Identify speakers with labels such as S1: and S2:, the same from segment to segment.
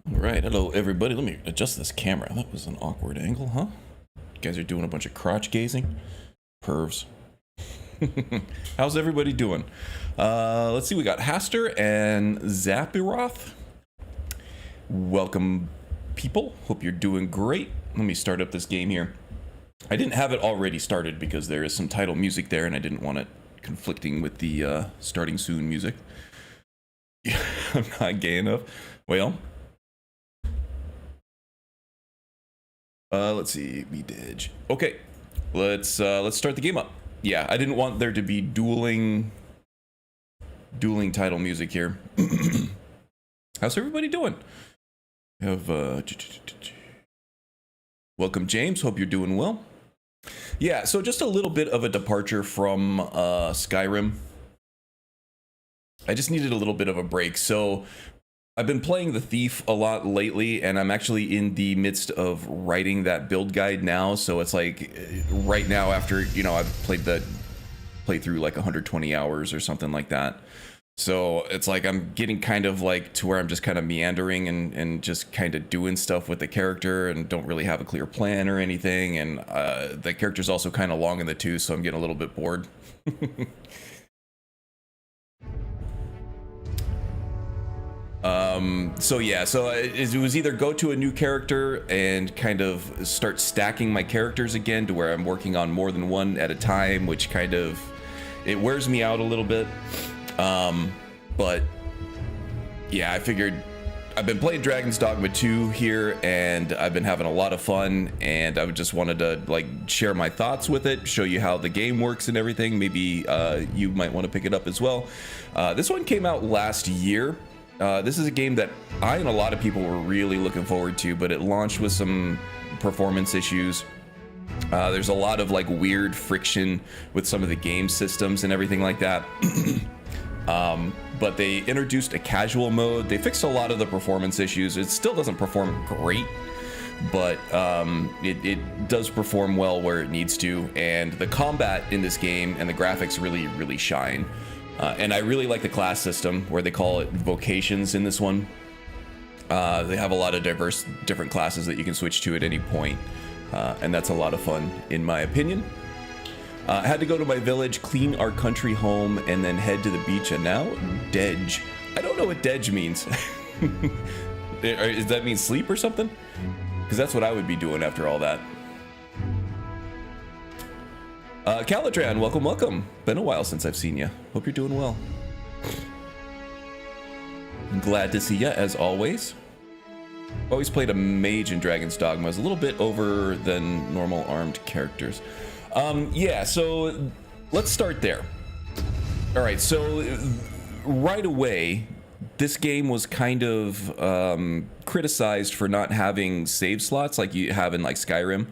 S1: All right, hello everybody. Let me adjust this camera. That was an awkward angle, huh? You guys are doing a bunch of crotch gazing? Pervs. How's everybody doing? Let's see, we got Haster and Zapiroth. Welcome, people. Hope you're doing great. Let me start up this game here. I didn't have it already started because there is some title music there and I didn't want it conflicting with the starting soon music. I'm not gay enough. Well, let's see, edge. Okay, let's start the game up. Yeah, I didn't want there to be dueling title music here. How's everybody doing? Have welcome, James. Hope you're doing well. Yeah, so just a little bit of a departure from Skyrim. I just needed a little bit of a break. So I've been playing The Thief a lot lately, and I'm actually in the midst of writing that build guide now. So it's like right now, after, you know, I've played through like 120 hours or something like that. So it's like I'm getting kind of like to where I'm just kind of meandering and just kind of doing stuff with the character and don't really have a clear plan or anything. And the character's also kind of long in the tooth, so I'm getting a little bit bored. So yeah, so it was either go to a new character and kind of start stacking my characters again to where I'm working on more than one at a time, which kind of, it wears me out a little bit. But yeah, I figured I've been playing Dragon's Dogma 2 here and I've been having a lot of fun, and I just wanted to like share my thoughts with it, show you how the game works and everything. Maybe you might want to pick it up as well. This one came out last year. This is a game that I and a lot of people were really looking forward to, but it launched with some performance issues. There's a lot of like weird friction with some of the game systems and everything like that. But they introduced a casual mode. They fixed a lot of the performance issues. It still doesn't perform great, but it does perform well where it needs to. And the combat in this game and the graphics really shine. And I really like the class system where they call it vocations in this one. They have a lot of different classes that you can switch to at any point. And that's a lot of fun, in my opinion. I had to go to my village, clean our country home, and then head to the beach. And now, Dej. I don't know what Dej means. Does that mean sleep or something? Because that's what I would be doing after all that. Calatran, welcome. Been a while since I've seen you. Hope you're doing well. I'm glad to see you, as always. Always played a mage in Dragon's Dogma. It's a little bit over than normal armed characters. Yeah, so let's start there. All right, so right away, this game was kind of criticized for not having save slots like you have in like Skyrim.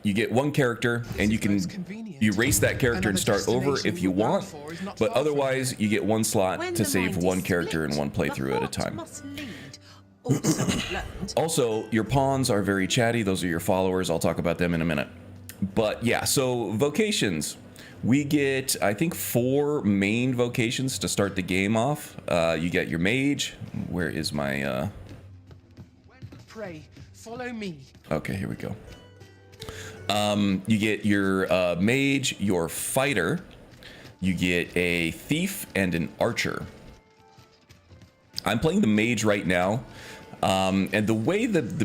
S1: You get one character and you can erase that character and start over if you want, but otherwise you get one slot to save one character in one playthrough at a time. Also, your pawns are very chatty. Those are your followers. I'll talk about them in a minute. But yeah, so vocations. We get, I think, 4 main vocations to start the game off. You get your mage. Where is my...
S2: Pray, follow me.
S1: Okay, here we go. You get your mage, your fighter. You get a thief and an archer. I'm playing the mage right now. And the way that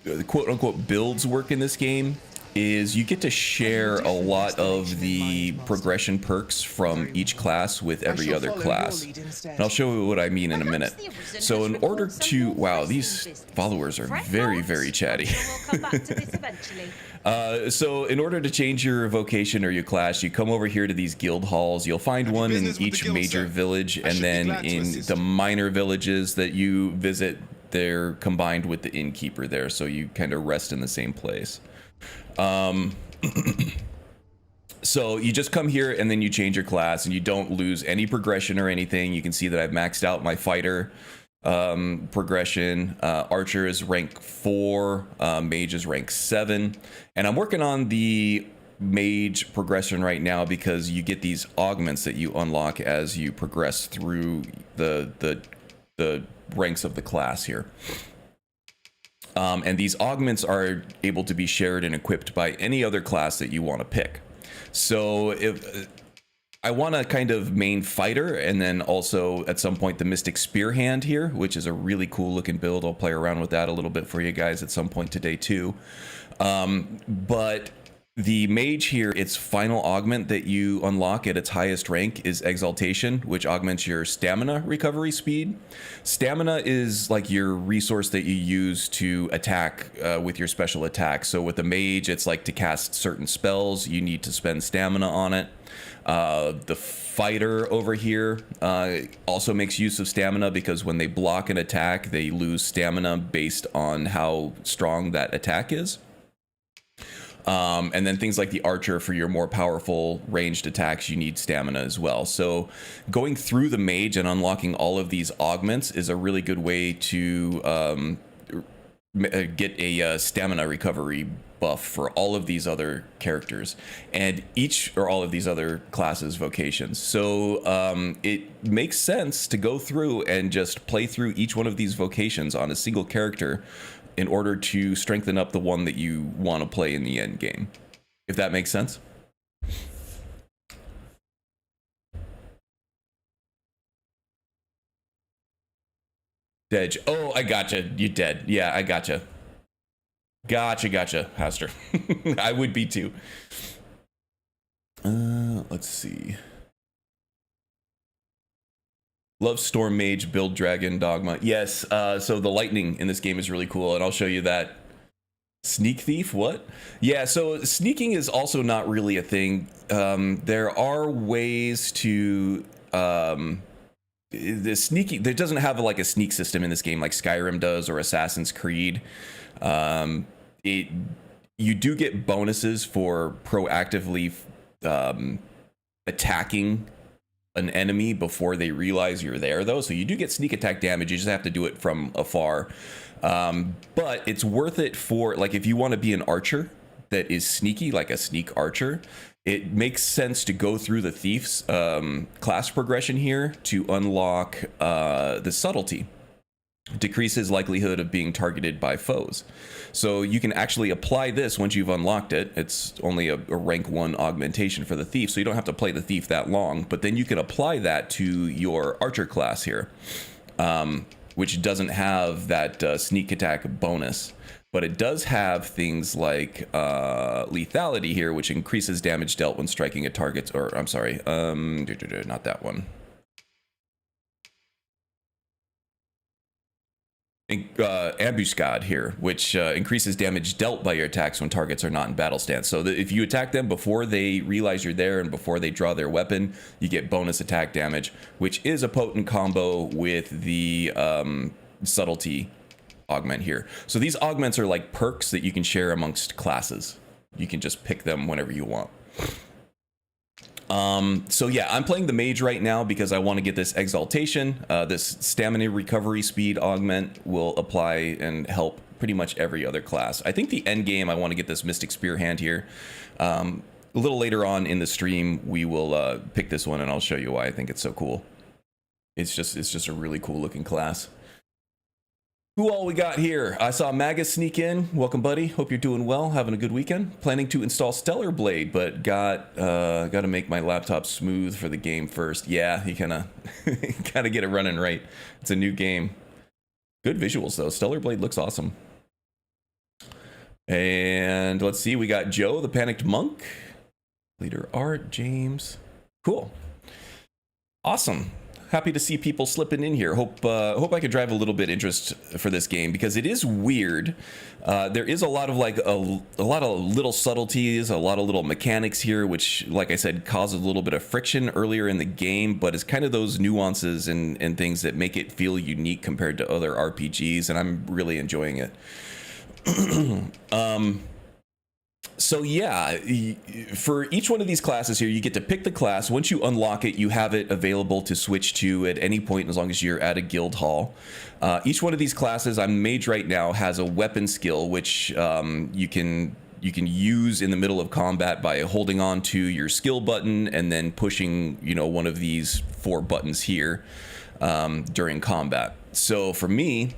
S1: the quote-unquote builds work in this game is you get to share a lot of the progression perks from each class with every other class. And I'll show you what I mean in a minute. So in order to... Wow, these followers are very chatty. So in order to change your vocation or your class, you come over here to these guild halls. You'll find one in each major village, and then in the minor villages that you visit, they're combined with the innkeeper there, so you kind of rest in the same place. So you just come here and then you change your class and you don't lose any progression or anything. You can see that I've maxed out my fighter progression. Archer is rank 4, mage is rank 7, and I'm working on the mage progression right now because you get these augments that you unlock as you progress through the ranks of the class here. And these augments are able to be shared and equipped by any other class that you want to pick. So if I want to kind of main fighter, and then also at some point the Mystic Spear Hand here, which is a really cool looking build. I'll play around with that a little bit for you guys at some point today too. But the mage here, its final augment that you unlock at its highest rank is Exaltation, which augments your stamina recovery speed. Stamina is like your resource that you use to attack with your special attack. So with the mage, it's like to cast certain spells, you need to spend stamina on it. The fighter over here also makes use of stamina, because when they block an attack, they lose stamina based on how strong that attack is. And then things like the archer, for your more powerful ranged attacks, you need stamina as well. So going through the mage and unlocking all of these augments is a really good way to get a stamina recovery buff for all of these other characters and all of these other classes' vocations. So it makes sense to go through and just play through each one of these vocations on a single character in order to strengthen up the one that you want to play in the end game, if that makes sense. Dej, oh, I gotcha. You dead. Yeah, I gotcha. Gotcha, Haster. I would be too. Let's see. Love Storm Mage, build Dragon, Dogma. Yes, so the lightning in this game is really cool, and I'll show you that. Sneak Thief, what? Yeah, so sneaking is also not really a thing. There are ways to... the sneaking, there doesn't have like a sneak system in this game like Skyrim does or Assassin's Creed. You do get bonuses for proactively attacking an enemy before they realize you're there, though. So you do get sneak attack damage. You just have to do it from afar. But it's worth it for, like, if you want to be an archer that is sneaky, like a sneak archer, it makes sense to go through the thief's class progression here to unlock the subtlety. Decreases likelihood of being targeted by foes. So you can actually apply this once you've unlocked it. It's only a rank 1 augmentation for the thief, so you don't have to play the thief that long, but then you can apply that to your archer class here, which doesn't have that sneak attack bonus, but it does have things like lethality here, which increases damage dealt when striking a target, or I'm sorry, not that one. Ambuscade here, which increases damage dealt by your attacks when targets are not in battle stance. So if you attack them before they realize you're there and before they draw their weapon, you get bonus attack damage, which is a potent combo with the subtlety augment here. So these augments are like perks that you can share amongst classes. You can just pick them whenever you want. So yeah, I'm playing the mage right now because I want to get this exaltation. This stamina recovery speed augment will apply and help pretty much every other class. I think the end game, I want to get this Mystic Spear Hand here. A little later on in the stream, we will pick this one and I'll show you why I think it's so cool. It's just a really cool looking class. Who all we got here? I saw Magus sneak in. Welcome, buddy. Hope you're doing well, having a good weekend. Planning to install Stellar Blade, but got to make my laptop smooth for the game first. Yeah, you gotta get it running right. It's a new game. Good visuals though. Stellar Blade looks awesome. And let's see, we got Joe, the Panicked Monk, leader Art, James. Cool. Awesome. Happy to see people slipping in here. Hope I could drive a little bit interest for this game because it is weird. There is a lot of like a lot of little subtleties, a lot of little mechanics here, which, like I said, causes a little bit of friction earlier in the game, but it's kind of those nuances and things that make it feel unique compared to other RPGs, and I'm really enjoying it. So yeah, for each one of these classes here, you get to pick the class. Once you unlock it, you have it available to switch to at any point as long as you're at a guild hall. Each one of these classes, I'm mage right now, has a weapon skill, which you can use in the middle of combat by holding on to your skill button and then pushing, one of these 4 buttons here during combat. So for me,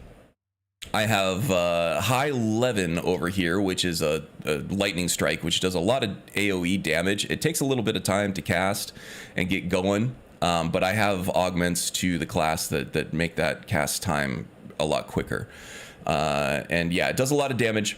S1: I have high 11 over here, which is a lightning strike, which does a lot of AoE damage. It takes a little bit of time to cast and get going, but I have augments to the class that make that cast time a lot quicker. And yeah, it does a lot of damage.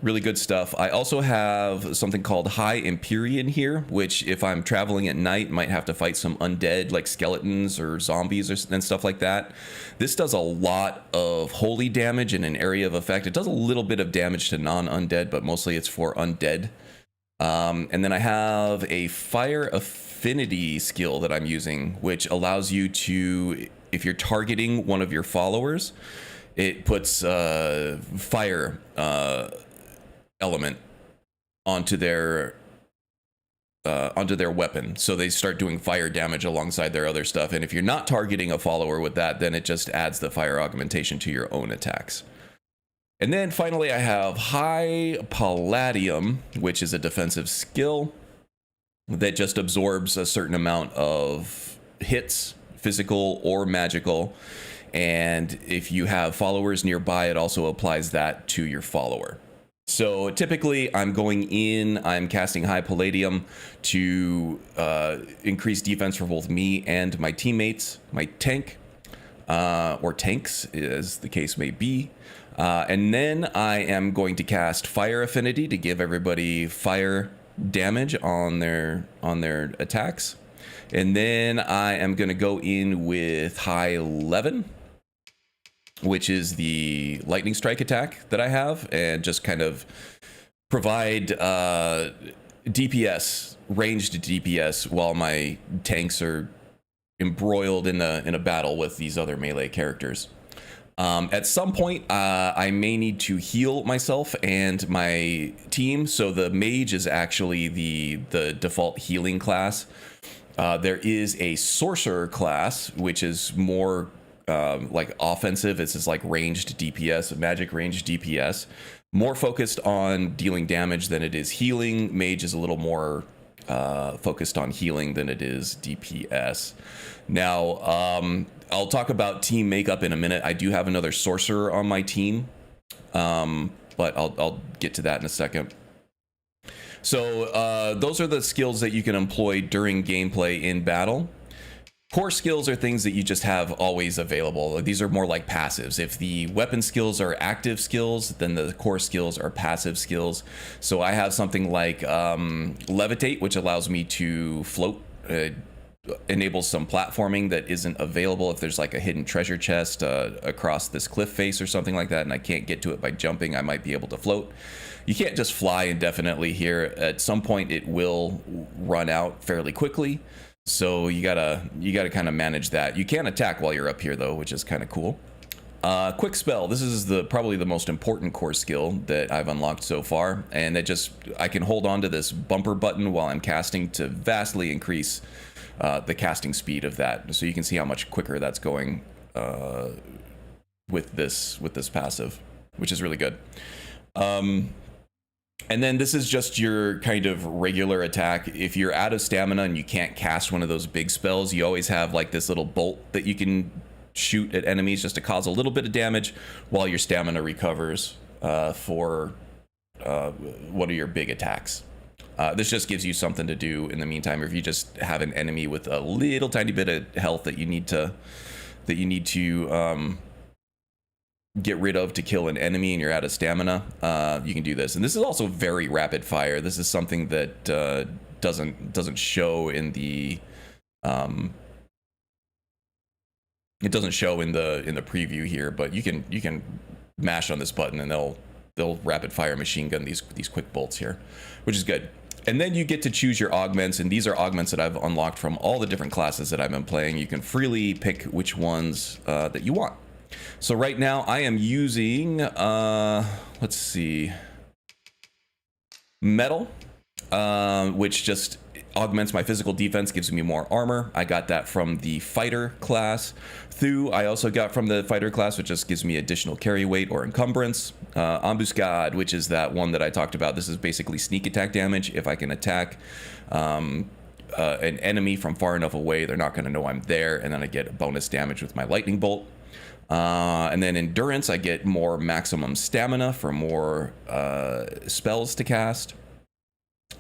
S1: Really good stuff. I also have something called High Empyrean here, which if I'm traveling at night, might have to fight some undead like skeletons or zombies and stuff like that. This does a lot of holy damage in an area of effect. It does a little bit of damage to non-undead, but mostly it's for undead. And then I have a Fire Affinity skill that I'm using, which allows you to, if you're targeting one of your followers, it puts fire element onto their weapon, so they start doing fire damage alongside their other stuff. And if you're not targeting a follower with that, then it just adds the fire augmentation to your own attacks. And then finally I have High Palladium, which is a defensive skill that just absorbs a certain amount of hits, physical or magical, and if you have followers nearby, it also applies that to your follower. So typically I'm casting High Palladium to increase defense for both me and my teammates, my tank, or tanks as the case may be. And then I am going to cast Fire Affinity to give everybody fire damage on their attacks. And then I am going to go in with High 11, which is the lightning strike attack that I have, and just kind of provide DPS, ranged DPS, while my tanks are embroiled in a battle with these other melee characters. At some point, I may need to heal myself and my team, so the mage is actually the default healing class. There is a sorcerer class, which is more like offensive. It's just like ranged DPS, magic ranged DPS, more focused on dealing damage than it is healing. Mage is a little more focused on healing than it is DPS. Now, I'll talk about team makeup in a minute. I do have another sorcerer on my team, but I'll get to that in a second. So those are the skills that you can employ during gameplay in battle. Core skills are things that you just have always available. These are more like passives. If the weapon skills are active skills, then the core skills are passive skills. So I have something like levitate, which allows me to float, enables some platforming that isn't available if there's like a hidden treasure chest across this cliff face or something like that, and I can't get to it by jumping. I might be able to float. You can't just fly indefinitely here. At some point it will run out fairly quickly, so you gotta kind of manage that. You can attack while you're up here though, which is kind of cool. Quick spell. This is probably the most important core skill that I've unlocked so far, and I can hold on to this bumper button while I'm casting to vastly increase the casting speed of that. So you can see how much quicker that's going with this passive, which is really good. And then this is just your kind of regular attack. If you're out of stamina and you can't cast one of those big spells, you always have like this little bolt that you can shoot at enemies just to cause a little bit of damage while your stamina recovers for one of your big attacks. This just gives you something to do in the meantime, or if you just have an enemy with a little tiny bit of health that you need to get rid of to kill an enemy and you're out of stamina, you can do this. And this is also very rapid fire. This is something that doesn't show in the it doesn't show in the preview here, but you can mash on this button and they'll rapid fire machine gun these quick bolts here, which is good. And then you get to choose your augments, and these are augments that I've unlocked from all the different classes that I've been playing. You can freely pick which ones that you want. So right now I am using, let's see, metal, which just augments my physical defense, gives me more armor. I got that from the fighter class. Thew, I also got from the fighter class, which just gives me additional carry weight or encumbrance. Embuscade, which is that one that I talked about. This is basically sneak attack damage. If I can attack an enemy from far enough away, they're not going to know I'm there, and then I get bonus damage with my lightning bolt. And then endurance, I get more maximum stamina for more spells to cast.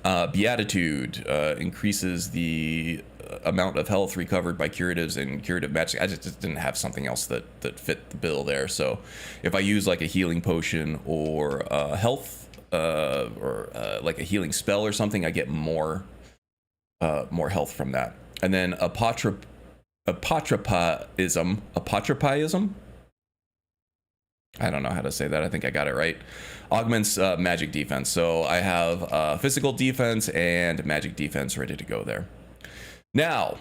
S1: Beatitude increases the amount of health recovered by curatives and curative magic. I just didn't have something else that fit the bill there. So if I use like a healing potion or health or like a healing spell or something, I get more health from that. And then apotropism. I don't know how to say that. I think I got it right. Augments magic defense. So I have physical defense and magic defense ready to go there. Now,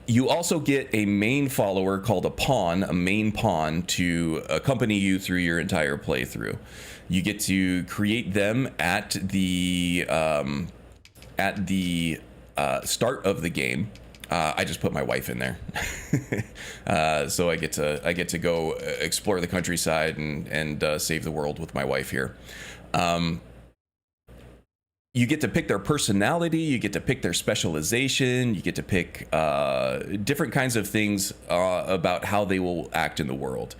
S1: you also get a main follower called a main pawn to accompany you through your entire playthrough. You get to create them at the start of the game. I just put my wife in there, so I get to go explore the countryside and save the world with my wife here. You get to pick their personality, you get to pick their specialization, you get to pick different kinds of things about how they will act in the world.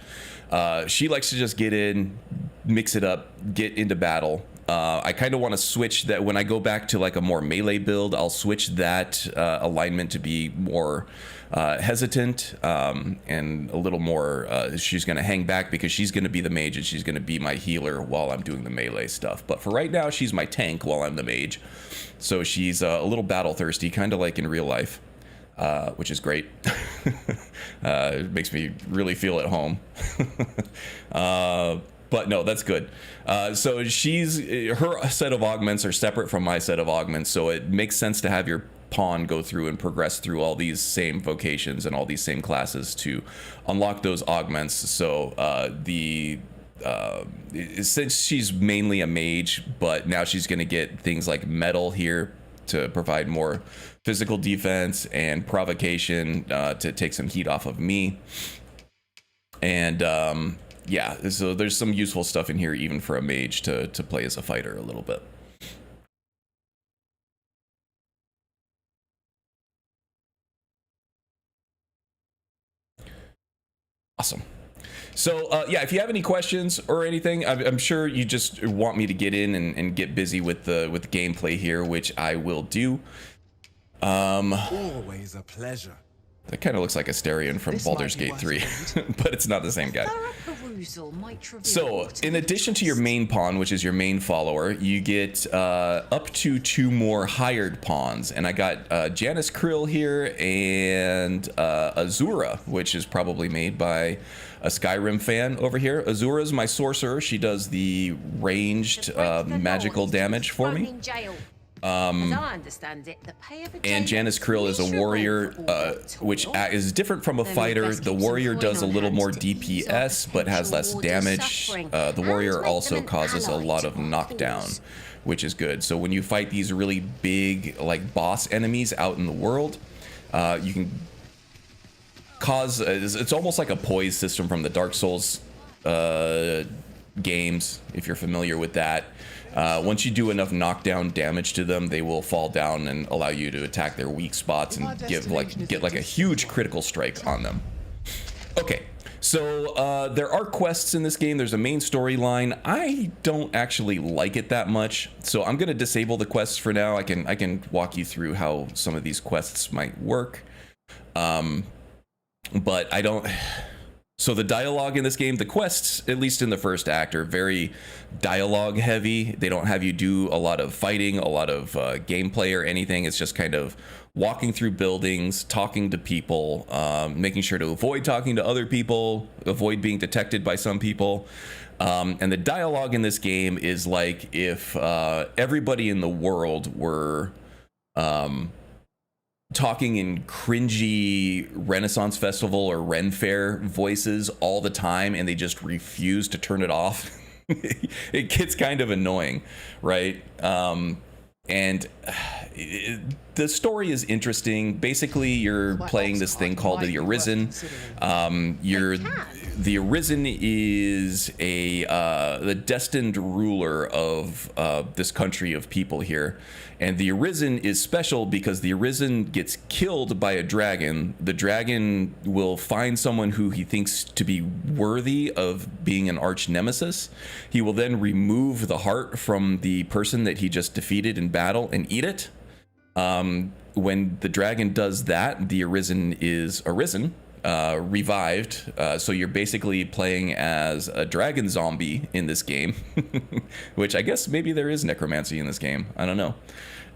S1: She likes to just get in, mix it up, get into battle. I kind of want to switch that when I go back to like a more melee build. I'll switch that alignment to be more hesitant and a little more. She's going to hang back because she's going to be the mage and she's going to be my healer while I'm doing the melee stuff. But for right now, she's my tank while I'm the mage. So she's a little battle thirsty, kind of like in real life, which is great. It makes me really feel at home. But no, that's good. So her set of augments are separate from my set of augments, so it makes sense to have your pawn go through and progress through all these same vocations and all these same classes to unlock those augments. So since she's mainly a mage, but now she's going to get things like metal here to provide more physical defense and provocation to take some heat off of me. And yeah, so there's some useful stuff in here even for a mage to play as a fighter a little bit. Awesome. So yeah, if you have any questions or anything, I'm sure you just want me to get in and get busy with the gameplay here, which I will do.
S3: Always a pleasure.
S1: That kind of looks like Asterion from Baldur's Gate 3, but it's not the same guy. So, in addition to your main pawn, which is your main follower, you get up to 2 more hired pawns. And I got Janice Krill here and Azura, which is probably made by a Skyrim fan over here. Azura is my sorcerer. She does the ranged magical damage for me. As I understand it, the pay of and Janice Krill is a warrior, which is different from a fighter. The warrior does a little more DPS, but has less damage. The warrior also causes a lot of knockdown, which is good. So when you fight these really big, like, boss enemies out in the world, you can cause... it's almost like a poise system from the Dark Souls games, if you're familiar with that. Once you do enough knockdown damage to them, they will fall down and allow you to attack their weak spots and get like a huge critical strike on them. Okay, so there are quests in this game. There's a main storyline. I don't actually like it that much, so I'm gonna disable the quests for now. I can walk you through how some of these quests might work, but I don't. So the dialogue in this game, the quests, at least in the first act, are very dialogue heavy. They don't have you do a lot of fighting, a lot of gameplay or anything. It's just kind of walking through buildings, talking to people, making sure to avoid talking to other people, avoid being detected by some people. And the dialogue in this game is like if everybody in the world were... talking in cringy Renaissance Festival or Ren Fair voices all the time, and they just refuse to turn it off. It gets kind of annoying, right? and the story is interesting. Basically, you're playing this thing called the Arisen. The Arisen is the destined ruler of this country of people here, and the Arisen is special because the Arisen gets killed by a dragon. The dragon will find someone who he thinks to be worthy of being an arch nemesis. He will then remove the heart from the person that he just defeated in battle and eat it. When the dragon does that, the Arisen is arisen, revived. So you're basically playing as a dragon zombie in this game, which I guess maybe there is necromancy in this game. I don't know.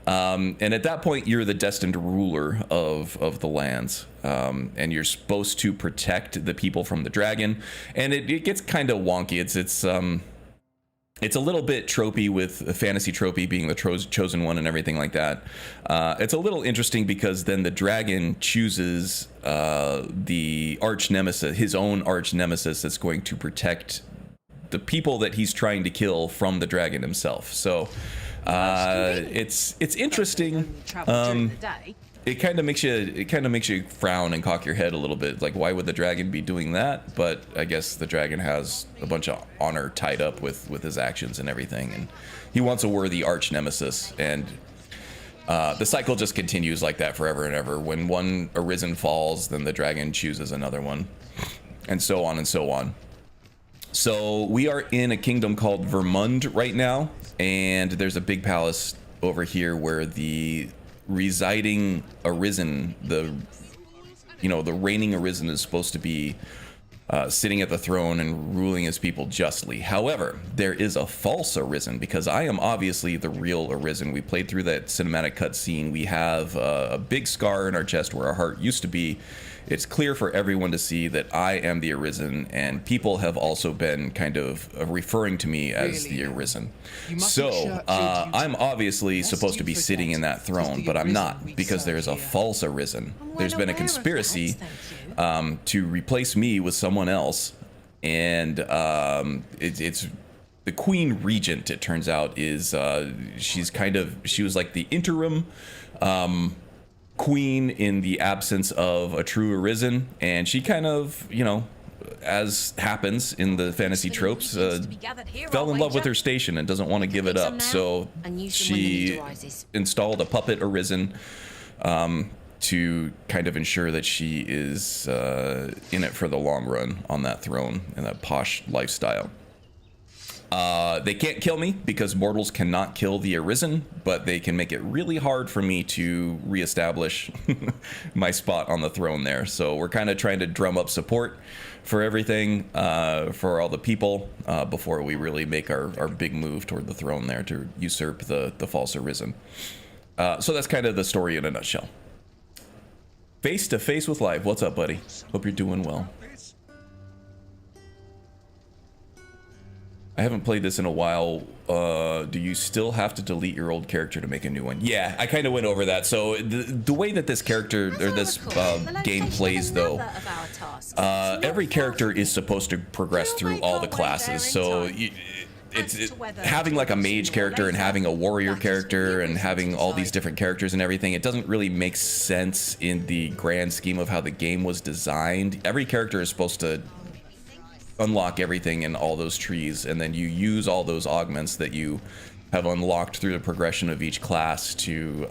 S1: And at that point, you're the destined ruler of the lands, and you're supposed to protect the people from the dragon. And it gets kind of wonky. It's a little bit tropey, with a fantasy tropey being the chosen one and everything like that. It's a little interesting because then the dragon chooses the arch nemesis, his own arch nemesis, that's going to protect the people that he's trying to kill from the dragon himself. So it's interesting. It kind of makes you frown and cock your head a little bit. Like, why would the dragon be doing that? But I guess the dragon has a bunch of honor tied up with his actions and everything, and he wants a worthy arch nemesis. And the cycle just continues like that forever and ever. When one Arisen falls, then the dragon chooses another one, and so on and so on. So we are in a kingdom called Vermund right now, and there's a big palace over here where the residing Arisen, the reigning Arisen, is supposed to be sitting at the throne and ruling his people justly. However, there is a false Arisen, because I am obviously the real Arisen. We played through that cinematic cutscene. We have a big scar in our chest where our heart used to be. It's clear for everyone to see that I am the Arisen, and people have also been kind of referring to me as the Arisen. So I'm obviously supposed to be sitting in that throne, but I'm not, because there's a false Arisen. There's been a conspiracy to replace me with someone else, and it's the Queen Regent, it turns out, is she was like the interim queen in the absence of a true Arisen, and she kind of, as happens in the fantasy tropes, fell in love with her station and doesn't want to give it up. So she installed a puppet Arisen to kind of ensure that she is in it for the long run on that throne and that posh lifestyle. They can't kill me because mortals cannot kill the Arisen, but they can make it really hard for me to reestablish my spot on the throne there. So we're kind of trying to drum up support for everything, for all the people, before we really make our big move toward the throne there to usurp the false Arisen. So that's kind of the story in a nutshell. Face to face with life. What's up, buddy? Hope you're doing well. I haven't played this in a while. Do you still have to delete your old character to make a new one? Yeah, I kind of went over that. So the way that this character or this game plays, though, every character is supposed to progress through all the classes. So it's having like a mage character and having a warrior character and having all these different characters and everything. It doesn't really make sense in the grand scheme of how the game was designed. Every character is supposed to unlock everything in all those trees, and then you use all those augments that you have unlocked through the progression of each class to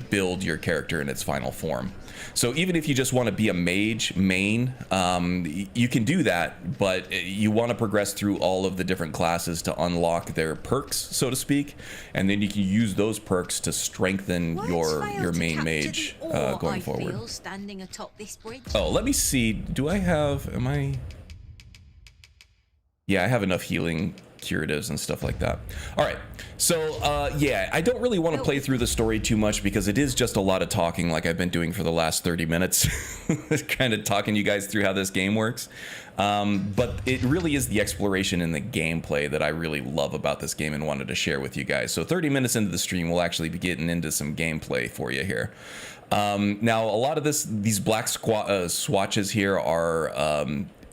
S1: build your character in its final form. So even if you just want to be a mage main, you can do that, but you want to progress through all of the different classes to unlock their perks, so to speak, and then you can use those perks to strengthen your main mage going forward. Oh, let me see. Do I have? Yeah, I have enough healing curatives and stuff like that. All right, so yeah, I don't really want to play through the story too much because it is just a lot of talking, like I've been doing for the last 30 minutes, kind of talking you guys through how this game works. But it really is the exploration and the gameplay that I really love about this game and wanted to share with you guys. So 30 minutes into the stream, we'll actually be getting into some gameplay for you here. Now, a lot of these black swatches here are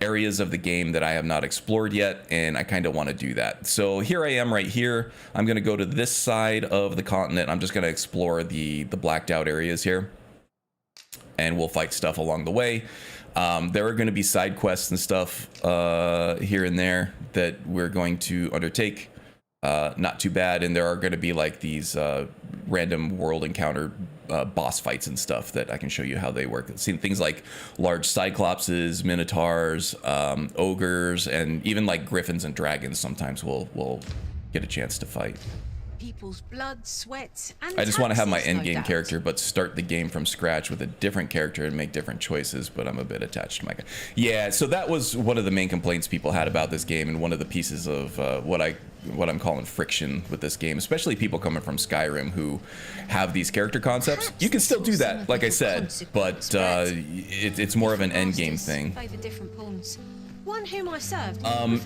S1: areas of the game that I have not explored yet, and I kind of want to do that. So here I am right here. I'm going to go to this side of the continent. I'm just going to explore the blacked out areas here, and we'll fight stuff along the way. There are going to be side quests and stuff here and there that we're going to undertake. Not too bad, and there are going to be like these random world encounter boss fights and stuff that I can show you how they work. Seen things like large cyclopses, minotaurs, ogres, and even like griffins and dragons. Sometimes we'll get a chance to fight.
S3: People's blood, sweat, and
S1: I just want to have my
S3: taxes, no
S1: end game
S3: doubt.
S1: character, but start the game from scratch with a different character and make different choices. But I'm a bit attached to my guy. Yeah, so that was one of the main complaints people had about this game, and one of the pieces of what I'm calling friction with this game, especially people coming from Skyrim who have these character concepts. You can still do that, like I said, but it's more of an end game thing.
S3: Favor different pawns. One whom I served.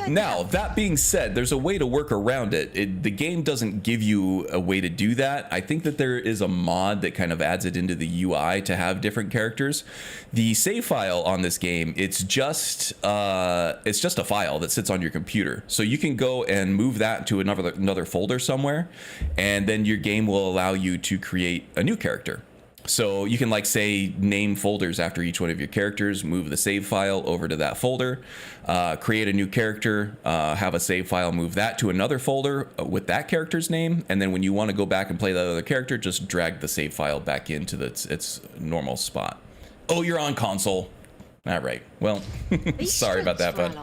S1: Now, that being said, there's a way to work around it. The game doesn't give you a way to do that. I think that there is a mod that kind of adds it into the UI to have different characters. The save file on this game, it's just a file that sits on your computer. So you can go and move that to another folder somewhere, and then your game will allow you to create a new character. So you can, like, say, name folders after each one of your characters, move the save file over to that folder, create a new character, have a save file, move that to another folder with that character's name, and then when you want to go back and play that other character, just drag the save file back into its normal spot. Oh, you're on console. All right. Well, sorry about that, bud.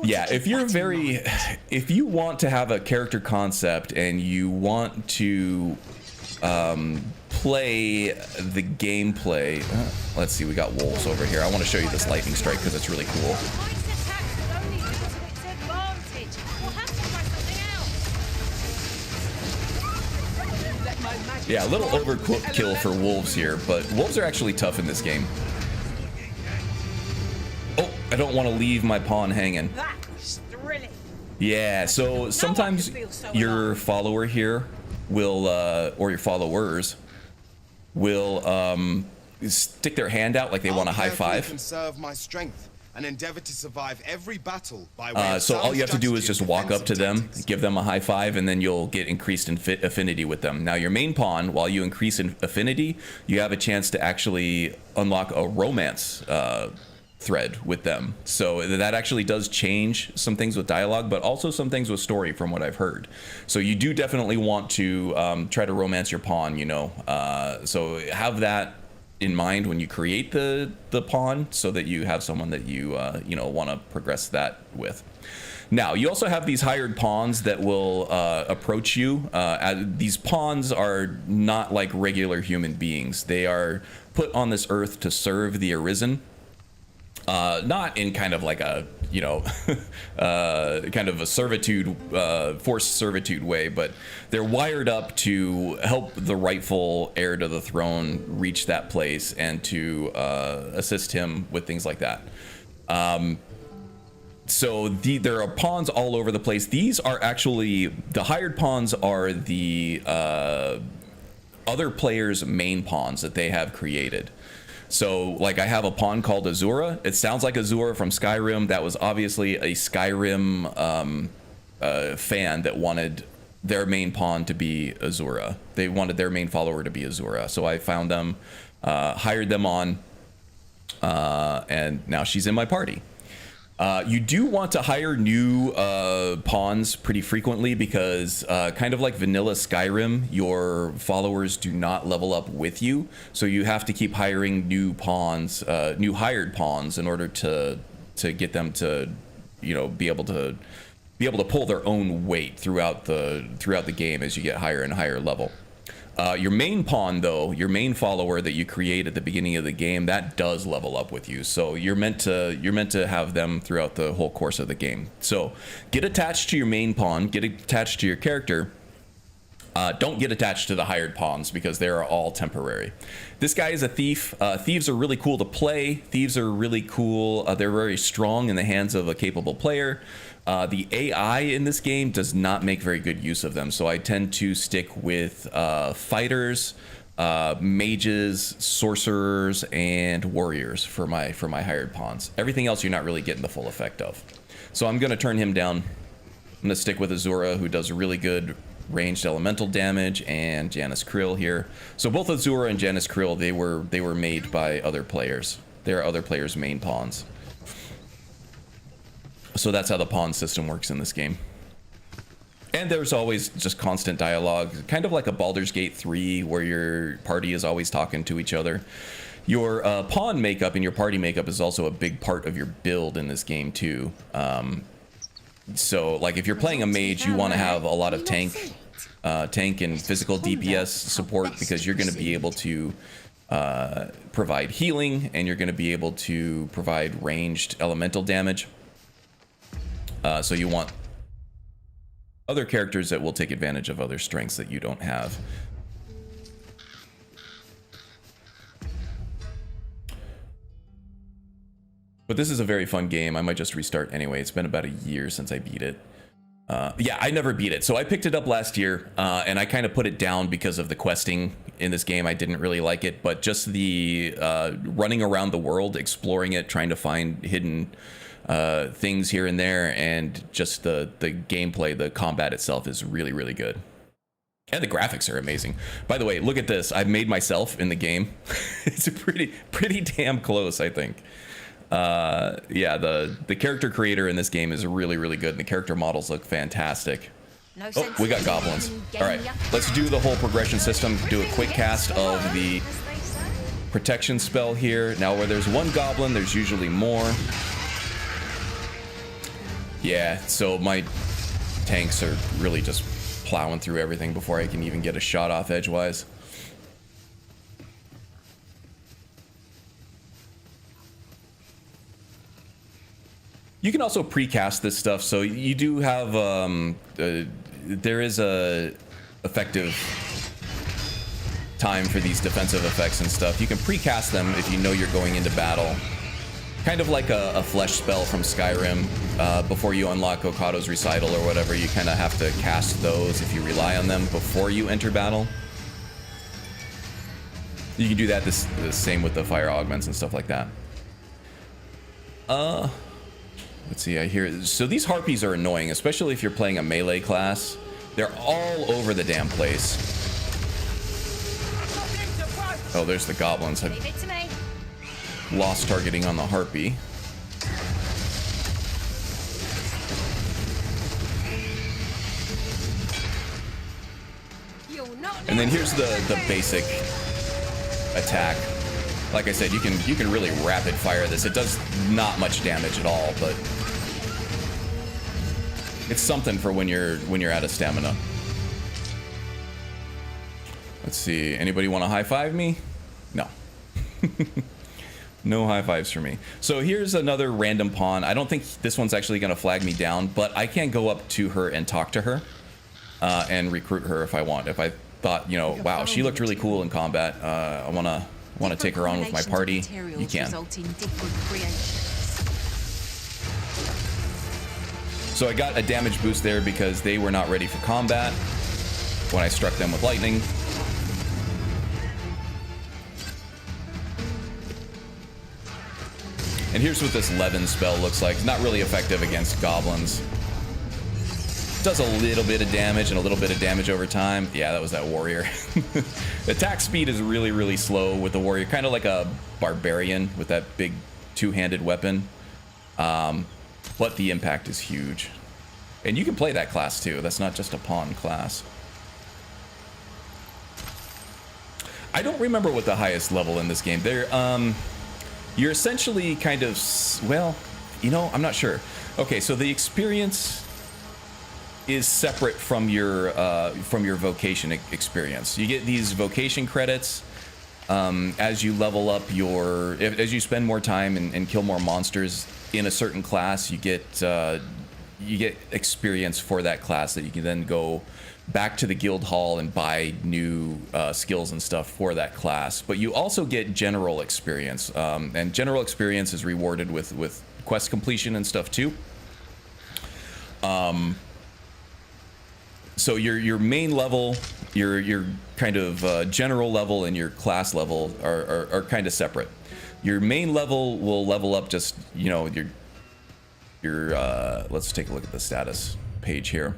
S1: Yeah, if you want to have a character concept and you want to play the gameplay. Let's see, we got wolves over here. I want to show you this lightning strike because it's really cool. Yeah, a little overkill for wolves here, but wolves are actually tough in this game. Oh, I don't want to leave my pawn hanging.
S3: That was thrilling.
S1: Yeah, so sometimes your follower here will, or your followers will stick their hand out like they want a high five.
S4: Conserve my strength and endeavor to survive every battle by way of
S1: so all you have to do is
S4: strategy
S1: just
S4: and
S1: walk up to them,
S4: defensive
S1: give them a high five, and then you'll get increased affinity with them. Now your main pawn, while you increase in affinity, you have a chance to actually unlock a romance thread with them. So that actually does change some things with dialogue, but also some things with story from what I've heard. So you do definitely want to try to romance your pawn, you know. So have that in mind when you create the pawn, so that you have someone that you you know, want to progress that with. Now, you also have these hired pawns that will approach you. These pawns are not like regular human beings. They are put on this earth to serve the Arisen. Not in kind of like a, you know, kind of a servitude, forced servitude way, but they're wired up to help the rightful heir to the throne reach that place and to assist him with things like that. So there are pawns all over the place. These are actually, the hired pawns are the other players' main pawns that they have created. So, like, I have a pawn called Azura. It sounds like Azura from Skyrim. That was obviously a Skyrim fan that wanted their main pawn to be Azura. They wanted their main follower to be Azura. So I found them, hired them on, and now she's in my party. You do want to hire new pawns pretty frequently because kind of like vanilla Skyrim, your followers do not level up with you. So you have to keep hiring new pawns, new hired pawns, in order to get them to, you know, be able to pull their own weight throughout the game as you get higher and higher level. Your main pawn, though, your main follower that you create at the beginning of the game, that does level up with you. So you're meant to have them throughout the whole course of the game. So get attached to your main pawn, get attached to your character. Don't get attached to the hired pawns because they are all temporary. This guy is a thief. Thieves are really cool to play. Thieves are really cool. They're very strong in the hands of a capable player. The AI in this game does not make very good use of them, so I tend to stick with fighters, mages, sorcerers, and warriors for my hired pawns. Everything else you're not really getting the full effect of. So I'm gonna turn him down. I'm gonna stick with Azura, who does really good ranged elemental damage, and Janice Krill here. So both Azura and Janice Krill, they were made by other players. They're other players' main pawns. So that's how the pawn system works in this game. And there's always just constant dialogue, kind of like a Baldur's Gate 3, where your party is always talking to each other. Your pawn makeup and your party makeup is also a big part of your build in this game too. So like if you're playing a mage, you want to have a lot of tank and physical DPS support, because you're going to be able to provide healing, and you're going to be able to provide ranged elemental damage. So you want other characters that will take advantage of other strengths that you don't have. But this is a very fun game. I might just restart anyway. It's been about a year since I beat it. Yeah, I never beat it. So I picked it up last year, and I kind of put it down because of the questing in this game. I didn't really like it, but just the running around the world, exploring it, trying to find hidden things here and there, and just the gameplay, the combat itself is really, really good. And the graphics are amazing. By the way, look at this. I've made myself in the game. It's a pretty damn close, I think. Yeah, the character creator in this game is really, really good, and the character models look fantastic. Oh, we got goblins. All right, let's do the whole progression system. Do a quick cast of the protection spell here. Now, where there's one goblin, there's usually more. Yeah, so my tanks are really just plowing through everything before I can even get a shot off edgewise. You can also precast this stuff, so you do have there is a effective time for these defensive effects and stuff. You can precast them if you know you're going into battle. Kind of like a flesh spell from Skyrim. Before you unlock Okado's Recital or whatever, you kind of have to cast those if you rely on them before you enter battle. You can do that the same with the fire augments and stuff like that. Let's see, I hear... So these harpies are annoying, especially if you're playing a melee class. They're all over the damn place. Oh, there's the goblins. Lost targeting on the harpy. And then here's the basic attack. Like I said, you can really rapid fire this. It does not much damage at all, but it's something for when you're out of stamina. Let's see. Anybody want to high five me? No. No high fives for me. So here's another random pawn. I don't think this one's actually going to flag me down, but I can go up to her and talk to her and recruit her if I want. If I thought, you know, wow, she looked really cool in combat. I want to take her on with my party. You can. So I got a damage boost there because they were not ready for combat when I struck them with lightning. And here's what this Levin spell looks like. It's not really effective against goblins. Does a little bit of damage and a little bit of damage over time. Yeah, that was that warrior. Attack speed is really, really slow with the warrior. Kind of like a barbarian with that big two-handed weapon. But the impact is huge. And you can play that class too. That's not just a pawn class. I don't remember what the highest level in this game. You're essentially kind of, well, you know, I'm not sure. Okay, so the experience is separate from your vocation experience. You get these vocation credits as you level up as you spend more time and kill more monsters in a certain class. You get experience for that class that you can then go back to the guild hall and buy new skills and stuff for that class. But you also get general experience, and general experience is rewarded with quest completion and stuff too. So your main level, your kind of general level, and your class level are kind of separate. Your main level will level up just, you know, your let's take a look at the status page here.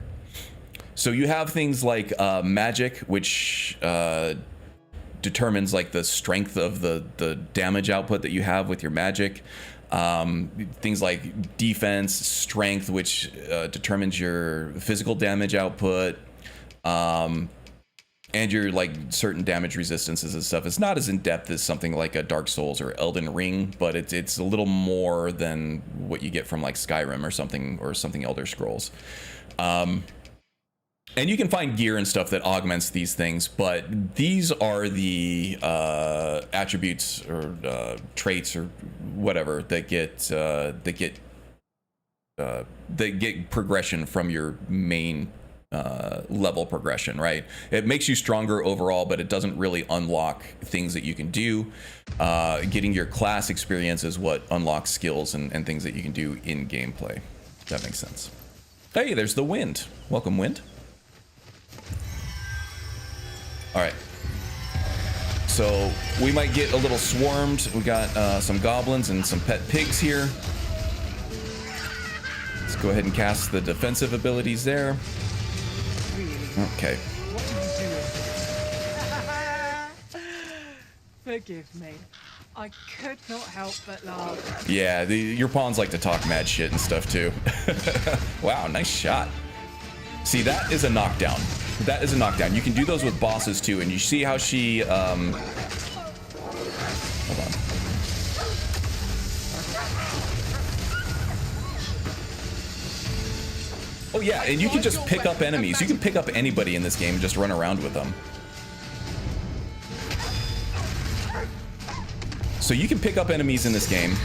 S1: So you have things like magic, which determines like the strength of the damage output that you have with your magic. Things like defense, strength, which determines your physical damage output, and your like certain damage resistances and stuff. It's not as in depth as something like a Dark Souls or Elden Ring, but it's a little more than what you get from like Skyrim or something Elder Scrolls. And you can find gear and stuff that augments these things, but these are the attributes or traits or whatever that get progression from your main level progression, right? It makes you stronger overall, but it doesn't really unlock things that you can do. Getting your class experience is what unlocks skills and things that you can do in gameplay. That makes sense. Hey, there's the wind. Welcome, wind. All right, so we might get a little swarmed. We got some goblins and some pet pigs here. Let's go ahead and cast the defensive abilities there. Okay.
S2: Forgive me. I could not help but laugh.
S1: Yeah, your pawns like to talk mad shit and stuff too. Wow, nice shot. See, that is a knockdown. That is a knockdown. You can do those with bosses too, and you see how she hold on. Oh yeah, and you can just pick up enemies. You can pick up anybody in this game and just run around with them. So you can pick up enemies in this game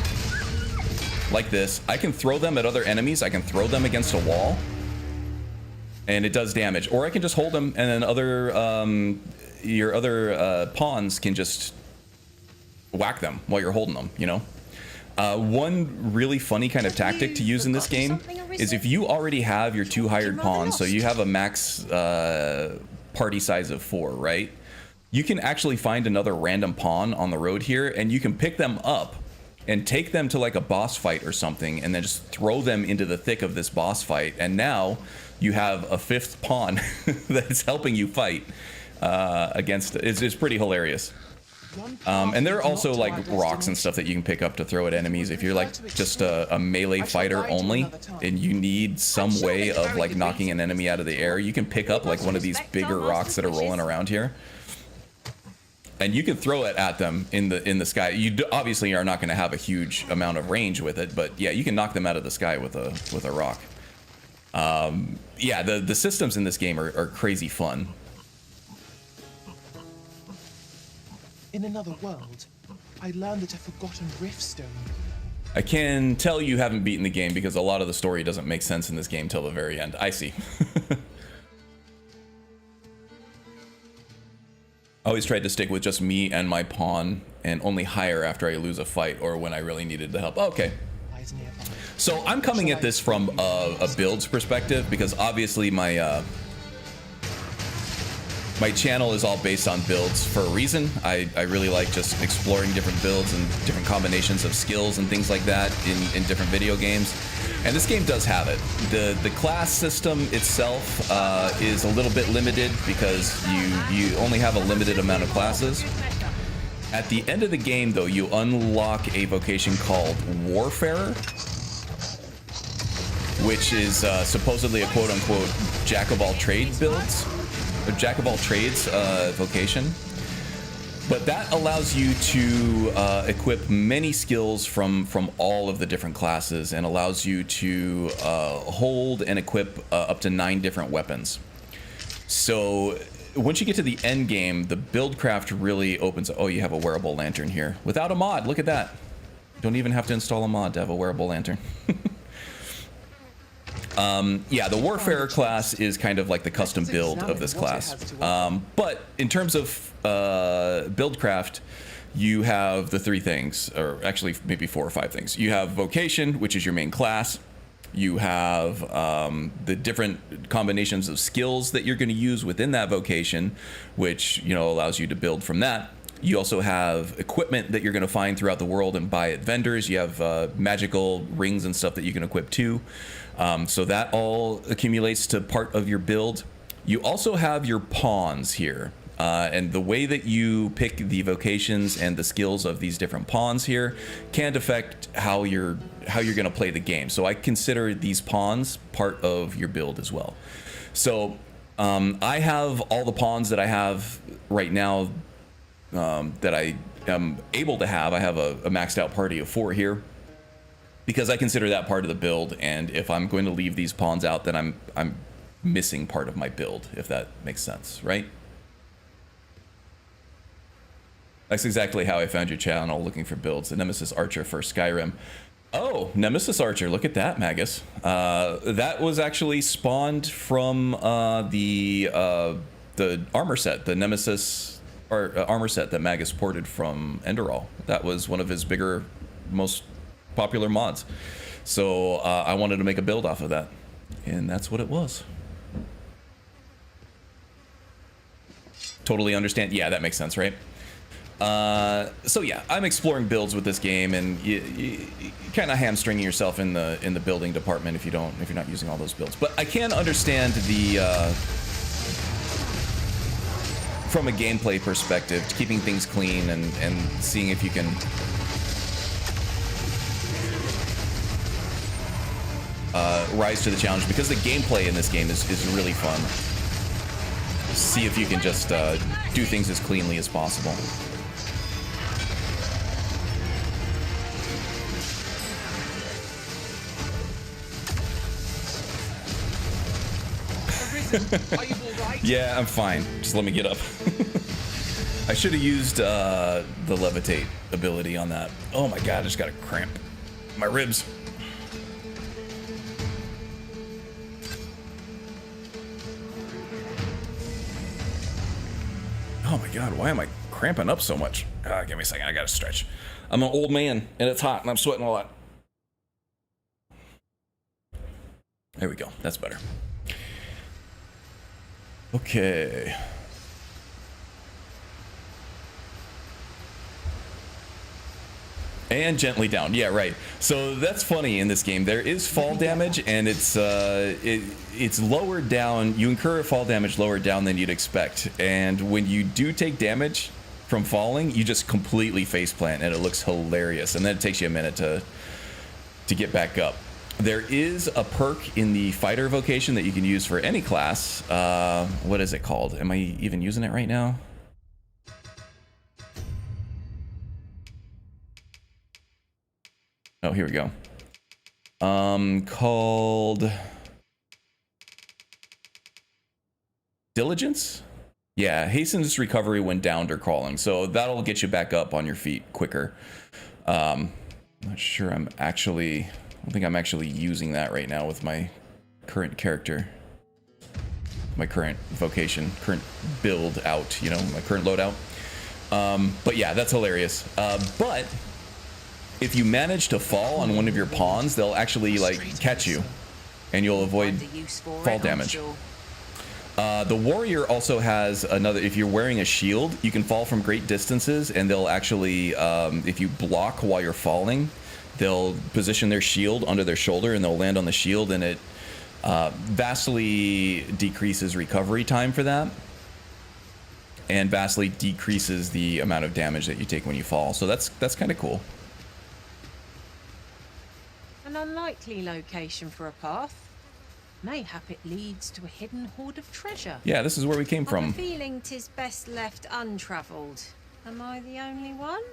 S1: like this. I can throw them at other enemies. I can throw them against a wall, and it does damage. Or I can just hold them, and then your other pawns can just whack them while you're holding them, you know? One really funny kind of tactic to use in this game is if you already have your 2 hired pawns, so you have a max party size of 4, right? You can actually find another random pawn on the road here, and you can pick them up and take them to like a boss fight or something, and then just throw them into the thick of this boss fight, and now you have a 5th pawn that's helping you fight against it. It's pretty hilarious. And there are also like rocks and stuff that you can pick up to throw at enemies if you're like just a melee fighter only, and you need some way of like knocking an enemy out of the air. You can pick up like one of these bigger rocks that are rolling around here, and you can throw it at them in the sky. You obviously are not going to have a huge amount of range with it, but yeah, you can knock them out of the sky with a rock. Yeah, the systems in this game are crazy fun.
S5: In another world, I learned that a forgotten riftstone.
S1: I can tell you haven't beaten the game because a lot of the story doesn't make sense in this game till the very end. I see. I always tried to stick with just me and my pawn and only hire after I lose a fight or when I really needed the help. Okay. So I'm coming at this from a builds perspective because obviously my channel is all based on builds for a reason. I really like just exploring different builds and different combinations of skills and things like that in different video games. And this game does have it. The class system itself is a little bit limited because you only have a limited amount of classes. At the end of the game, though, you unlock a vocation called Warfarer, which is supposedly a quote-unquote jack-of-all-trades builds, or jack-of-all-trades vocation. But that allows you to equip many skills from all of the different classes and allows you to hold and equip up to 9 different weapons. So once you get to the end game, the build craft really opens. Oh, you have a wearable lantern here without a mod. Look at that. Don't even have to install a mod to have a wearable lantern. Yeah, the Warfare class is kind of like the custom build of this class. But in terms of buildcraft, you have the 3 things, or actually maybe 4 or 5 things. You have Vocation, which is your main class. You have the different combinations of skills that you're going to use within that vocation, which, you know, allows you to build from that. You also have equipment that you're going to find throughout the world and buy at vendors. You have magical rings and stuff that you can equip too. So that all accumulates to part of your build. You also have your pawns here. And the way that you pick the vocations and the skills of these different pawns here can affect how you're going to play the game. So I consider these pawns part of your build as well. So I have all the pawns that I have right now that I am able to have. I have a maxed out party of 4 here because I consider that part of the build. And if I'm going to leave these pawns out, then I'm missing part of my build, if that makes sense, right? That's exactly how I found your channel, looking for builds. The Nemesis Archer for Skyrim. Oh, Nemesis Archer, look at that, Magus. That was actually spawned from the armor set, the Nemesis armor set that Magus ported from Enderall. That was one of his bigger, most popular mods. So I wanted to make a build off of that, and that's what it was. Totally understand. Yeah, that makes sense, right? So yeah, I'm exploring builds with this game, and you kind of hamstringing yourself in the building department if you're not using all those builds. But I can understand the from a gameplay perspective, keeping things clean and seeing if you can rise to the challenge, because the gameplay in this game is really fun. See if you can just do things as cleanly as possible.
S5: Are you all right?
S1: Yeah, I'm fine. Just let me get up. I should have used the levitate ability on that. Oh my god, I just got a cramp. My ribs. Oh my god, why am I cramping up so much? Give me a second, I gotta stretch. I'm an old man, and it's hot, and I'm sweating a lot. There we go, that's better. Okay. And gently down. Yeah, right. So that's funny in this game. There is fall damage, and it's lower down. You incur fall damage lower down than you'd expect. And when you do take damage from falling, you just completely faceplant, and it looks hilarious. And then it takes you a minute to get back up. There is a perk in the fighter vocation that you can use for any class. What is it called? Am I even using it right now? Oh, here we go. Called Diligence? Yeah, hastens recovery when downed or crawling. So that'll get you back up on your feet quicker. Not sure I'm actually... I don't think I'm actually using that right now with my current character. My current vocation, current build out, you know, my current loadout. But yeah, that's hilarious. But if you manage to fall on one of your pawns, they'll actually like catch you and you'll avoid fall damage. The warrior also has another, if you're wearing a shield, you can fall from great distances, and they'll actually, if you block while you're falling, they'll position their shield under their shoulder and they'll land on the shield, and it vastly decreases recovery time for that, and vastly decreases the amount of damage that you take when you fall. So that's kind of cool.
S3: An unlikely location for a path. Mayhap it leads to a hidden hoard of treasure.
S1: Yeah, this is where we came from.
S3: I'm feeling 'tis best left untravelled. Am I the only one?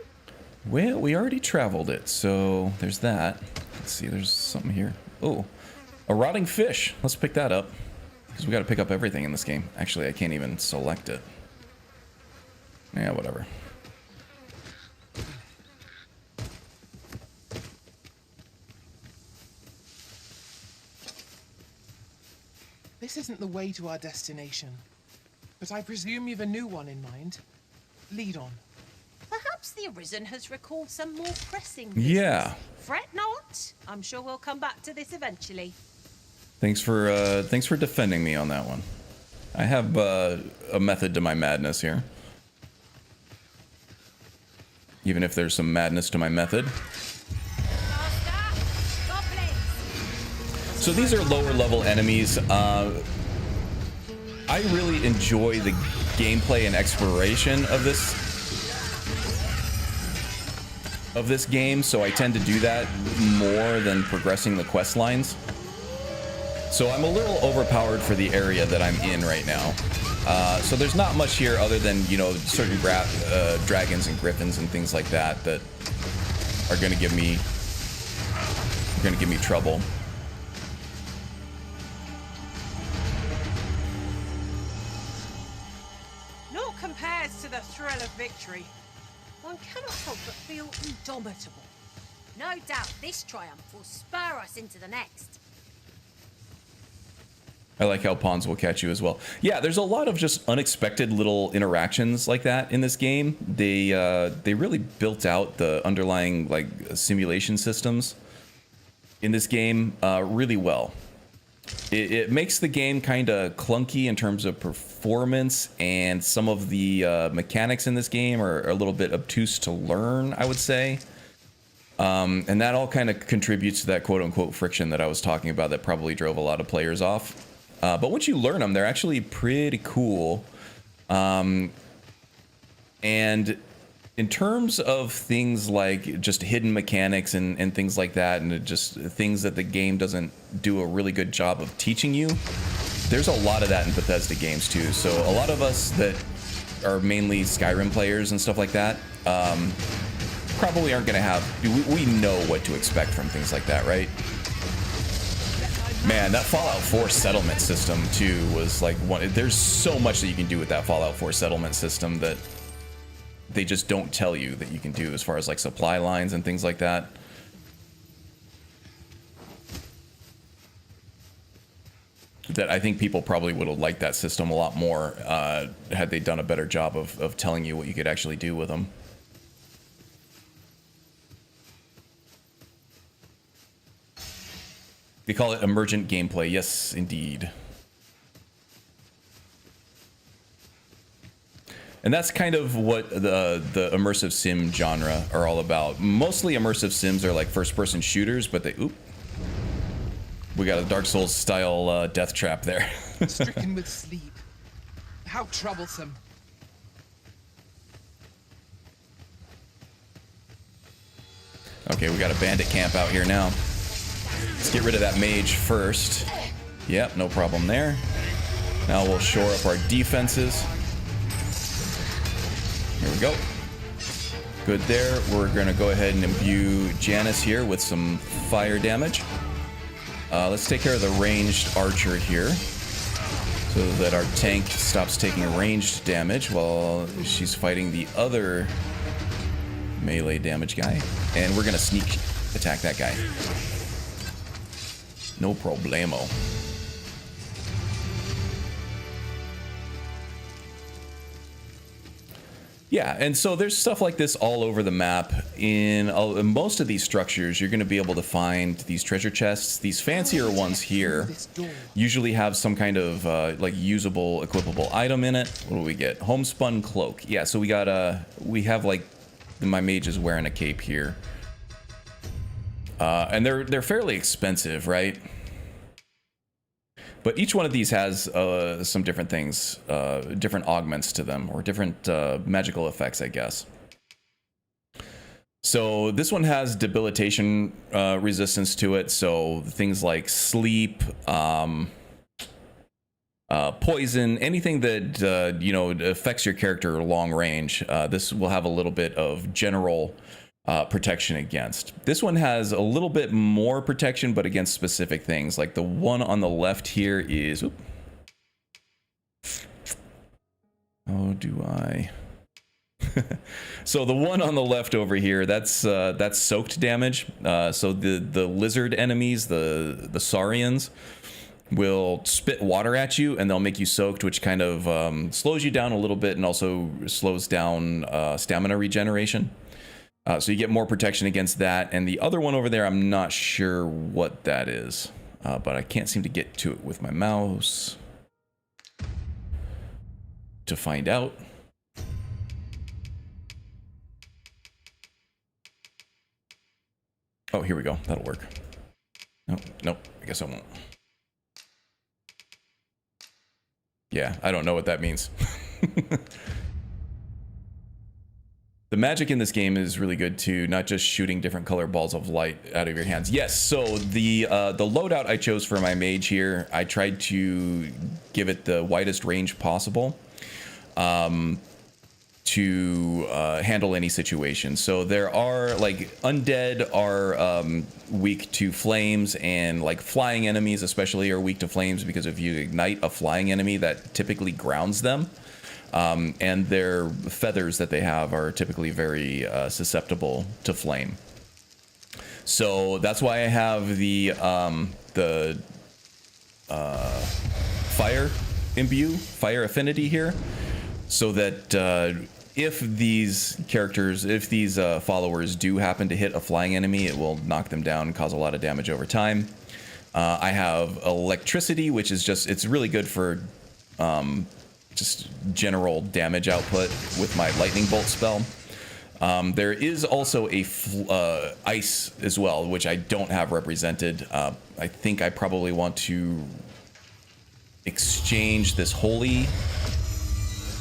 S1: Well, we already traveled it, so there's that. Let's see, there's something here. Oh, a rotting fish. Let's pick that up, because we got to pick up everything in this game. Actually, I can't even select it. Yeah, whatever.
S5: This isn't the way to our destination, but I presume you've a new one in mind. Lead on.
S3: Perhaps the Arisen has recalled some more pressing
S1: Yeah.
S3: business. Fret not. I'm sure we'll come back to this eventually.
S1: Thanks for defending me on that one. I have a method to my madness here. Even if there's some madness to my method. So these are lower level enemies. I really enjoy the gameplay and exploration of this game, so I tend to do that more than progressing the quest lines. So I'm a little overpowered for the area that I'm in right now. So there's not much here other than, you know, certain dragons and griffins and things like that that are going to give me trouble.
S3: Naught compares to the thrill of victory. One cannot help but feel indomitable.
S6: No doubt this triumph will spur us into the next.
S1: I like how pawns will catch you as well. Yeah, there's a lot of just unexpected little interactions like that in this game. They really built out the underlying like simulation systems in this game really well. It makes the game kind of clunky in terms of performance, and some of the mechanics in this game are a little bit obtuse to learn, I would say. And that all kind of contributes to that quote-unquote friction that I was talking about that probably drove a lot of players off. But once you learn them, they're actually pretty cool. And in terms of things like just hidden mechanics and things like that, and just things that the game doesn't do a really good job of teaching you, there's a lot of that in Bethesda games too. So a lot of us that are mainly Skyrim players and stuff like that probably aren't going to have... We know what to expect from things like that, right? Man, that Fallout 4 settlement system too was like one. There's so much that you can do with that Fallout 4 settlement system that they just don't tell you that you can do, as far as like supply lines and things like that. That I think people probably would have liked that system a lot more had they done a better job of telling you what you could actually do with them. They call it emergent gameplay. Yes, indeed. And that's kind of what the immersive sim genre are all about. Mostly immersive sims are like first-person shooters, but they... Oop. We got a Dark Souls style death trap there.
S5: Stricken with sleep. How troublesome.
S1: Okay, we got a bandit camp out here now. Let's get rid of that mage first. Yep, no problem there. Now we'll shore up our defenses. Here we go. Good there. We're going to go ahead and imbue Janice here with some fire damage. Let's take care of the ranged archer here, so that our tank stops taking ranged damage while she's fighting the other melee damage guy. And we're going to sneak attack that guy. No problemo. Yeah, and so there's stuff like this all over the map. In most of these structures, you're going to be able to find these treasure chests. These fancier ones here usually have some kind of like usable, equipable item in it. What do we get? Homespun cloak. Yeah, so we have like, my mage is wearing a cape here. And they're fairly expensive, right? But each one of these has some different things, different augments to them, or different magical effects, I guess. So this one has debilitation resistance to it, so things like sleep, poison, anything that you know, affects your character long range, this will have a little bit of general protection against. This one has a little bit more protection, but against specific things. Like the one on the left here is... Oop. Oh, do I... So the one on the left over here, that's soaked damage. So the lizard enemies, the saurians, will spit water at you and they'll make you soaked, which kind of slows you down a little bit and also slows down stamina regeneration. So you get more protection against that. And the other one over there, I'm not sure what that is. But I can't seem to get to it with my mouse to find out. Oh, here we go. That'll work. Nope, I guess I won't. Yeah, I don't know what that means. The magic in this game is really good too, not just shooting different color balls of light out of your hands. Yes, so the loadout I chose for my mage here, I tried to give it the widest range possible to handle any situation. So there are, like, undead are weak to flames, and like flying enemies especially are weak to flames because if you ignite a flying enemy, that typically grounds them. And their feathers that they have are typically very susceptible to flame. So that's why I have the fire imbue, fire affinity here, so that if these characters, if these followers do happen to hit a flying enemy, it will knock them down and cause a lot of damage over time. I have electricity, which is just, it's really good for just general damage output with my lightning bolt spell. There is also a ice as well, which I don't have represented. I think I probably want to exchange this holy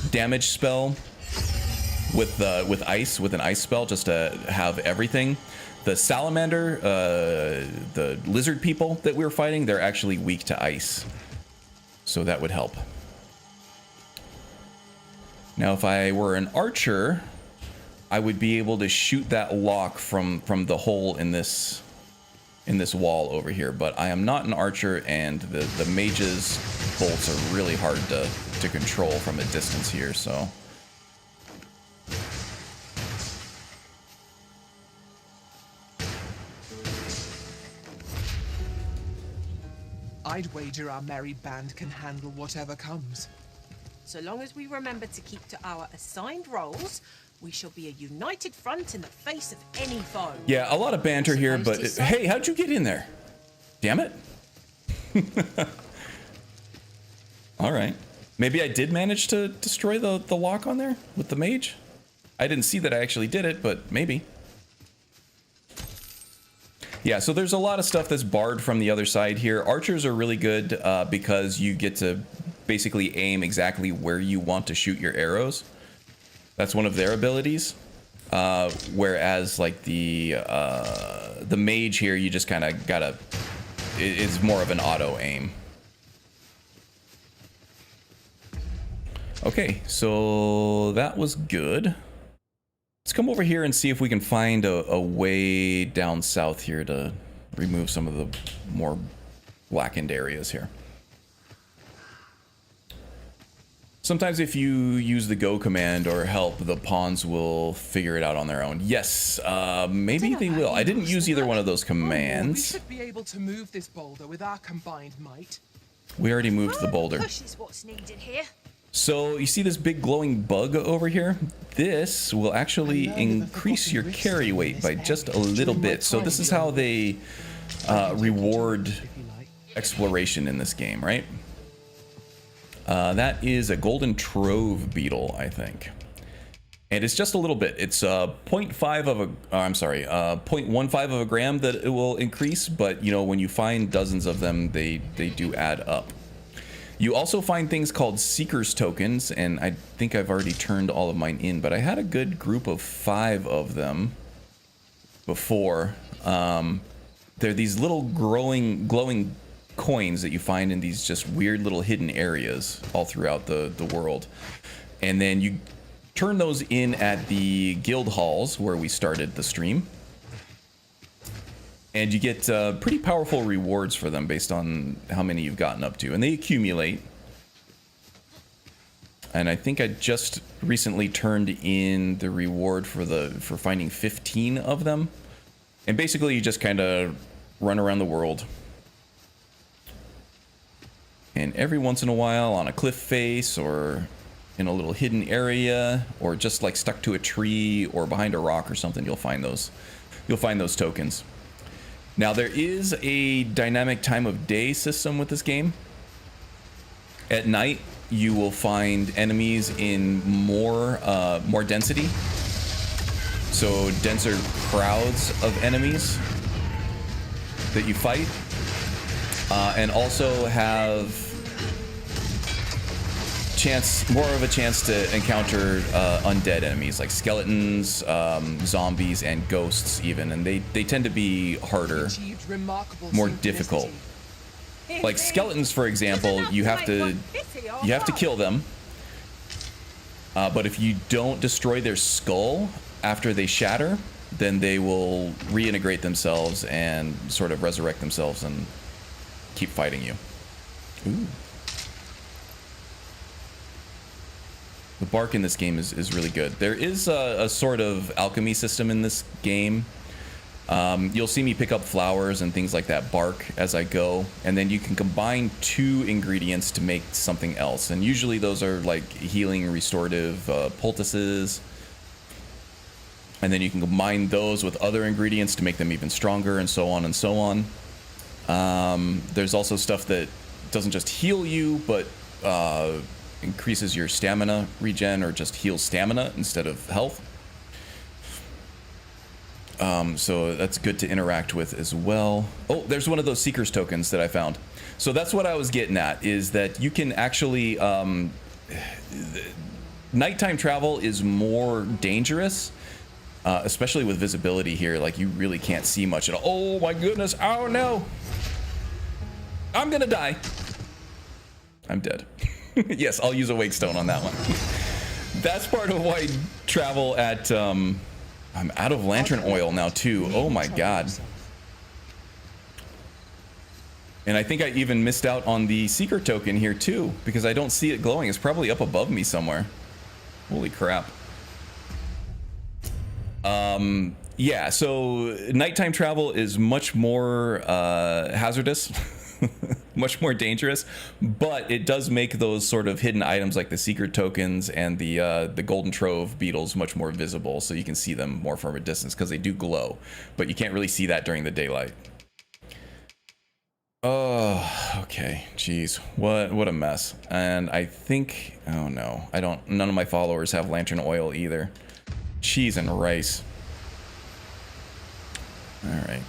S1: damage spell with ice, with an ice spell, just to have everything. The salamander, the lizard people that we were fighting, they're actually weak to ice, so that would help. Now, if I were an archer, I would be able to shoot that lock from the hole in this wall over here. But I am not an archer, and the mage's bolts are really hard to control from a distance here. So
S5: I'd wager our merry band can handle whatever comes.
S3: So long as we remember to keep to our assigned roles, we shall be a united front in the face of any foe.
S1: yeah, a lot of banter here, but hey, how'd you get in there? Damn it. All right. Maybe I did manage to destroy the lock on there with the mage. I didn't see that I actually did it, but maybe. Yeah, so there's a lot of stuff that's barred from the other side here. Archers are really good because you get to basically aim exactly where you want to shoot your arrows. That's one of their abilities. Whereas like the mage here, you just kind of gotta, it's more of an auto aim. Okay, so that was good. Let's come over here and see if we can find a way down south here to remove some of the more blackened areas here. Sometimes if you use the go command or help, the pawns will figure it out on their own. Yes, maybe they will. I didn't use either one of those
S5: We
S1: commands.
S5: should be able to move this boulder with our combined might.
S1: We already moved the boulder.
S6: Push is what's needed here.
S1: So you see this big glowing bug over here? This will actually increase your carry weight by just a little bit. So this is how they reward exploration in this game, right? That is a golden trove beetle, I think. And it's just a little bit. It's 0.5 of a, I'm sorry, 0.15 of a gram that it will increase, but you know, when you find dozens of them, they do add up. You also find things called Seeker's tokens, and I think I've already turned all of mine in, but I had a good group of 5 of them before. They're these little glowing coins that you find in these just weird little hidden areas all throughout the world. And then you turn those in at the guild halls where we started the stream. And you get pretty powerful rewards for them based on how many you've gotten up to. And they accumulate. And I think I just recently turned in the reward for finding 15 of them. And basically you just kind of run around the world. And every once in a while on a cliff face or in a little hidden area, or just like stuck to a tree or behind a rock or something, you'll find those. You'll find those tokens. Now there is a dynamic time of day system with this game. At night, you will find enemies in more density. So denser crowds of enemies that you fight, and also have more of a chance to encounter undead enemies like skeletons, zombies, and ghosts even, and they tend to be harder, more difficult. Like skeletons, for example, you have to kill them, but if you don't destroy their skull after they shatter, then they will reintegrate themselves and sort of resurrect themselves and keep fighting you. Ooh. The bark in this game is really good. There is a sort of alchemy system in this game. You'll see me pick up flowers and things like that, bark, as I go, and then you can combine 2 ingredients to make something else. And usually those are like healing, restorative poultices. And then you can combine those with other ingredients to make them even stronger, and so on and so on. There's also stuff that doesn't just heal you, but increases your stamina regen, or just heals stamina instead of health. So that's good to interact with as well. Oh, there's one of those Seeker's tokens that I found. So that's what I was getting at, is that you can actually... nighttime travel is more dangerous, especially with visibility here. Like, you really can't see much at all. Oh my goodness, oh no! I'm gonna die. I'm dead. Yes, I'll use a wake stone on that one. That's part of why travel at... I'm out of lantern oil now too. Oh my god. And I think I even missed out on the Seeker token here too, because I don't see it glowing. It's probably up above me somewhere. Holy crap. Yeah, so nighttime travel is much more hazardous. Much more dangerous, but it does make those sort of hidden items like the Seeker tokens and the golden trove beetles much more visible, so you can see them more from a distance, because they do glow, but you can't really see that during the daylight. Oh, okay, jeez, what a mess. And I think, oh no, none of my followers have lantern oil either. Cheese and rice. All right.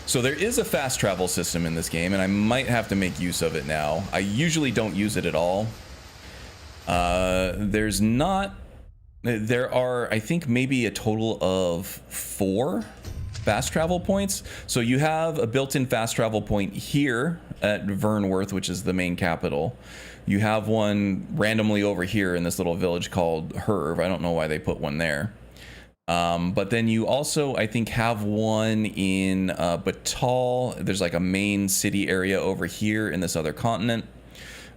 S1: So there is a fast travel system in this game, and I might have to make use of it now. I usually don't use it at all. There are, I think, maybe a total of 4 fast travel points. So you have a built-in fast travel point here at Vernworth, which is the main capital. You have one randomly over here in this little village called Herve. I don't know why they put one there. But then you also, I think, have one in Batal. There's like a main city area over here in this other continent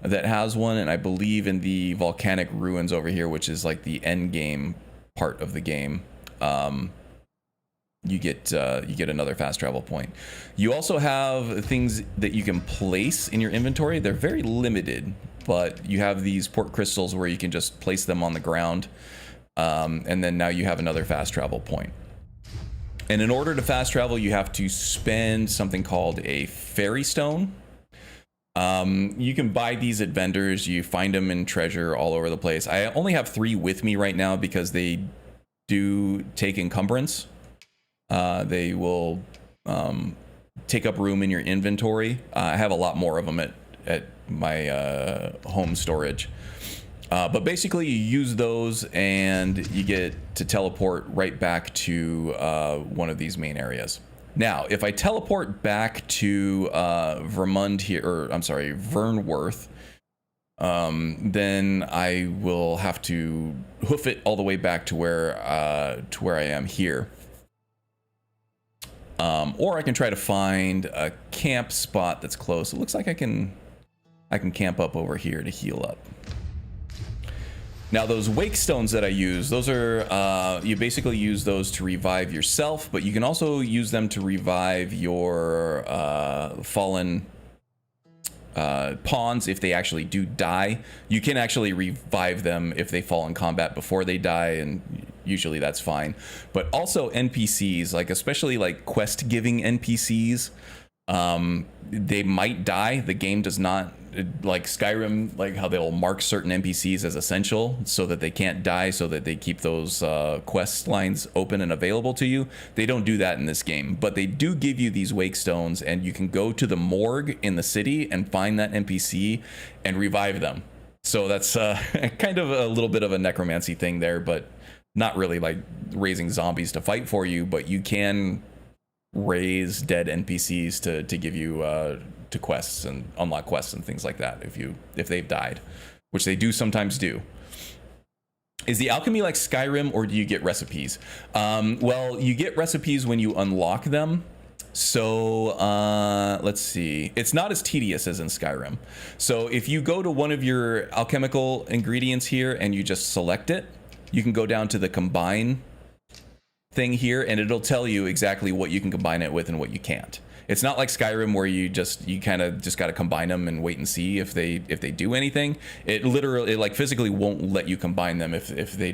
S1: that has one, and I believe in the volcanic ruins over here, which is like the end game part of the game. You get another fast travel point. You also have things that you can place in your inventory. They're very limited, but you have these port crystals where you can just place them on the ground. And then now you have another fast travel point. And in order to fast travel, you have to spend something called a fairy stone. You can buy these at vendors. You find them in treasure all over the place. I only have 3 with me right now because they do take encumbrance. They will take up room in your inventory. I have a lot more of them at my home storage. But basically you use those and you get to teleport right back to one of these main areas. Now, if I teleport back to Vermund here, or I'm sorry, Vernworth, then I will have to hoof it all the way back to where I am here. Or I can try to find a camp spot that's close. It looks like I can camp up over here to heal up. Now those wake stones that I use, those are, you basically use those to revive yourself, but you can also use them to revive your fallen pawns, if they actually do die, you can actually revive them if they fall in combat before they die, and usually that's fine. But also NPCs, like especially like quest giving NPCs, they might die. The game does not, like Skyrim, like how they'll mark certain NPCs as essential so that they can't die, so that they keep those quest lines open and available to you. They don't do that in this game, but they do give you these wake stones, and you can go to the morgue in the city and find that NPC and revive them. So that's kind of a little bit of a necromancy thing there, but not really like raising zombies to fight for you, but you can raise dead NPCs to give you to quests and unlock quests and things like that if they've died, which they do sometimes do. Is the alchemy like Skyrim, or do you get recipes? Well, you get recipes when you unlock them. So let's see. It's not as tedious as in Skyrim. So if you go to one of your alchemical ingredients here and you just select it, you can go down to the combine thing here, and it'll tell you exactly what you can combine it with and what you can't. It's not like Skyrim where you kind of just got to combine them and wait and see if they do anything. It literally, like physically won't let you combine them if they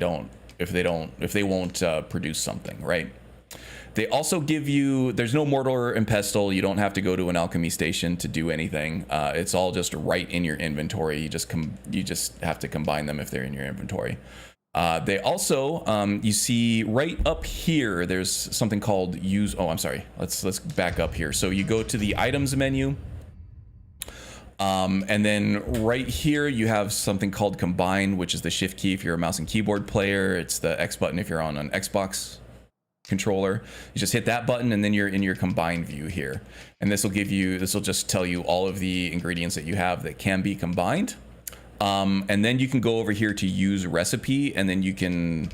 S1: won't produce something, right? They also give you, there's no mortar and pestle. You don't have to go to an alchemy station to do anything. It's all just right in your inventory. You just have to combine them if they're in your inventory. They also, you see right up here, there's something called use. Oh, I'm sorry. Let's back up here. So you go to the items menu, and then right here you have something called combine, which is the shift key if you're a mouse and keyboard player. It's the X button if you're on an Xbox controller. You just hit that button, and then you're in your combine view here. And this will just tell you all of the ingredients that you have that can be combined. And then you can go over here to use recipe, and then you can,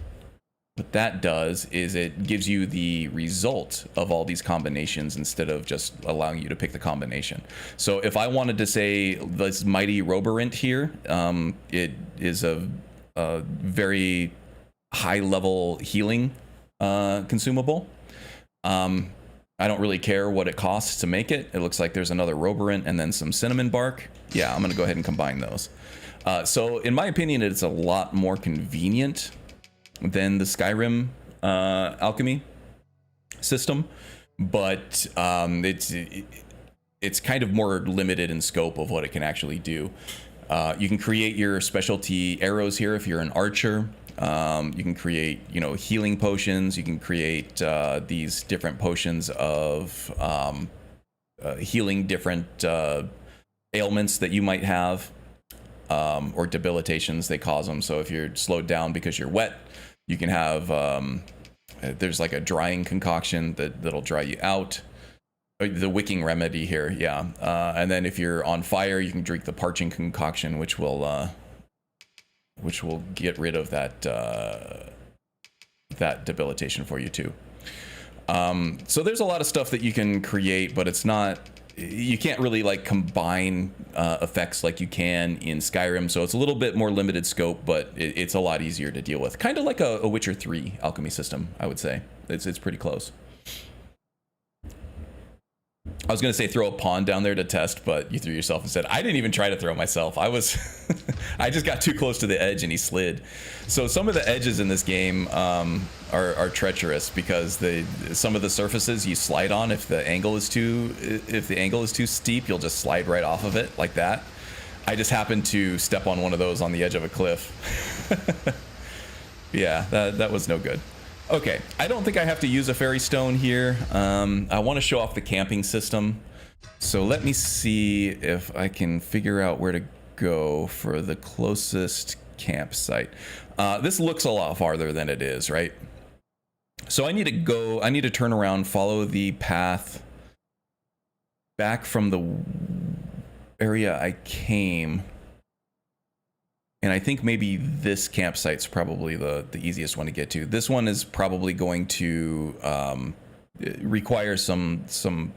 S1: what that does is it gives you the result of all these combinations instead of just allowing you to pick the combination. So if I wanted to say this mighty roborant here, it is a very high level healing consumable. I don't really care what it costs to make it. It looks like there's another roborant and then some cinnamon bark. Yeah, I'm gonna go ahead and combine those. So in my opinion, it's a lot more convenient than the Skyrim alchemy system, but it's kind of more limited in scope of what it can actually do. You can create your specialty arrows here if you're an archer. You can create, healing potions. You can create these different potions of healing different ailments that you might have. Or debilitations, they cause them. So if you're slowed down because you're wet, you can have, there's like a drying concoction that'll dry you out. The wicking remedy here, yeah. And then if you're on fire, you can drink the parching concoction, which will get rid of that debilitation for you too. So there's a lot of stuff that you can create, but you can't really like combine effects like you can in Skyrim, so it's a little bit more limited scope, but it's a lot easier to deal with. Kind of like a Witcher 3 alchemy system, I would say. It's pretty close. I was gonna say throw a pawn down there to test, but you threw yourself instead. I didn't even try to throw myself. I just got too close to the edge and he slid. So some of the edges in this game are treacherous because some of the surfaces you slide on, if the angle is too steep, you'll just slide right off of it like that. I just happened to step on one of those on the edge of a cliff. Yeah, that was no good. Okay, I don't think I have to use a fairy stone here. I want to show off the camping system. So let me see if I can figure out where to go for the closest campsite. This looks a lot farther than it is, right? So I need to turn around, follow the path back from the area I came. And I think maybe this campsite's probably the easiest one to get to. This one is probably going to require some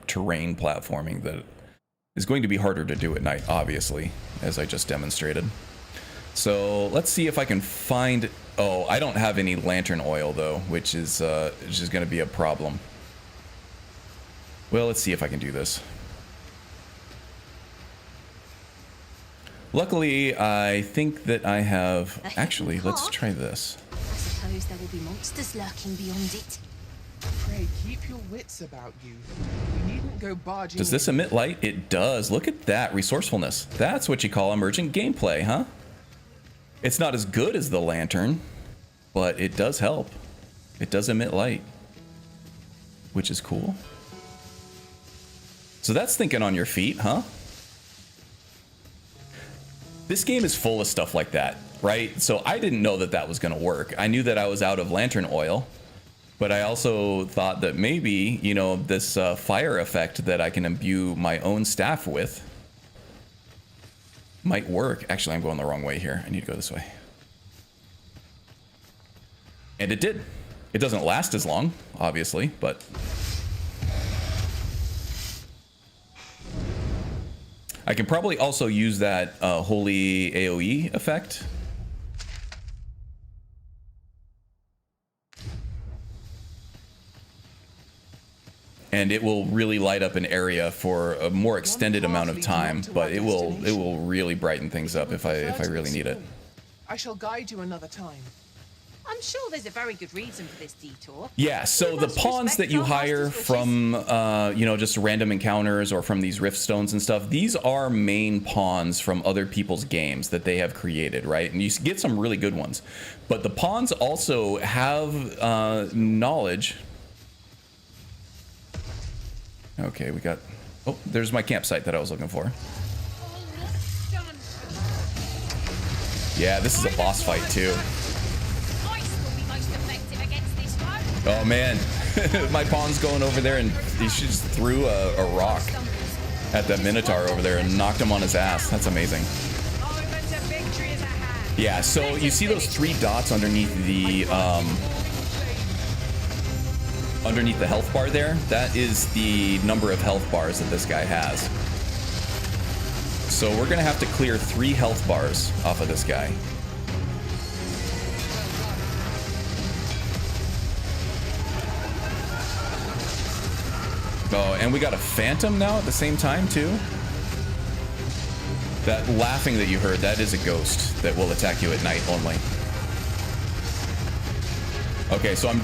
S1: terrain platforming that is going to be harder to do at night, obviously, as I just demonstrated. So let's see if I can find... Oh, I don't have any lantern oil, though, which is going to be a problem. Well, let's see if I can do this. Luckily, I think that I have... Actually, let's try this.
S6: I suppose there will be monsters lurking beyond it.
S5: Pray, keep your wits about you. You needn't go barging
S1: Does this
S5: in.
S1: emit light? It does. Look at that. Resourcefulness. That's what you call emergent gameplay, huh? It's not as good as the lantern, but it does help. It does emit light, which is cool. So that's thinking on your feet, huh? This game is full of stuff like that, right? So I didn't know that that was going to work. I knew that I was out of lantern oil, but I also thought that maybe, you know, this fire effect that I can imbue my own staff with might work. Actually, I'm going the wrong way here. I need to go this way. And it did. It doesn't last as long, obviously, but... I can probably also use that holy AoE effect. And it will really light up an area for a more extended amount of time, but it will really brighten things up if I really need it.
S5: I shall guide you another time.
S3: I'm sure there's a very good reason for this detour.
S1: Yeah, so
S3: We
S1: the
S3: must
S1: pawns
S3: respect
S1: that you
S3: our
S1: hire
S3: master's
S1: from, you know, just random encounters or from these rift stones and stuff, these are main pawns from other people's games that they have created, right? And you get some really good ones. But the pawns also have knowledge. Okay, we got... Oh, there's my campsite that I was looking for. Yeah, this is a boss fight, too. Oh man, my pawn's going over there and he just threw a rock at that Minotaur over there and knocked him on his ass. That's amazing. Yeah, so you see those 3 dots underneath the health bar there? That is the number of health bars that this guy has. So we're gonna have to clear 3 health bars off of this guy. Oh, and we got a phantom now at the same time, too. That laughing that you heard, that is a ghost that will attack you at night only. Okay, so I'm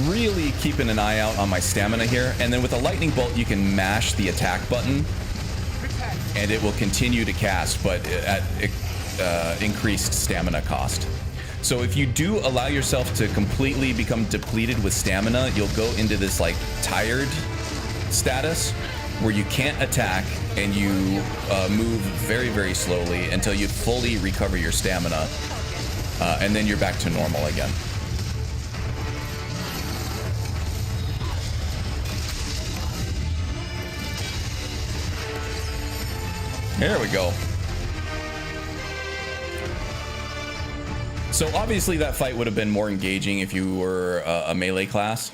S1: really keeping an eye out on my stamina here. And then with a lightning bolt, you can mash the attack button, and it will continue to cast, but at increased stamina cost. So if you do allow yourself to completely become depleted with stamina, you'll go into this, like, tired status where you can't attack and you move very, very slowly until you fully recover your stamina, and then you're back to normal again. There we go. So obviously that fight would have been more engaging if you were a melee class.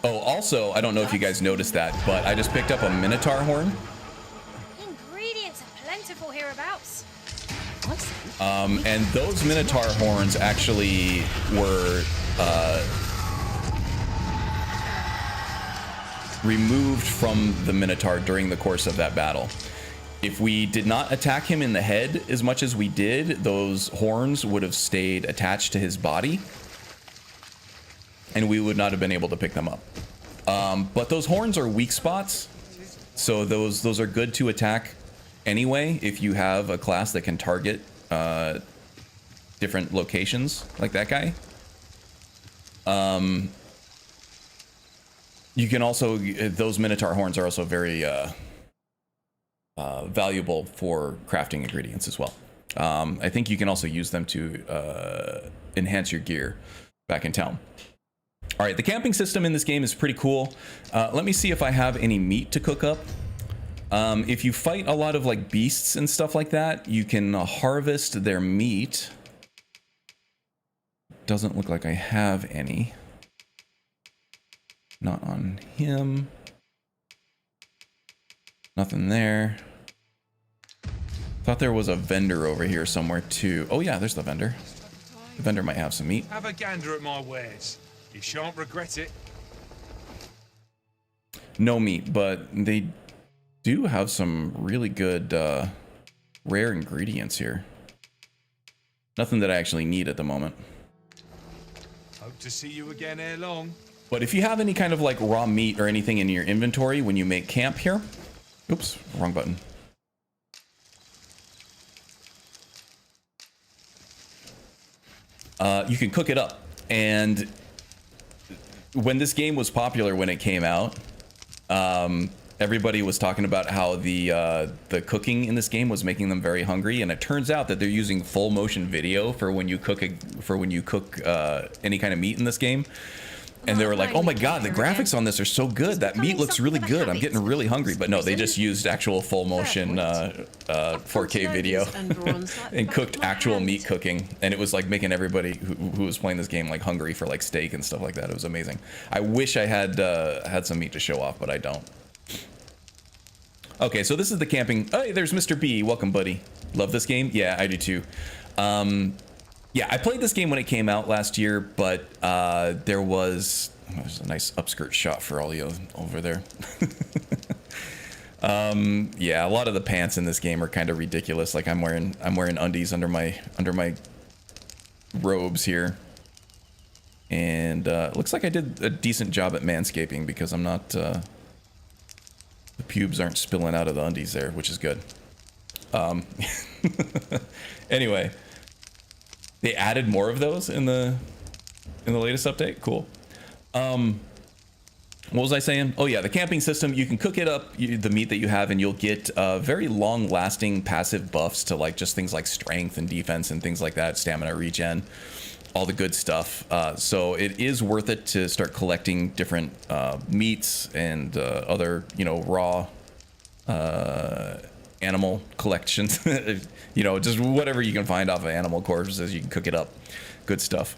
S1: Oh, also, I don't know if you guys noticed that, but I just picked up a Minotaur horn.
S6: Ingredients are plentiful hereabouts.
S1: And those Minotaur horns actually were removed from the Minotaur during the course of that battle. If we did not attack him in the head as much as we did, those horns would have stayed attached to his body, and we would not have been able to pick them up. But those horns are weak spots, so those are good to attack anyway if you have a class that can target different locations like that guy. You can also, those Minotaur horns are also very valuable for crafting ingredients as well. I think you can also use them to enhance your gear back in town. All right, the camping system in this game is pretty cool. Let me see if I have any meat to cook up. If you fight a lot of like beasts and stuff like that, you can harvest their meat. Doesn't look like I have any. Not on him. Nothing there. Thought there was a vendor over here somewhere too. Oh yeah, there's the vendor. The vendor might have some meat.
S7: Have a gander at my wares. You shan't regret it.
S1: No meat, but they do have some really good rare ingredients here. Nothing that I actually need at the moment.
S7: Hope to see you again ere long.
S1: But if you have any kind of like raw meat or anything in your inventory when you make camp here, oops, wrong button. You can cook it up. And when this game was popular when it came out, everybody was talking about how the cooking in this game was making them very hungry, and it turns out that they're using full motion video for when you cook any kind of meat in this game. And they were like, "Oh my god, the graphics on this are so good. That meat looks really good. I'm getting really hungry." But no, they just used actual full motion 4K video and cooked actual meat cooking, and it was like making everybody who was playing this game like hungry for like steak and stuff like that. It was amazing. I wish I had had some meat to show off, but I don't. Okay, so this is the camping. Hey, there's Mr. B. Welcome, buddy. Love this game. Yeah, I do too. Yeah, I played this game when it came out last year, but there's a nice upskirt shot for all you over there. Yeah, a lot of the pants in this game are kind of ridiculous. Like I'm wearing undies under my robes here, and it looks like I did a decent job at manscaping because I'm not the pubes aren't spilling out of the undies there, which is good. Anyway. They added more of those in the latest update. Cool. What was I saying? Oh yeah, the camping system. You can cook it up, the meat that you have, and you'll get very long-lasting passive buffs to like just things like strength and defense and things like that, stamina regen, all the good stuff. So it is worth it to start collecting different meats and other raw animal collections. Just whatever you can find off of animal corpses, you can cook it up. Good stuff.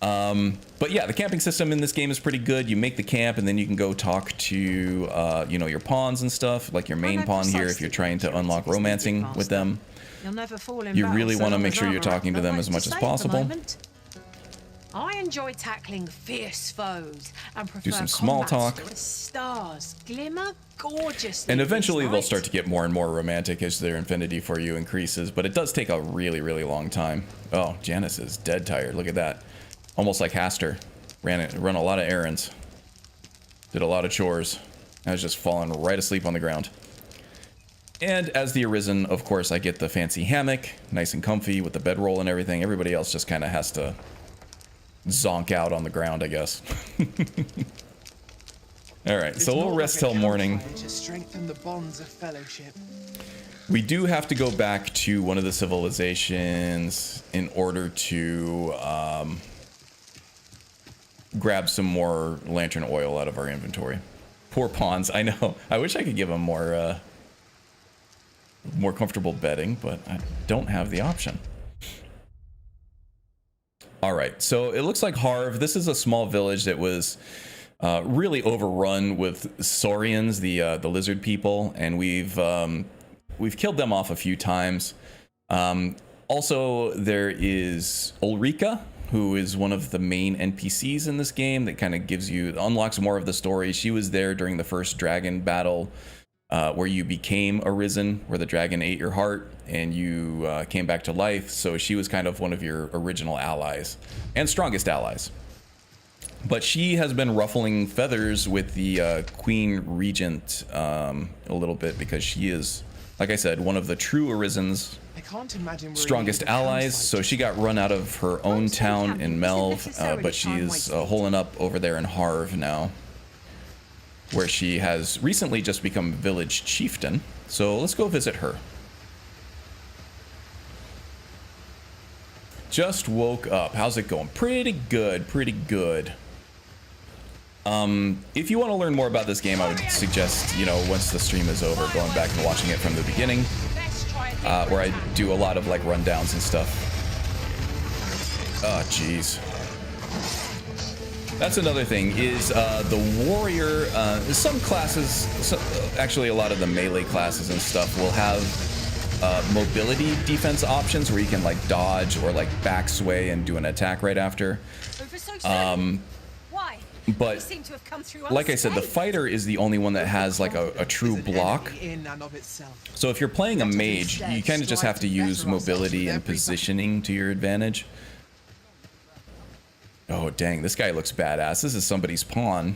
S1: But yeah, the camping system in this game is pretty good. You make the camp and then you can go talk to your pawns and stuff, like your main pawn here if you're trying to unlock romancing with them. You really want to make sure you're talking to them as much as possible.
S3: I enjoy tackling fierce foes and prefer
S1: do some small talk.
S3: The stars glimmer gorgeously.
S1: And eventually they'll start to get more and more romantic as their affinity for you increases, but it does take a really, really long time. Oh, Janice is dead tired. Look at that. Almost like Haster. Run a lot of errands. Did a lot of chores. I was just falling right asleep on the ground. And as the Arisen, of course, I get the fancy hammock, nice and comfy with the bedroll and everything. Everybody else just kind of has to zonk out on the ground, I guess. All right, so we'll rest till morning.
S5: To strengthen the bonds of fellowship.
S1: We do have to go back to one of the civilizations in order to grab some more lantern oil out of our inventory. Poor pawns, I know. I wish I could give them more comfortable bedding, but I don't have the option. All right, so it looks like Harv. This is a small village that was really overrun with Saurians, the lizard people, and we've killed them off a few times. Also, there is Ulrika, who is one of the main NPCs in this game that kind of unlocks more of the story. She was there during the first dragon battle where you became Arisen, where the dragon ate your heart and you came back to life. So she was kind of one of your original allies and strongest allies. But she has been ruffling feathers with the Queen Regent a little bit because she is, like I said, one of the true Arisen's strongest allies. So she got run out of her own town in Melv, but she's holing up over there in Harv now, where she has recently just become village chieftain. So let's go visit her. Just woke up. How's it going? Pretty good, pretty good. If you want to learn more about this game, I would suggest, once the stream is over, going back and watching it from the beginning, where I do a lot of like rundowns and stuff. Oh, jeez. That's another thing is the warrior. Some classes, actually a lot of the melee classes and stuff will have mobility defense options where you can like dodge or like back sway and do an attack right after.
S6: Why?
S1: But
S6: You seem to have come through
S1: like I said, the
S6: unscathed.
S1: fighter is the only one that has like a true
S5: Is an
S1: block.
S5: enemy in and of itself.
S1: So if you're playing a
S5: Let us
S1: mage,
S5: instead
S1: you kind of just
S5: strive
S1: have to
S5: to
S1: use
S5: better ourselves
S1: mobility
S5: with
S1: and
S5: every
S1: positioning to your advantage. Oh dang, this guy looks badass. This is somebody's pawn.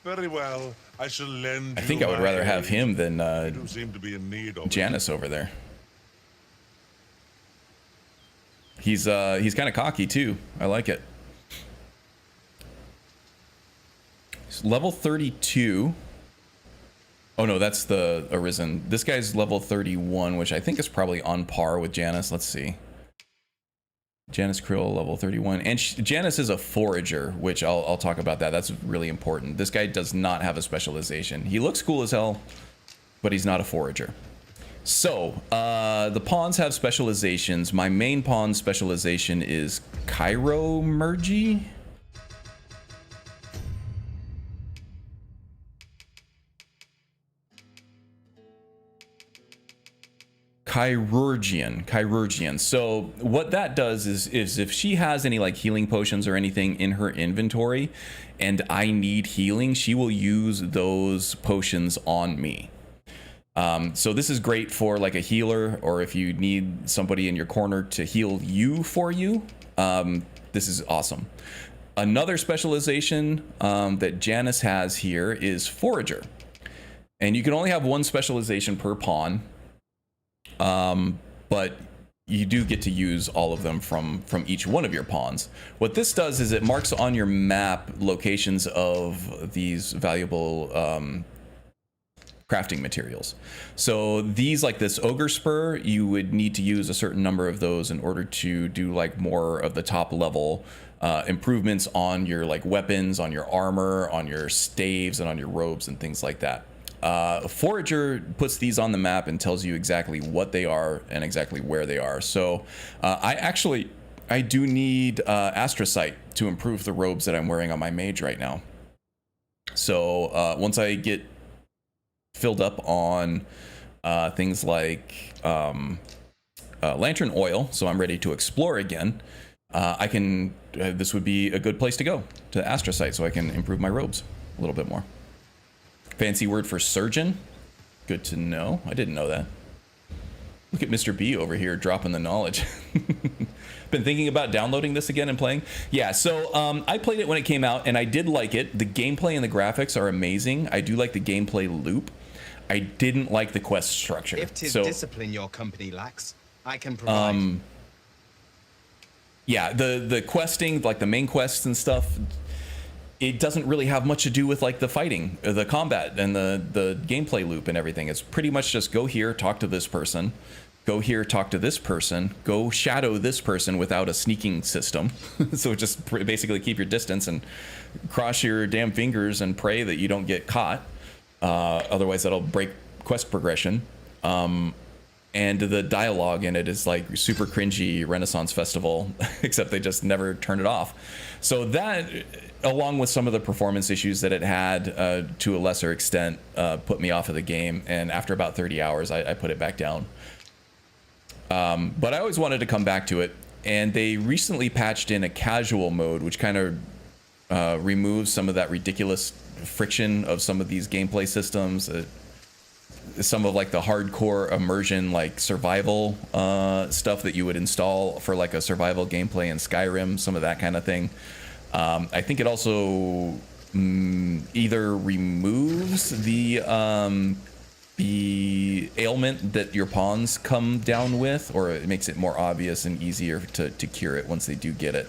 S8: Very well. I shall lend
S1: I think
S8: you
S1: I would
S8: my
S1: rather have
S8: aid.
S1: him than
S8: You do seem to be in need of it.
S1: Janice over there. He's kind of cocky too. I like it. He's level 32. Oh no, that's the Arisen. This guy's level 31, which I think is probably on par with Janice. Let's see. Janice Krill, level 31. And Janice is a forager, which I'll talk about that. That's really important. This guy does not have a specialization. He looks cool as hell, but he's not a forager. So, the pawns have specializations. My main pawn specialization is Chiromergy. Chirurgian. So what that does is if she has any like healing potions or anything in her inventory and I need healing, she will use those potions on me. So this is great for like a healer, or if you need somebody in your corner to heal you for you. This is awesome. Another specialization that Janice has here is Forager. And you can only have one specialization per pawn. But you do get to use all of them from each one of your pawns. What this does is it marks on your map locations of these valuable crafting materials. So these, like this ogre spur, you would need to use a certain number of those in order to do like more of the top level improvements on your like weapons, on your armor, on your staves, and on your robes and things like that. Forager puts these on the map and tells you exactly what they are and exactly where they are. So I do need astrocyte to improve the robes that I'm wearing on my mage right now. So once I get filled up on things like lantern oil, so I'm ready to explore again, I can this would be a good place to go, to astrocyte, so I can improve my robes a little bit more. Fancy word for surgeon. Good to know. I didn't know that. Look at Mr. B over here dropping the knowledge. Been thinking about downloading this again and playing. Yeah, so I played it when it came out and I did like it. The gameplay and the graphics are amazing. I do like the gameplay loop. I didn't like the quest structure.
S4: If 'tis
S1: So
S4: discipline your company lacks, I can provide.
S1: yeah, the questing, like the main quests and stuff, it doesn't really have much to do with like the fighting, the combat, and the gameplay loop and everything. It's pretty much just go here, talk to this person, go here, talk to this person, go shadow this person without a sneaking system. So just basically keep your distance and cross your damn fingers and pray that you don't get caught. Otherwise that'll break quest progression. And the dialogue in it is like super cringy Renaissance Festival, except they just never turn it off. So that, along with some of the performance issues that it had to a lesser extent, put me off of the game. And after about 30 hours, I put it back down. But I always wanted to come back to it. And they recently patched in a casual mode, which kind of removes some of that ridiculous friction of some of these gameplay systems. Some of like the hardcore immersion, like survival stuff that you would install for like a survival gameplay in Skyrim, some of that kind of thing. I think it also either removes the ailment that your pawns come down with, or it makes it more obvious and easier to cure it once they do get it.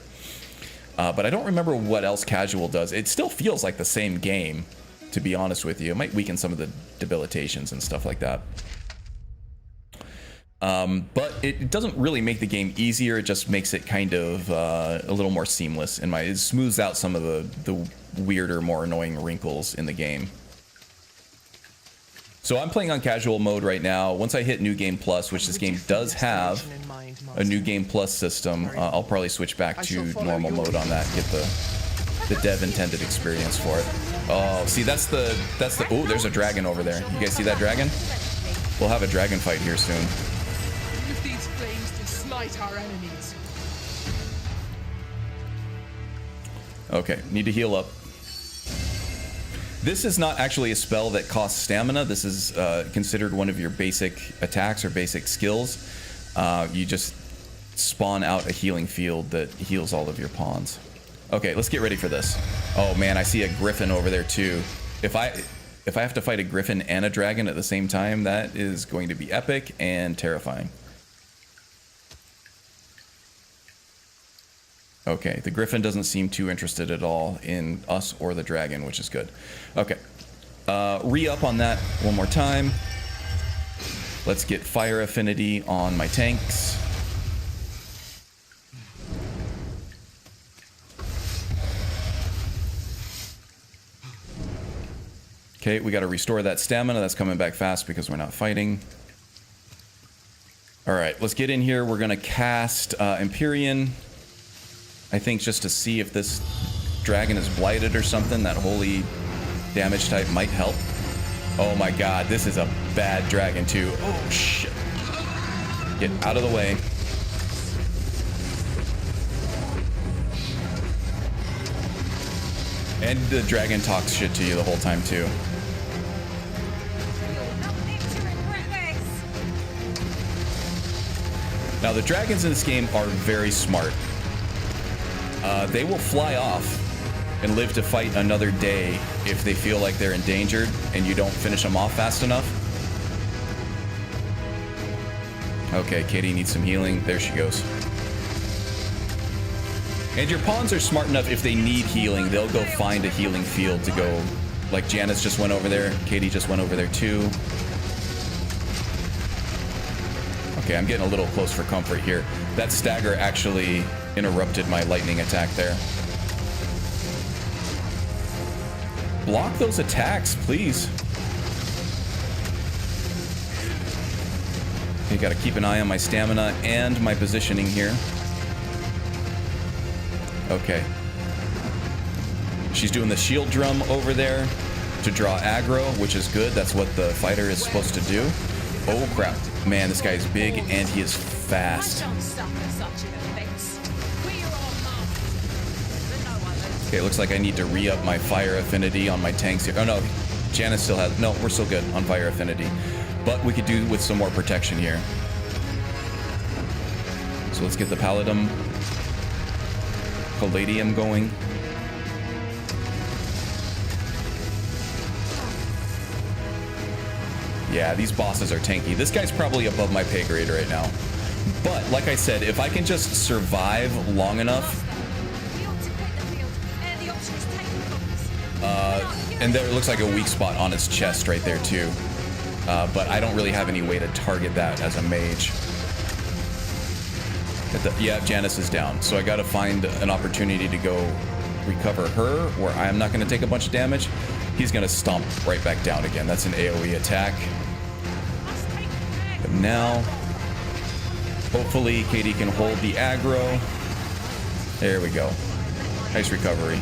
S1: But I don't remember what else casual does. It still feels like the same game, to be honest with you. It might weaken some of the debilitations and stuff like that. But it doesn't really make the game easier. It just makes it kind of a little more seamless. It smooths out some of the weirder, more annoying wrinkles in the game. So I'm playing on casual mode right now. Once I hit New Game Plus, which this game does have a New Game Plus system, I'll probably switch back to normal mode on that, get the dev intended experience for it. Oh, see, that's the oh, there's a dragon over there. You guys see that dragon? We'll have a dragon fight here soon.
S5: Use these flames to smite our enemies.
S1: Okay, need to heal up. This is not actually a spell that costs stamina. This is considered one of your basic attacks or basic skills. You just spawn out a healing field that heals all of your pawns. Okay, let's get ready for this. Oh man, I see a griffin over there too. If I have to fight a griffin and a dragon at the same time, that is going to be epic and terrifying. Okay, the griffin doesn't seem too interested at all in us or the dragon, which is good. Okay, re-up on that one more time. Let's get fire affinity on my tanks. Okay, we got to restore that stamina. That's coming back fast because we're not fighting. All right, let's get in here. We're going to cast Empyrean. I think just to see if this dragon is blighted or something. That holy damage type might help. Oh my god, this is a bad dragon too. Oh shit. Get out of the way. And the dragon talks shit to you the whole time too. Now the dragons in this game are very smart. They will fly off and live to fight another day if they feel like they're endangered and you don't finish them off fast enough. Okay, Katie needs some healing. There she goes. And your pawns are smart enough, if they need healing, they'll go find a healing field to go. Like Janice just went over there. Katie just went over there too. Okay, I'm getting a little close for comfort here. That stagger actually interrupted my lightning attack there. Block those attacks, please. You gotta keep an eye on my stamina and my positioning here. Okay. She's doing the shield drum over there to draw aggro, which is good. That's what the fighter is supposed to do. Oh crap. Man, this guy is big and he is fast. Okay, looks like I need to re-up my fire affinity on my tanks here. Oh no, Janice still has... No, we're still good on fire affinity. But we could do with some more protection here. So let's get the Palladium going. Yeah, these bosses are tanky. This guy's probably above my pay grade right now. But, like I said, if I can just survive long enough... and there looks like a weak spot on its chest right there, too. But I don't really have any way to target that as a mage. Yeah, Janice is down. So I gotta find an opportunity to go recover her, where I'm not gonna take a bunch of damage. He's gonna stomp right back down again. That's an AoE attack. But now, hopefully Katie can hold the aggro. There we go. Nice recovery.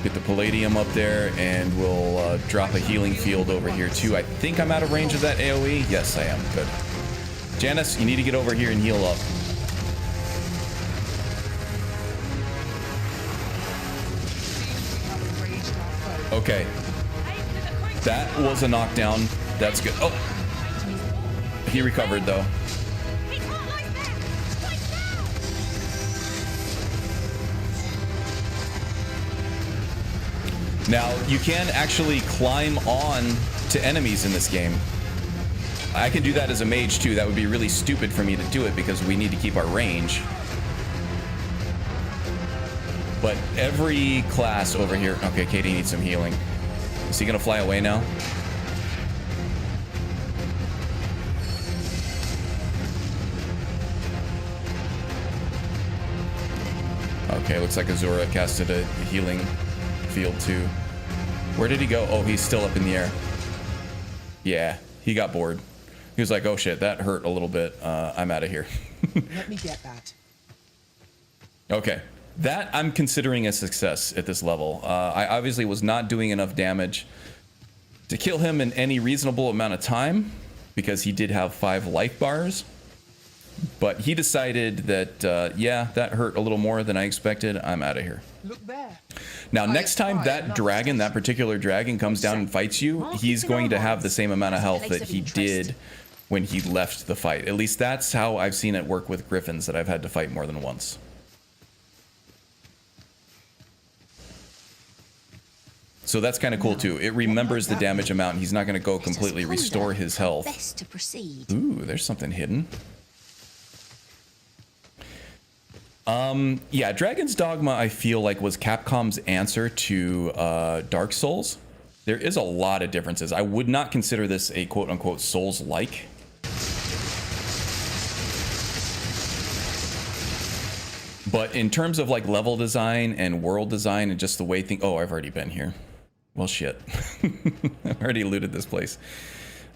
S1: Get the Palladium up there, and we'll drop a healing field over here too. I think I'm out of range of that AoE. Yes, I am. Good. Janice, you need to get over here and heal up. Okay. That was a knockdown. That's good. Oh! He recovered, though. Now, you can actually climb on to enemies in this game. I can do that as a mage, too. That would be really stupid for me to do it because we need to keep our range. But every class over here... Okay, Katie needs some healing. Is he going to fly away now? Okay, looks like Azura casted a healing field too. Where did he go? Oh, he's still up in the air. Yeah, he got bored. He was like, oh shit, that hurt a little bit. I'm out of here.
S5: Let me get that.
S1: Okay, that I'm considering a success at this level. I obviously was not doing enough damage to kill him in any reasonable amount of time, because he did have 5 life bars. But he decided that, yeah, that hurt a little more than I expected. I'm out of here.
S5: Look there.
S1: Now, next time that dragon, that particular dragon, comes down and fights you, he's going to have the same amount of health that he did when he left the fight. At least that's how I've seen it work with griffins that I've had to fight more than once. So that's kind of cool too. It remembers the damage amount, and he's not going to go completely restore his health.
S6: Best to proceed.
S1: Ooh, there's something hidden. Yeah, Dragon's Dogma, I feel like, was Capcom's answer to Dark Souls. There is a lot of differences. I would not consider this a quote-unquote Souls-like. But in terms of like level design and world design and just the way things... Oh, I've already been here. Well, shit. I've already looted this place.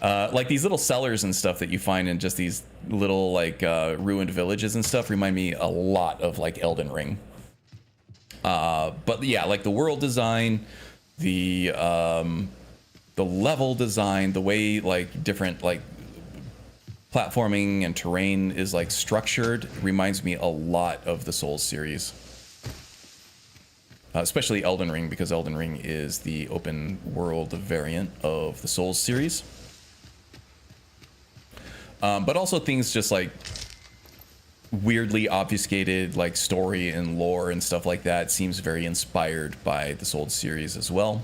S1: Like these little cellars and stuff that you find in just these little like ruined villages and stuff remind me a lot of like Elden Ring. But yeah, like the world design, the level design, the way like different like platforming and terrain is like structured reminds me a lot of the Souls series. Especially Elden Ring, because Elden Ring is the open world variant of the Souls series. But also things just like weirdly obfuscated like story and lore and stuff like that seems very inspired by the Souls series as well.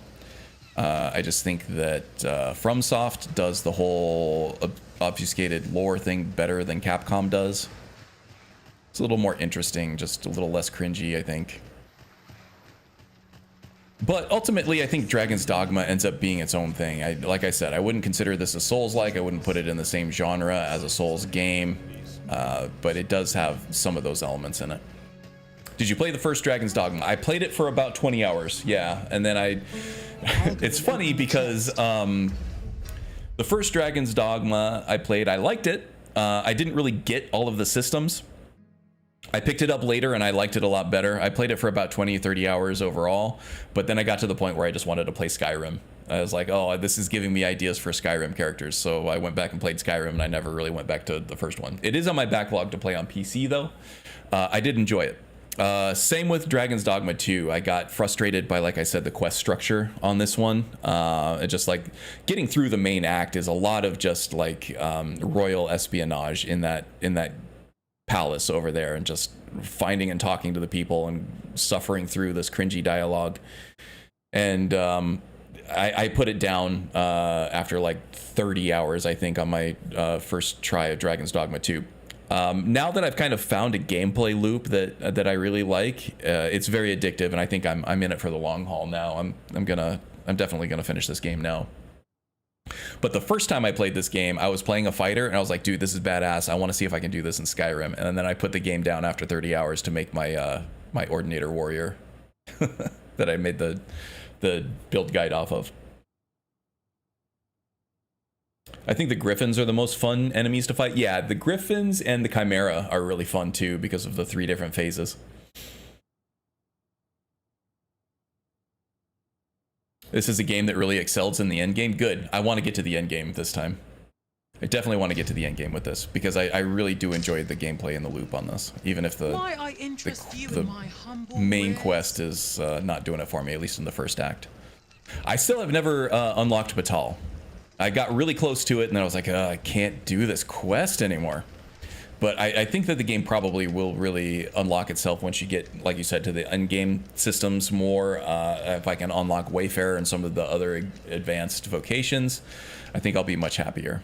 S1: I just think that FromSoft does the whole obfuscated lore thing better than Capcom does. It's a little more interesting, just a little less cringy, I think. But ultimately, I think Dragon's Dogma ends up being its own thing. Like I said, I wouldn't consider this a Souls-like. I wouldn't put it in the same genre as a Souls game. But it does have some of those elements in it. Did you play the first Dragon's Dogma? I played it for about 20 hours, yeah. And then it's funny because the first Dragon's Dogma I played, I liked it. I didn't really get all of the systems. I picked it up later and I liked it a lot better. I played it for about 20, 30 hours overall, but then I got to the point where I just wanted to play Skyrim. I was like, oh, this is giving me ideas for Skyrim characters. So I went back and played Skyrim, and I never really went back to the first one. It is on my backlog to play on PC, though. I did enjoy it. Same with Dragon's Dogma 2. I got frustrated by, like I said, the quest structure on this one. Just like getting through the main act is a lot of just like royal espionage in that palace over there, and just finding and talking to the people and suffering through this cringy dialogue. And I put it down after like 30 hours, I think, on my first try of Dragon's Dogma 2. Now that I've kind of found a gameplay loop that I really like, it's very addictive, and I think I'm in it for the long haul now. I'm definitely gonna finish this game now. But the first time I played this game, I was playing a fighter, and I was like, dude, this is badass. I want to see if I can do this in Skyrim. And then I put the game down after 30 hours to make my my Ordinator Warrior that I made the build guide off of. I think the Griffins are the most fun enemies to fight. Yeah, the Griffins and the Chimera are really fun too because of the 3 different phases. This is a game that really excels in the end game. Good. I want to get to the end game this time. I definitely want to get to the end game with this because I really do enjoy the gameplay and the loop on this, even if the main quest is not doing it for me, at least in the first act. I still have never unlocked Batal. I got really close to it, and then I was like, I can't do this quest anymore. But I think that the game probably will really unlock itself once you get, like you said, to the end game systems more. If I can unlock Wayfarer and some of the other advanced vocations, I think I'll be much happier.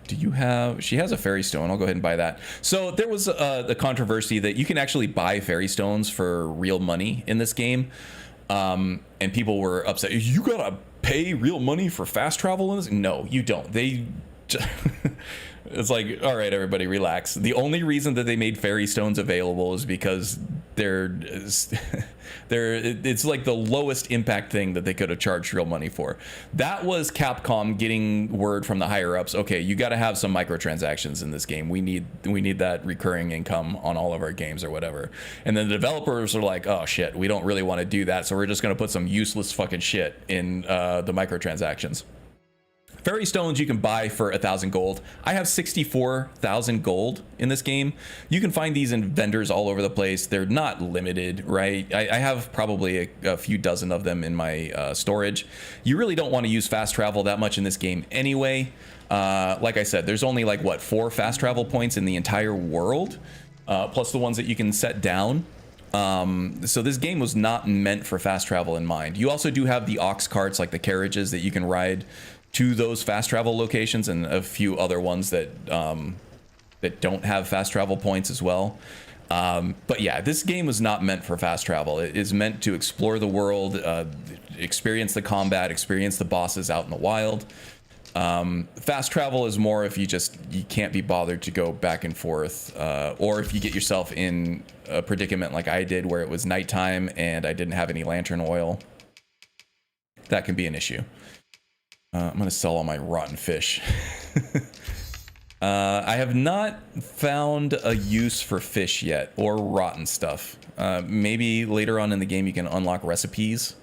S1: Do you have... She has a fairy stone. I'll go ahead and buy that. So there was the controversy that you can actually buy fairy stones for real money in this game. And people were upset. You gotta pay real money for fast travel in this? No, you don't. It's like, all right, everybody relax. The only reason that they made fairy stones available is because it's like the lowest impact thing that they could have charged real money for. That was Capcom getting word from the higher ups, okay, you got to have some microtransactions in this game. We need that recurring income on all of our games or whatever. And then the developers are like, oh shit, we don't really want to do that, so we're just going to put some useless fucking shit in the microtransactions. Fairy stones you can buy for 1,000 gold. I have 64,000 gold in this game. You can find these in vendors all over the place. They're not limited, right? I have probably a few dozen of them in my storage. You really don't want to use fast travel that much in this game anyway. Like I said, there's only like, what, 4 fast travel points in the entire world, plus the ones that you can set down. So this game was not meant for fast travel in mind. You also do have the ox carts, like the carriages that you can ride to those fast travel locations, and a few other ones that that don't have fast travel points as well. But yeah, this game was not meant for fast travel. It is meant to explore the world, experience the combat, experience the bosses out in the wild. Fast travel is more if you can't be bothered to go back and forth, or if you get yourself in a predicament like I did where it was nighttime and I didn't have any lantern oil. That can be an issue. I'm gonna sell all my rotten fish. I have not found a use for fish yet, or rotten stuff. Maybe later on in the game you can unlock recipes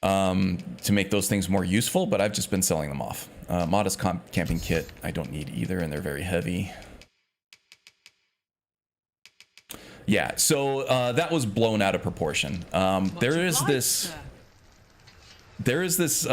S1: to make those things more useful, but I've just been selling them off. Modest camping kit I don't need either, and they're very heavy. Yeah, so that was blown out of proportion. There is this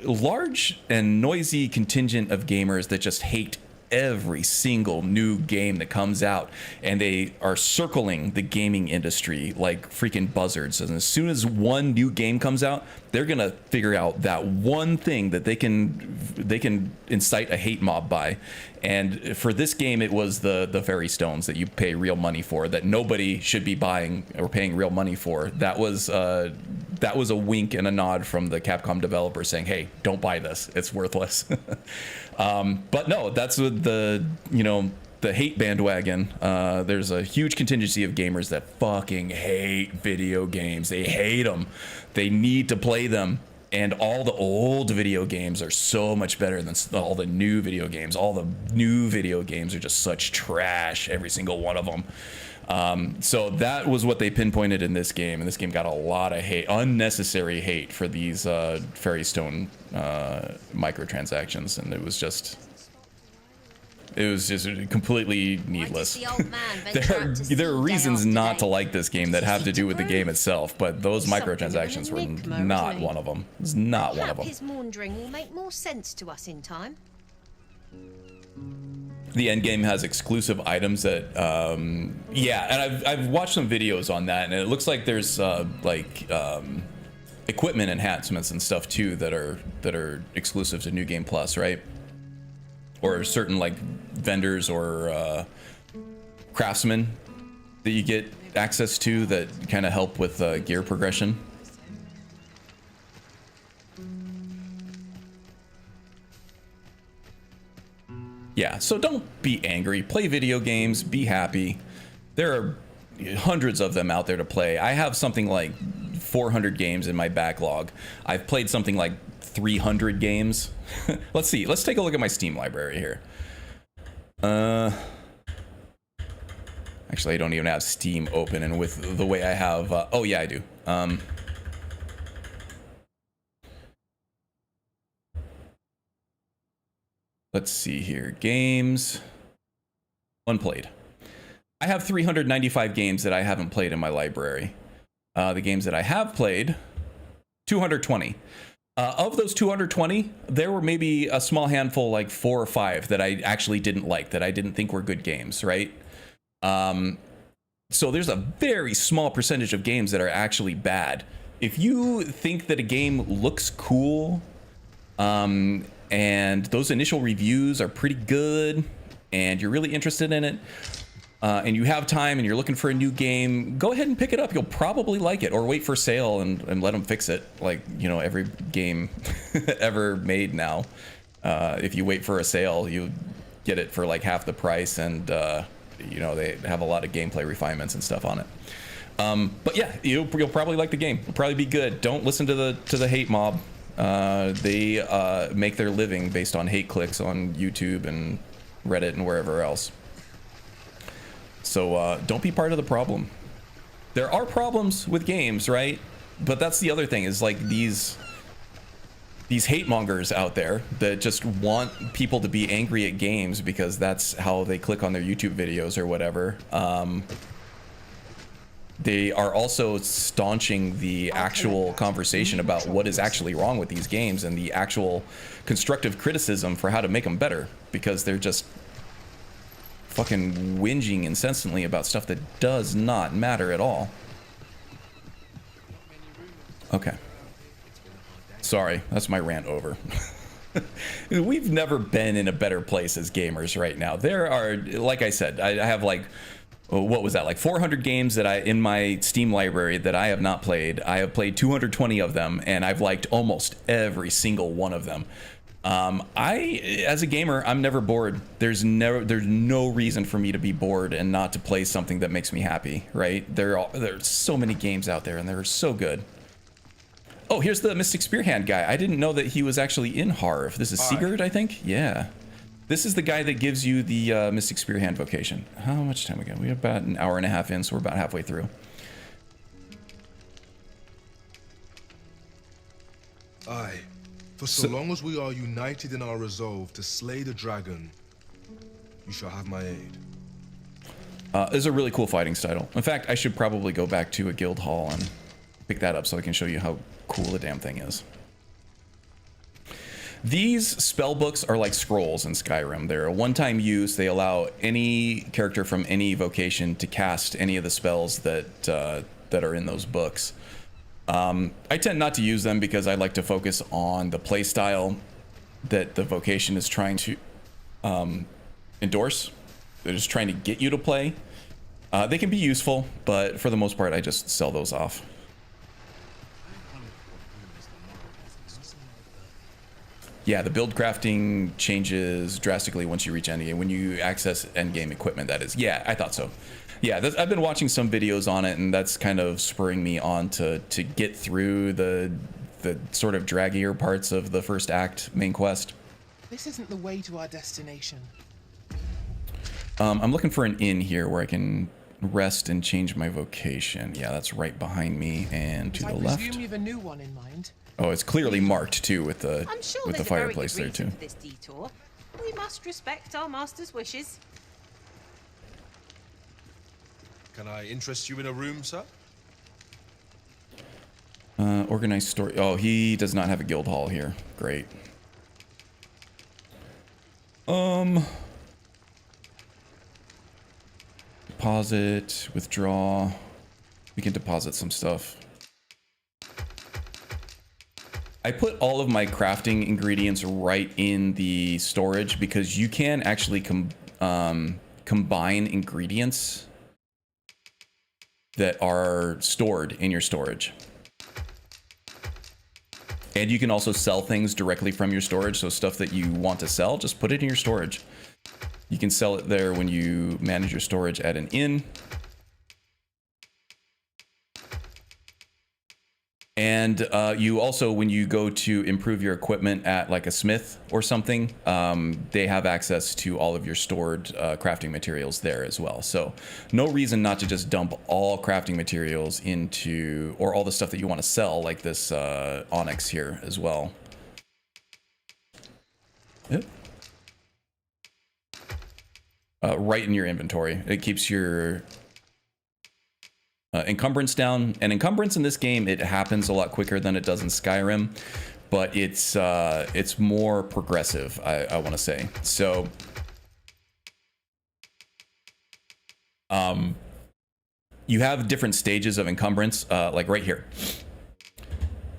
S1: large and noisy contingent of gamers that just hate every single new game that comes out, and they are circling the gaming industry like freaking buzzards. And as soon as one new game comes out, they're gonna figure out that one thing that they can incite a hate mob by. And for this game, it was the fairy stones that you pay real money for, that nobody should be buying or paying real money for. That was a wink and a nod from the Capcom developer saying, hey, don't buy this, it's worthless. But no, that's what the hate bandwagon. There's a huge contingency of gamers that fucking hate video games. They hate them. They need to play them. And all the old video games are so much better than all the new video games. All the new video games are just such trash, every single one of them. So that was what they pinpointed in this game, and this game got a lot of hate, unnecessary hate, for these fairy stone microtransactions, and it was just completely needless. There are reasons not to like this game that have to do with the game itself, but those microtransactions were not one of them. It's not one of them.
S6: His maundering will make more sense to us in time.
S1: The end game has exclusive items that, yeah, and I've watched some videos on that, and it looks like there's equipment enhancements and stuff too that are exclusive to New Game Plus, right? Or certain like vendors or craftsmen that you get access to that kind of help with gear progression. Yeah, so don't be angry. Play video games, be happy. There are hundreds of them out there to play. I have something like 400 games in my backlog. I've played something like 300 games. Let's see. Let's take a look at my Steam library here. Actually, I don't even have Steam open, and with the way I have... oh, yeah, I do. Let's see here. Games. Unplayed. I have 395 games that I haven't played in my library. The games that I have played, 220. Of those 220, there were maybe a small handful, like 4 or 5, that I actually didn't like, that I didn't think were good games, right? So there's a very small percentage of games that are actually bad. If you think that a game looks cool, and those initial reviews are pretty good, and you're really interested in it, and you have time and you're looking for a new game, go ahead and pick it up. You'll probably like it, or wait for sale and let them fix it, like, you know, every game ever made now. If you wait for a sale, you get it for like half the price, and you know, they have a lot of gameplay refinements and stuff on it. But yeah, you'll probably like the game. It'll probably be good. Don't listen to the hate mob. They make their living based on hate clicks on YouTube and Reddit and wherever else. So don't be part of the problem. There are problems with games, right? But that's the other thing, is like these these hate mongers out there that just want people to be angry at games because that's how they click on their YouTube videos or whatever. They are also staunching the actual conversation about what is actually wrong with these games and the actual constructive criticism for how to make them better, because they're just fucking whinging incessantly about stuff that does not matter at all. Okay. Sorry, that's my rant over. We've never been in a better place as gamers right now. There are, like I said, I have like, what was that, like 400 games that in my Steam library that I have not played. I have played 220 of them, and I've liked almost every single one of them. As a gamer, I'm never bored. There's no reason for me to be bored and not to play something that makes me happy, right? There's so many games out there, and they're so good. Oh, here's the Mystic Spearhand guy. I didn't know that he was actually in Harv. This is Sigurd, I think? Yeah. This is the guy that gives you the Mystic Spearhand vocation. How much time we got? We have about an hour and a half in, so we're about halfway through.
S9: Aye. For so long as we are united in our resolve to slay the dragon, you shall have my aid.
S1: This is a really cool fighting style. In fact, I should probably go back to a guild hall and pick that up so I can show you how cool the damn thing is. These spell books are like scrolls in Skyrim. They're a one-time use. They allow any character from any vocation to cast any of the spells that are in those books. I tend not to use them because I like to focus on the play style that the vocation is trying to endorse. They're just trying to get you to play. They can be useful, but for the most part, I just sell those off. Yeah, the build crafting changes drastically once you reach endgame. When you access endgame equipment, that is. Yeah, I thought so. Yeah, I've been watching some videos on it, and that's kind of spurring me on to get through the sort of draggier parts of the first act main quest.
S5: This isn't the way to our destination.
S1: I'm looking for an inn here where I can rest and change my vocation. Yeah, that's right behind me and to the left.
S5: I presume you've a new one in mind.
S1: Oh, it's clearly marked too with the
S3: I'm sure
S1: with the
S3: there's a very
S1: fireplace
S3: good
S1: there
S3: reason
S1: too.
S3: for this detour. We must respect our master's wishes.
S9: Can I interest you in a room, sir?
S1: Organized story. Oh, he does not have a guild hall here. Great. Deposit, withdraw. We can deposit some stuff. I put all of my crafting ingredients right in the storage because you can actually combine ingredients that are stored in your storage. And you can also sell things directly from your storage. So stuff that you want to sell, just put it in your storage. You can sell it there when you manage your storage at an inn. And you also, when you go to improve your equipment at like a smith or something, they have access to all of your stored crafting materials there as well. So no reason not to just dump all crafting materials into, or all the stuff that you want to sell, like this onyx here as well. Yep. Right in your inventory. It keeps your encumbrance down, and encumbrance in this game, it happens a lot quicker than it does in Skyrim, but it's more progressive, I want to say. So you have different stages of encumbrance, like right here.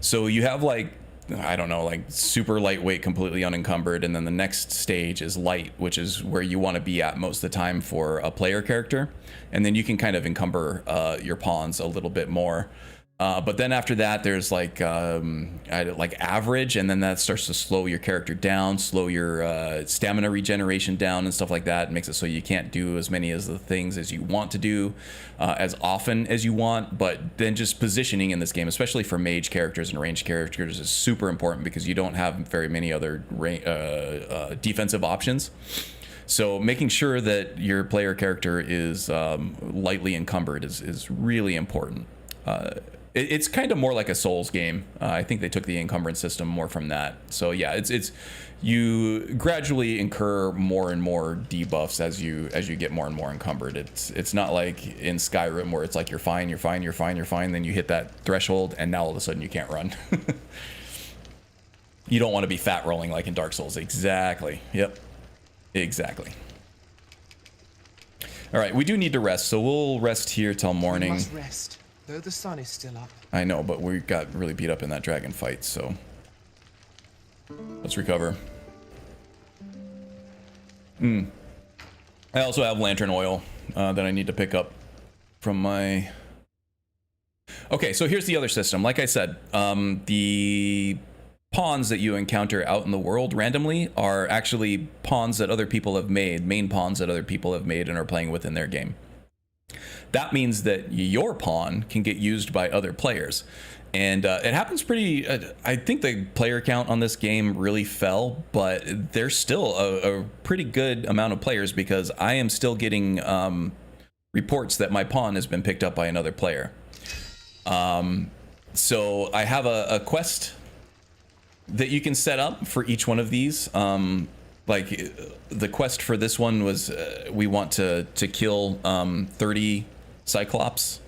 S1: So you have like, I don't know, like super lightweight, completely unencumbered, and then the next stage is light, which is where you want to be at most of the time for a player character, and then you can kind of encumber your pawns a little bit more. But then after that, there's like average, and then that starts to slow your character down, slow your stamina regeneration down and stuff like that. It makes it so you can't do as many of the things as you want to do as often as you want. But then just positioning in this game, especially for mage characters and ranged characters, is super important because you don't have very many other defensive options. So making sure that your player character is lightly encumbered is really important. It's kind of more like a Souls game. I think they took the encumbrance system more from that. So yeah, it's you gradually incur more and more debuffs as you get more and more encumbered. It's not like in Skyrim where it's like you're fine, then you hit that threshold and now all of a sudden you can't run. You don't want to be fat rolling like in Dark Souls. Exactly. Yep. Exactly. All right, we do need to rest, so we'll rest here till
S5: We
S1: morning.
S5: must rest, though the sun is still up.
S1: I know, but we got really beat up in that dragon fight, so let's recover. I also have lantern oil that I need to pick up from my... Okay, so here's the other system. Like I said, the pawns that you encounter out in the world randomly are actually pawns that other people have made, main pawns that other people have made and are playing with in their game. That means that your pawn can get used by other players. And it happens pretty... I think the player count on this game really fell, but there's still a pretty good amount of players because I am still getting reports that my pawn has been picked up by another player. So I have a quest that you can set up for each one of these. Like the quest for this one was we want to kill 30 Cyclops,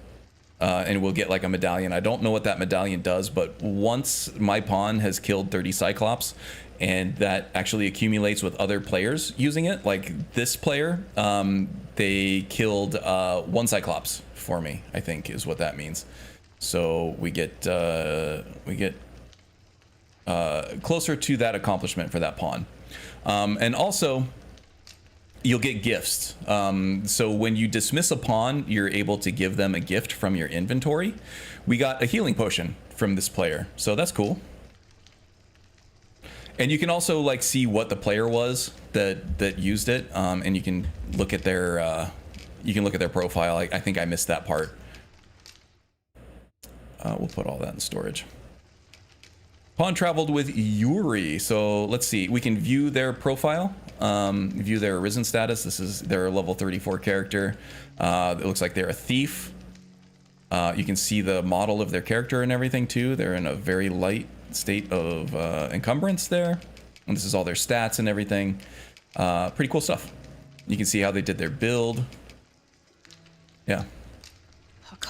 S1: and we'll get like a medallion. I don't know what that medallion does, but once my pawn has killed 30 Cyclops, and that actually accumulates with other players using it, like this player, they killed 1 Cyclops for me, I think is what that means. So we get closer to that accomplishment for that pawn. And also, you'll get gifts. So when you dismiss a pawn, you're able to give them a gift from your inventory. We got a healing potion from this player, so that's cool. And you can also like see what the player was that used it, and you can look at their profile. I think I missed that part. We'll put all that in storage. Pawn traveled with Yuri. So let's see. We can view their profile, view their arisen status. This is their level 34 character. It looks like they're a thief. You can see the model of their character and everything too. They're in a very light state of encumbrance there. And this is all their stats and everything. Pretty cool stuff. You can see how they did their build. Yeah.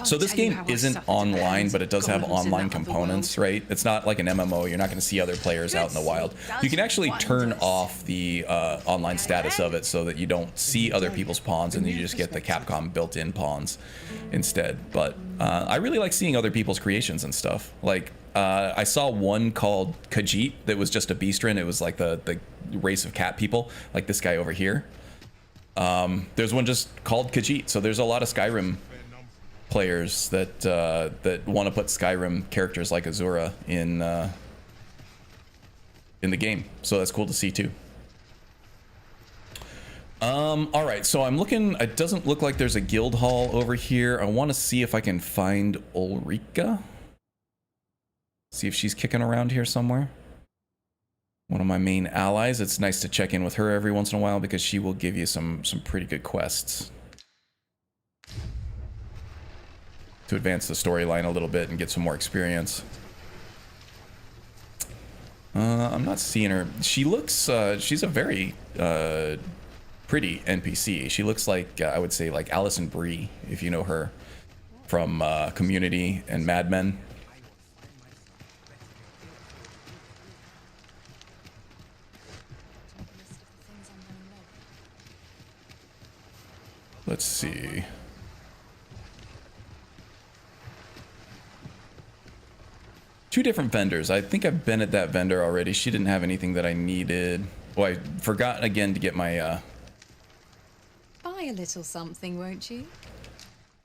S1: So this game isn't online, but it does have online components, right? It's not like an MMO. You're not going to see other players out in the wild. You can actually turn off the online status of it so that you don't see other people's pawns, and you just get the Capcom built-in pawns instead. But I really like seeing other people's creations and stuff. Like I saw one called Khajiit that was just a beastren. It was like the race of cat people, like this guy over here. There's one just called Khajiit. So there's a lot of Skyrim players that want to put Skyrim characters like Azura in the game, so that's cool to see too. All right, so I'm looking. It doesn't look like there's a guild hall over here. I want to see if I can find Ulrika. See if she's kicking around here somewhere. One of my main allies. It's nice to check in with her every once in a while because she will give you some pretty good quests to advance the storyline a little bit and get some more experience. I'm not seeing her. She looks, she's a very pretty NPC. She looks like, I would say like Alison Brie, if you know her from Community and Mad Men. Let's see. Two different vendors. I think I've been at that vendor already. She didn't have anything that I needed. Oh, I forgot again to get my
S10: Buy a little something, won't you?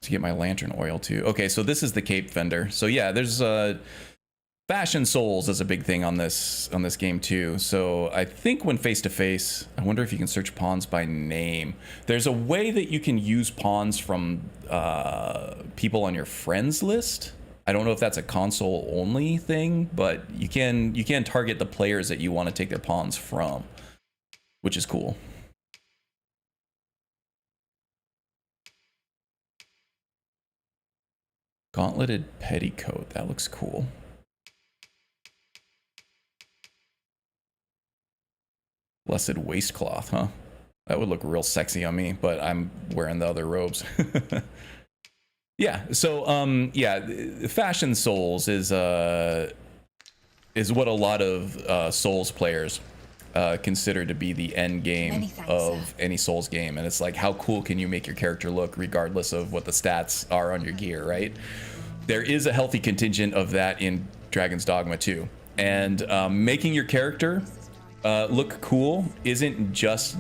S1: to get my lantern oil too. Okay, so this is the Cape vendor. So yeah, there's fashion souls is a big thing on this game too. So I think when face to face, I wonder if you can search pawns by name. There's a way that you can use pawns from people on your friends list. I don't know if that's a console only thing, but you can target the players that you want to take their pawns from, which is cool. Gauntleted petticoat. That looks cool. Blessed waistcloth, huh? That would look real sexy on me, but I'm wearing the other robes. Yeah, so yeah, fashion Souls is what a lot of Souls players consider to be the end game of any Souls game, and it's like, how cool can you make your character look regardless of what the stats are on your gear, right? There is a healthy contingent of that in Dragon's Dogma too, and making your character look cool isn't just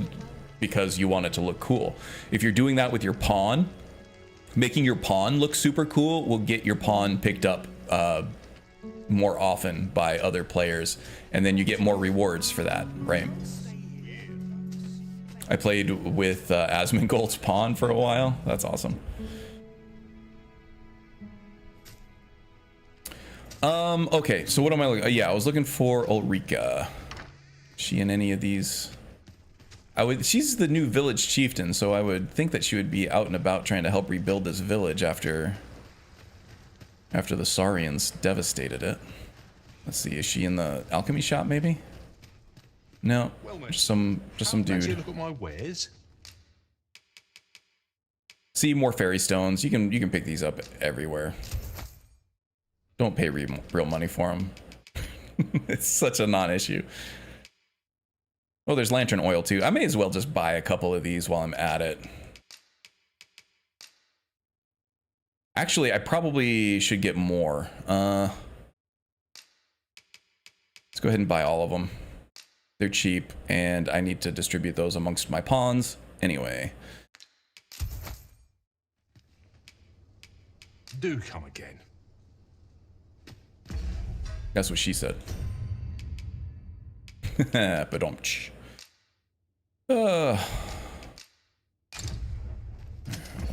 S1: because you want it to look cool. If you're doing that with your pawn, making your pawn look super cool will get your pawn picked up more often by other players, and then you get more rewards for that, right? I played with Asmongold's pawn for a while. That's awesome. Okay, so what am I looking? Yeah, I was looking for Ulrika. She in any of these? She's the new village chieftain, so I would think that she would be out and about trying to help rebuild this village after the Saurians devastated it. Let's see, is she in the alchemy shop maybe? No, just some dude.
S7: Look at my wares.
S1: See, more fairy stones. You can pick these up everywhere. Don't pay real money for them. It's such a non-issue. Oh, there's lantern oil too. I may as well just buy a couple of these while I'm at it. Actually, I probably should get more. Let's go ahead and buy all of them. They're cheap, and I need to distribute those amongst my pawns anyway.
S7: Do come again.
S1: That's what she said. Ba-dum-tsh. There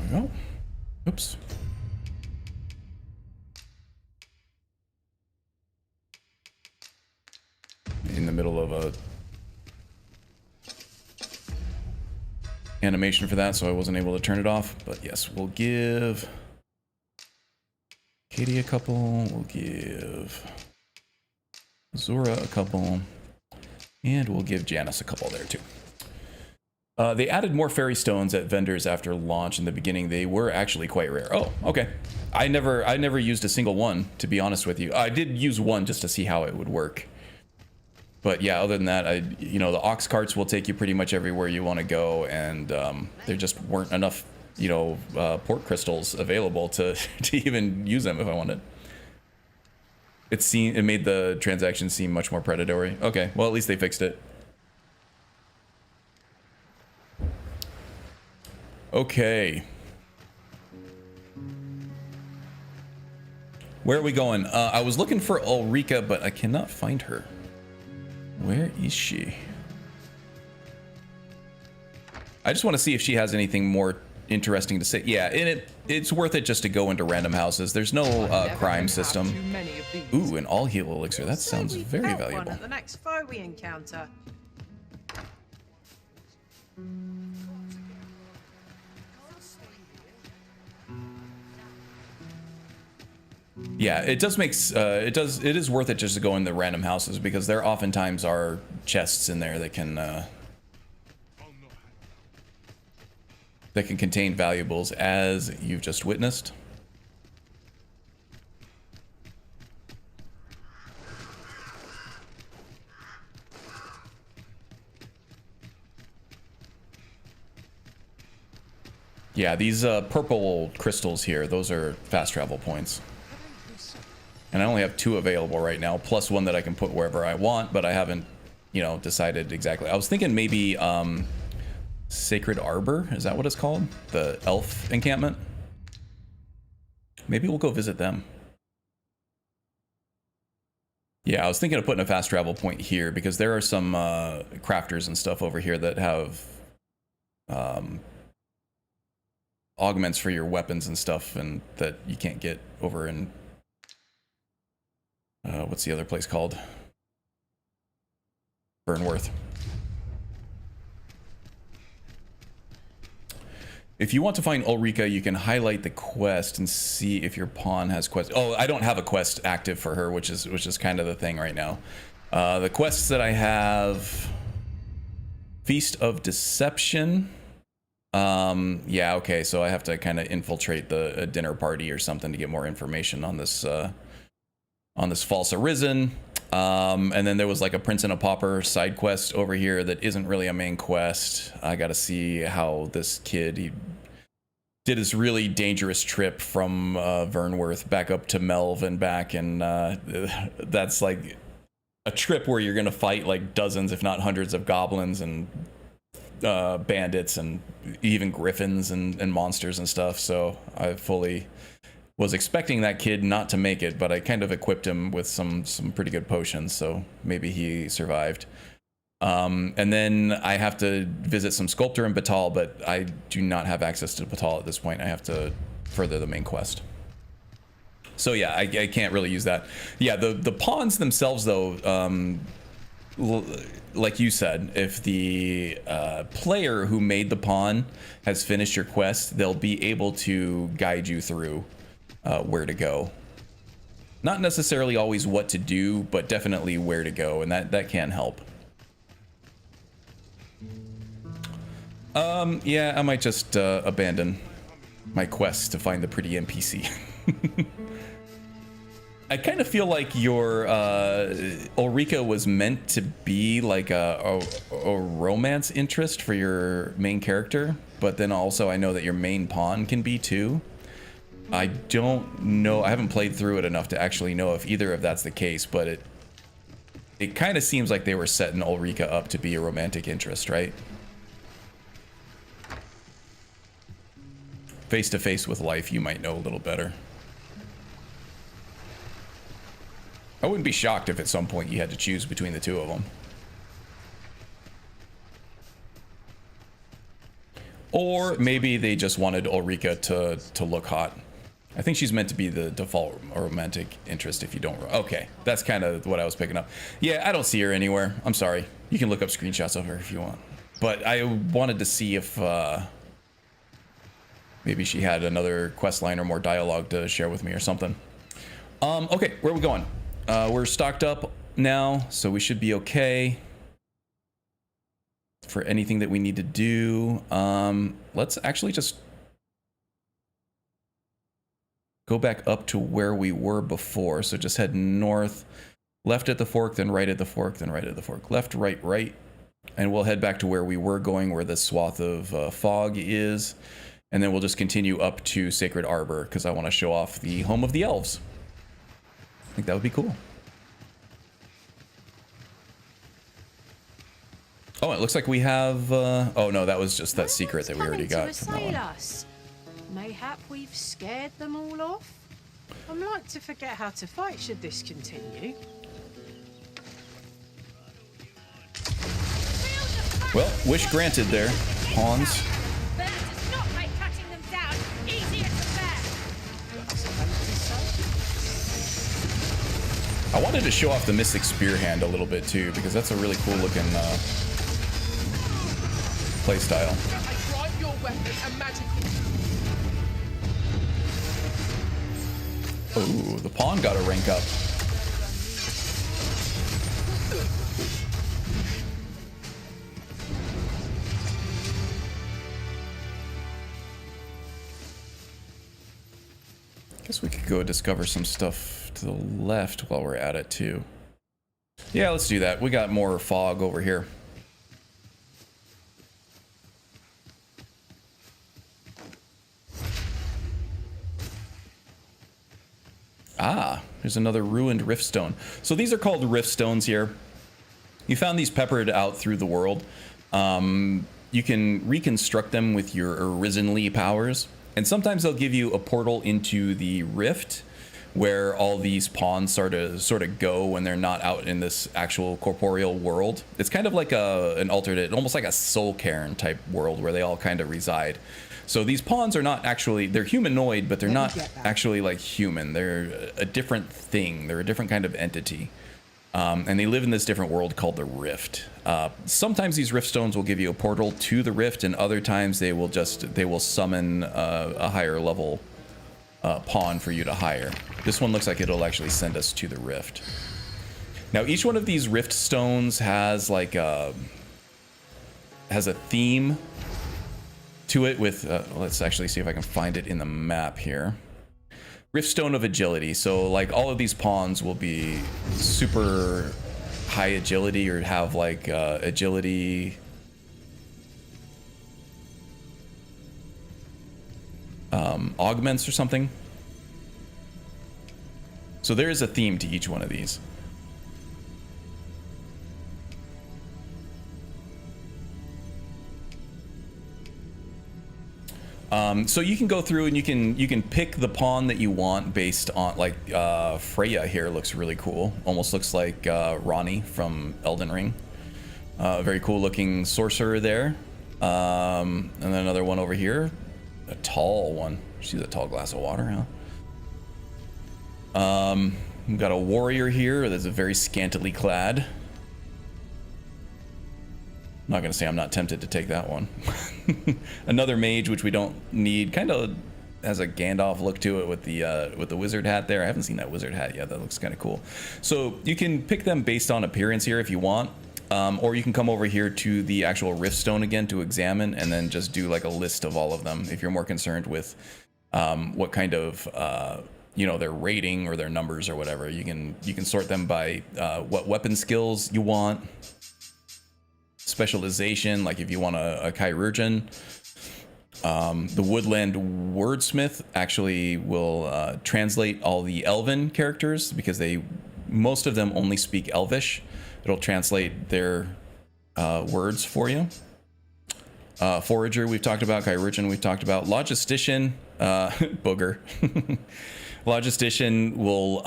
S1: we go. Oops. In the middle of a animation for that, so I wasn't able to turn it off. But yes, we'll give Katie a couple. We'll give Zora a couple. And we'll give Janice a couple there too. They added more fairy stones at vendors after launch. In the beginning, they were actually quite rare. Oh, okay. I never used a single one, to be honest with you. I did use one just to see how it would work. But yeah, other than that, the ox carts will take you pretty much everywhere you want to go, and there just weren't enough, port crystals available to even use them if I wanted. It made the transaction seem much more predatory. Okay, well at least they fixed it. Okay. Where are we going? I was looking for Ulrika, but I cannot find her. Where is she? I just want to see if she has anything more interesting to say. Yeah, and it's worth it just to go into random houses. There's no crime system. Ooh, an all heal elixir. That sounds very valuable.
S3: One at the next foe we encounter.
S1: Yeah, it does make it is worth it just to go in the random houses, because there oftentimes are chests in there that can contain valuables, as you've just witnessed. Yeah, these purple crystals here, those are fast travel points. And I only have 2 available right now, plus one that I can put wherever I want, but I haven't, decided exactly. I was thinking maybe Sacred Arbor, is that what it's called? The elf encampment? Maybe we'll go visit them. Yeah, I was thinking of putting a fast travel point here, because there are some crafters and stuff over here that have augments for your weapons and stuff, and that you can't get over in what's the other place called? Burnworth. If you want to find Ulrika, you can highlight the quest and see if your pawn has quest. Oh, I don't have a quest active for her, which is kind of the thing right now. The quests that I have: Feast of Deception. Yeah, okay, so I have to kind of infiltrate the dinner party or something to get more information on this false arisen. And then there was like a Prince and a Pauper side quest over here that isn't really a main quest. I gotta see how this kid, he did this really dangerous trip from Vernworth back up to Melv and back, and that's like a trip where you're gonna fight like dozens if not hundreds of goblins and bandits and even griffins and monsters and stuff. So I fully was expecting that kid not to make it, but I kind of equipped him with some pretty good potions, so maybe he survived. And then I have to visit some sculptor in Batal, but I do not have access to Batal at this point. I have to further the main quest. So yeah, I can't really use that. Yeah, the pawns themselves though, like you said, if the player who made the pawn has finished your quest, they'll be able to guide you through where to go. Not necessarily always what to do, but definitely where to go, and that can help. Yeah, I might just abandon my quest to find the pretty NPC. I kind of feel like your Ulrika was meant to be like a romance interest for your main character, but then also I know that your main pawn can be too. I don't know, I haven't played through it enough to actually know if either of that's the case, but it kind of seems like they were setting Ulrika up to be a romantic interest, right? Face to face with life, you might know a little better. I wouldn't be shocked if at some point you had to choose between the two of them. Or maybe they just wanted Ulrika to look hot. I think she's meant to be the default romantic interest if you don't... Okay, that's kind of what I was picking up. Yeah, I don't see her anywhere. I'm sorry. You can look up screenshots of her if you want. But I wanted to see if maybe she had another quest line or more dialogue to share with me or something. Okay, where are we going? We're stocked up now, so we should be okay for anything that we need to do. Let's actually just go back up to where we were before. So just head north, left at the fork, then right at the fork, then right at the fork. Left, right, right. And we'll head back to where we were going, where this swath of fog is. And then we'll just continue up to Sacred Arbor, because I want to show off the home of the elves. I think that would be cool. Oh, it looks like we have... oh, no, that was just that secret that we already got.
S3: Us. Mayhap we've scared them all off? I'm like to forget how to fight should this continue.
S1: Well, wish granted there, pawns. I wanted to show off the Mystic Spear Hand a little bit too, because that's a really cool looking playstyle. Oh, the pawn got a rank up. Guess we could go discover some stuff to the left while we're at it too. Yeah, let's do that. We got more fog over here. Ah, there's another ruined riftstone. So these are called riftstones here. You found these peppered out through the world. You can reconstruct them with your Arisenly powers. And sometimes they'll give you a portal into the rift where all these pawns sort of go when they're not out in this actual corporeal world. It's kind of like an alternate, almost like a soul cairn type world where they all kind of reside. So these pawns are not actually, they're humanoid, but they're not actually like human. They're a different thing. They're a different kind of entity. And they live in this different world called the Rift. Sometimes these Rift Stones will give you a portal to the Rift, and other times they will summon a higher level pawn for you to hire. This one looks like it'll actually send us to the Rift. Now, each one of these Rift Stones has like a theme to it with, let's actually see if I can find it in the map here. Rift Stone of Agility. So like all of these pawns will be super high agility or have like agility augments or something. So there is a theme to each one of these. So you can go through and you can pick the pawn that you want based on like Freya here looks really cool. Almost looks like Ronnie from Elden Ring. Very cool looking sorcerer there. And then another one over here, a tall one. She's a tall glass of water, huh? We've got a warrior here that's very scantily clad. I'm not gonna say I'm not tempted to take that one. Another mage, which we don't need, kind of has a Gandalf look to it with the wizard hat there. I haven't seen that wizard hat yet. That looks kind of cool. So you can pick them based on appearance here if you want, or you can come over here to the actual Riftstone again to examine, and then just do like a list of all of them if you're more concerned with what kind of you know, their rating or their numbers or whatever. You can sort them by what weapon skills you want. Specialization, like if you want a chirurgeon. The Woodland Wordsmith actually will translate all the Elven characters because most of them only speak Elvish. It'll translate their words for you. Forager we've talked about, chirurgeon we've talked about, logistician, booger. Logistician will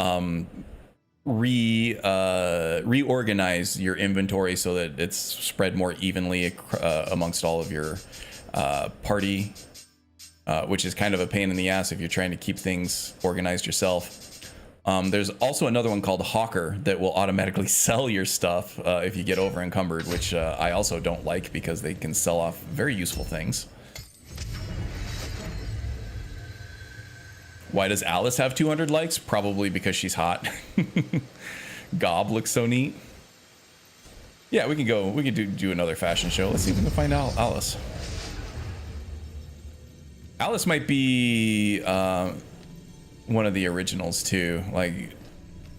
S1: reorganize your inventory so that it's spread more evenly amongst all of your party, which is kind of a pain in the ass if you're trying to keep things organized yourself. There's also another one called Hawker that will automatically sell your stuff if you get over encumbered, which I also don't like because they can sell off very useful things. Why does Alice have 200 likes? Probably because she's hot. Gob looks so neat. Yeah, we can do another fashion show. Let's see if we can find out Alice. Alice might be one of the originals too. Like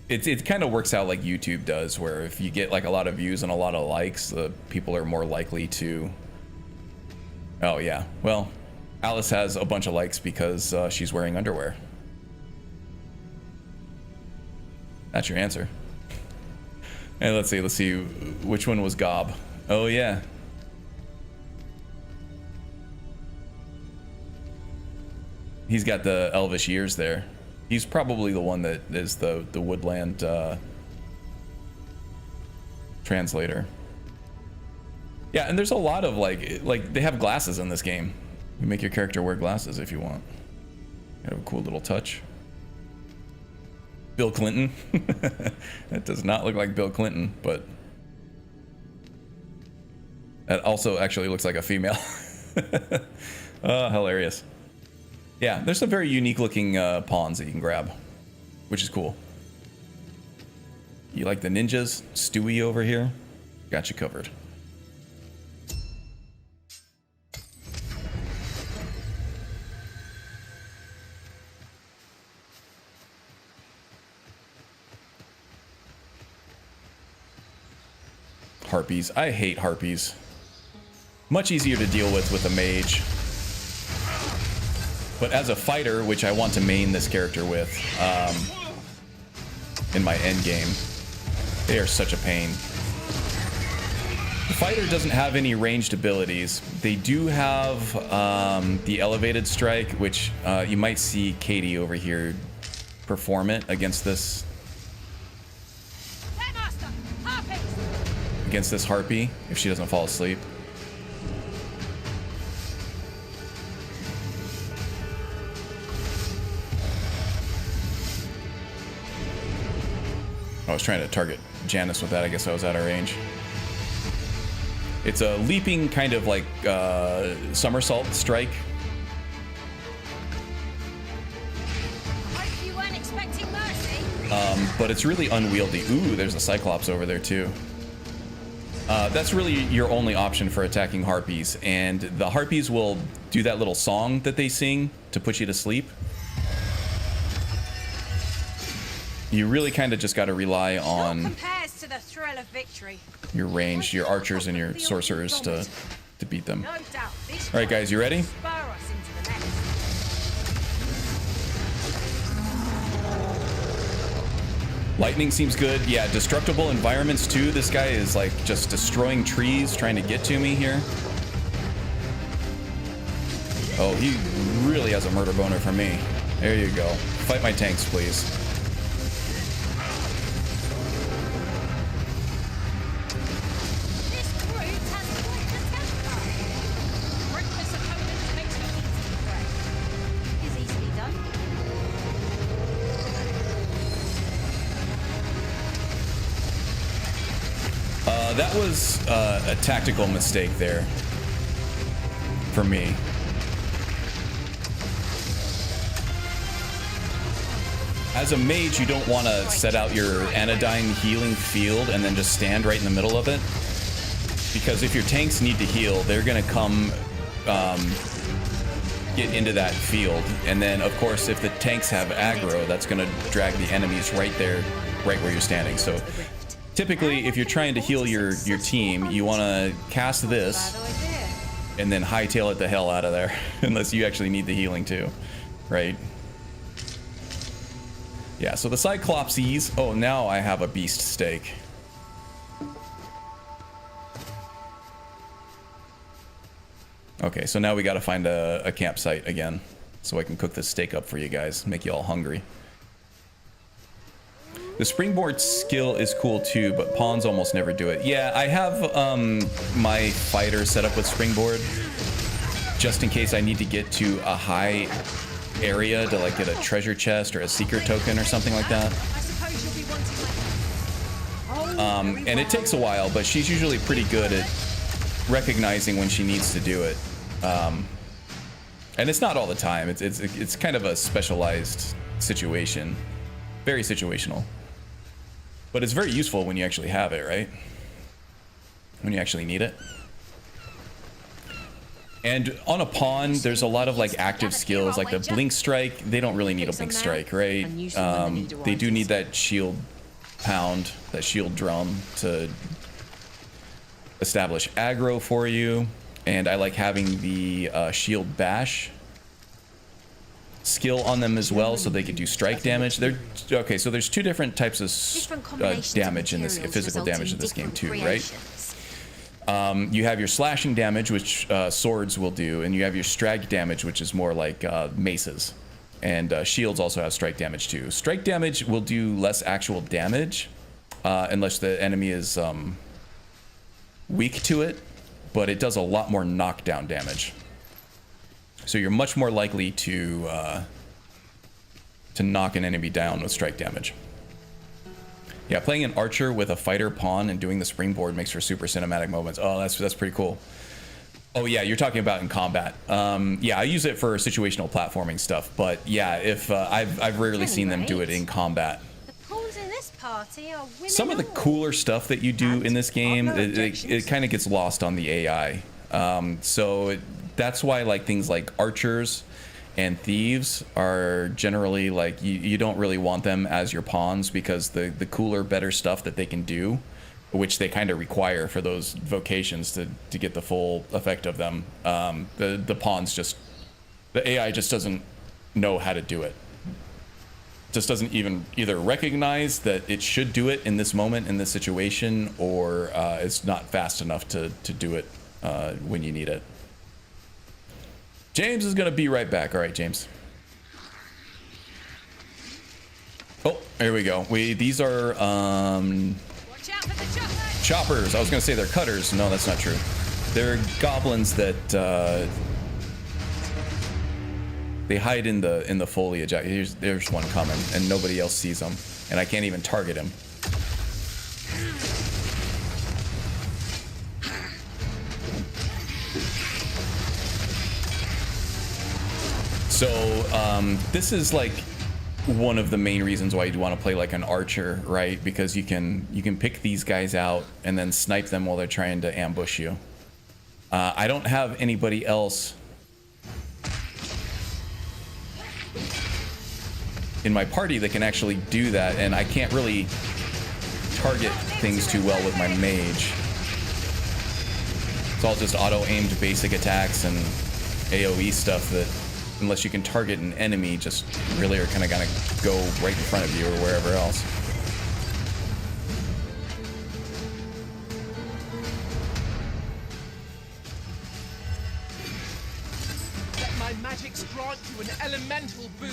S1: it kind of works out like YouTube does, where if you get like a lot of views and a lot of likes, the people are more likely to. Oh yeah, well, Alice has a bunch of likes because she's wearing underwear. That's your answer. And let's see which one was Gob. Oh yeah. He's got the elvish ears there. He's probably the one that is the Woodland translator. Yeah, and there's a lot of like they have glasses in this game. You make your character wear glasses if you want. You have a cool little touch. Bill Clinton. That does not look like Bill Clinton, but that also actually looks like a female. Oh, hilarious. Yeah, there's some very unique looking pawns that you can grab, which is cool. You like the ninjas? Stewie over here? Got you covered. Harpies. I hate harpies. Much easier to deal with a mage. But as a fighter, which I want to main this character with in my end game, they are such a pain. The fighter doesn't have any ranged abilities. They do have the elevated strike, which you might see Katie over here perform it against this harpy if she doesn't fall asleep. Oh I was trying to target Janice with that. I guess I was out of range. It's a leaping kind of like somersault strike.
S6: Hope you weren't expecting mercy.
S1: But it's really unwieldy. Ooh, there's a Cyclops over there too. That's really your only option for attacking harpies, and the harpies will do that little song that they sing to put you to sleep. You really kind of just got to rely on
S6: Compares to the thrill of victory.
S1: your ranged, your archers and your sorcerers to beat them.
S6: No doubt this
S1: All right, guys, you ready?
S6: spur us into the next.
S1: Lightning seems good. Yeah, destructible environments too. This guy is like just destroying trees, trying to get to me here. Oh, he really has a murder boner for me. There you go. Fight my tanks, please.
S6: This brute has quite the temper. Reckless opponent makes me easy prey. Is easily done.
S1: That was a tactical mistake there for me. As a mage, you don't want to set out your anodyne healing field and then just stand right in the middle of it. Because if your tanks need to heal, they're going to come get into that field. And then, of course, if the tanks have aggro, that's going to drag the enemies right there, right where you're standing. So typically, if you're trying to heal your team, you want to cast this and then hightail it the hell out of there, unless you actually need the healing too, right? Yeah, so the Cyclopses. Oh, now I have a beast steak. Okay, so now we got to find a campsite again, so I can cook this steak up for you guys, make you all hungry. The springboard skill is cool too, but pawns almost never do it. Yeah, I have my fighter set up with springboard, just in case I need to get to a high area to like get a treasure chest or a secret token or something like that.
S6: I suppose you'll be wanting my...
S1: And it takes a while, but she's usually pretty good at recognizing when she needs to do it. And it's not all the time. It's kind of a specialized situation, very situational. But it's very useful when you actually have it, right? When you actually need it. And on a pawn, there's a lot of like active skills, like the blink strike. They don't really need a blink strike, right? They do need that shield pound, that shield drum to establish aggro for you. And I like having the shield bash skill on them as well, so they can do strike damage. Okay, so there's two different types of damage in this, physical damage in this game too, right? You have your slashing damage, which swords will do, and you have your strike damage, which is more like maces. And shields also have strike damage too. Strike damage will do less actual damage, unless the enemy is weak to it, but it does a lot more knockdown damage. So you're much more likely to knock an enemy down with strike damage. Yeah, playing an archer with a fighter pawn and doing the springboard makes for super cinematic moments. Oh, that's pretty cool. Oh yeah, you're talking about in combat. Yeah, I use it for situational platforming stuff, but yeah, if I've rarely seen them do it in combat.
S6: The pawns in this party are women.
S1: Some of the cooler stuff that you do in this game, it kind of gets lost on the AI. So that's why like things like archers and thieves are generally like you don't really want them as your pawns, because the cooler, better stuff that they can do, which they kind of require for those vocations to get the full effect of them, the pawns just, the AI just doesn't know how to do it. Just doesn't even either recognize that it should do it in this moment, in this situation, or it's not fast enough to do it when you need it. James is gonna be right back. All right, James. Oh, here we go. These are
S6: Watch out for the choppers.
S1: choppers. I was gonna say they're cutters. No, that's not true. They're goblins that they hide in the foliage. There's one coming, and nobody else sees them, and I can't even target him. So this is like one of the main reasons why you'd want to play like an archer, right? Because you can pick these guys out and then snipe them while they're trying to ambush you. I don't have anybody else in my party that can actually do that, and I can't really target things too well with my mage. It's all just auto-aimed basic attacks and AoE stuff that, unless you can target an enemy, just really are kind of gonna go right in front of you or wherever else.
S5: Let my magics grant you an elemental boon.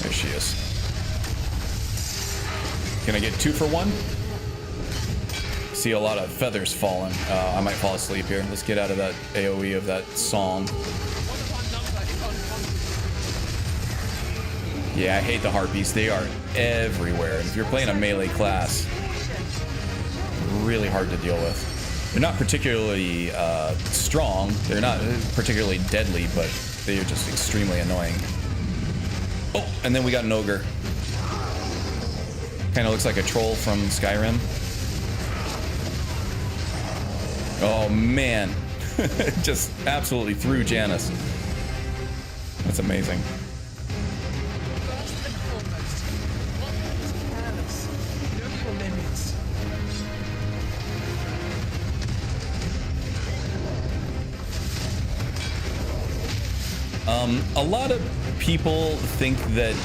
S1: There she is. Can I get 2 for 1? See a lot of feathers falling. I might fall asleep here. Let's get out of that AoE of that psalm. Yeah, I hate the harpies. They are everywhere. If you're playing a melee class, really hard to deal with. They're not particularly strong. They're not particularly deadly, but they are just extremely annoying. Oh, and then we got an ogre. Kind of looks like a troll from Skyrim. Oh man, just absolutely threw Janice. That's amazing.
S5: First and foremost, always be careless. Know your limits.
S1: A lot of people think that,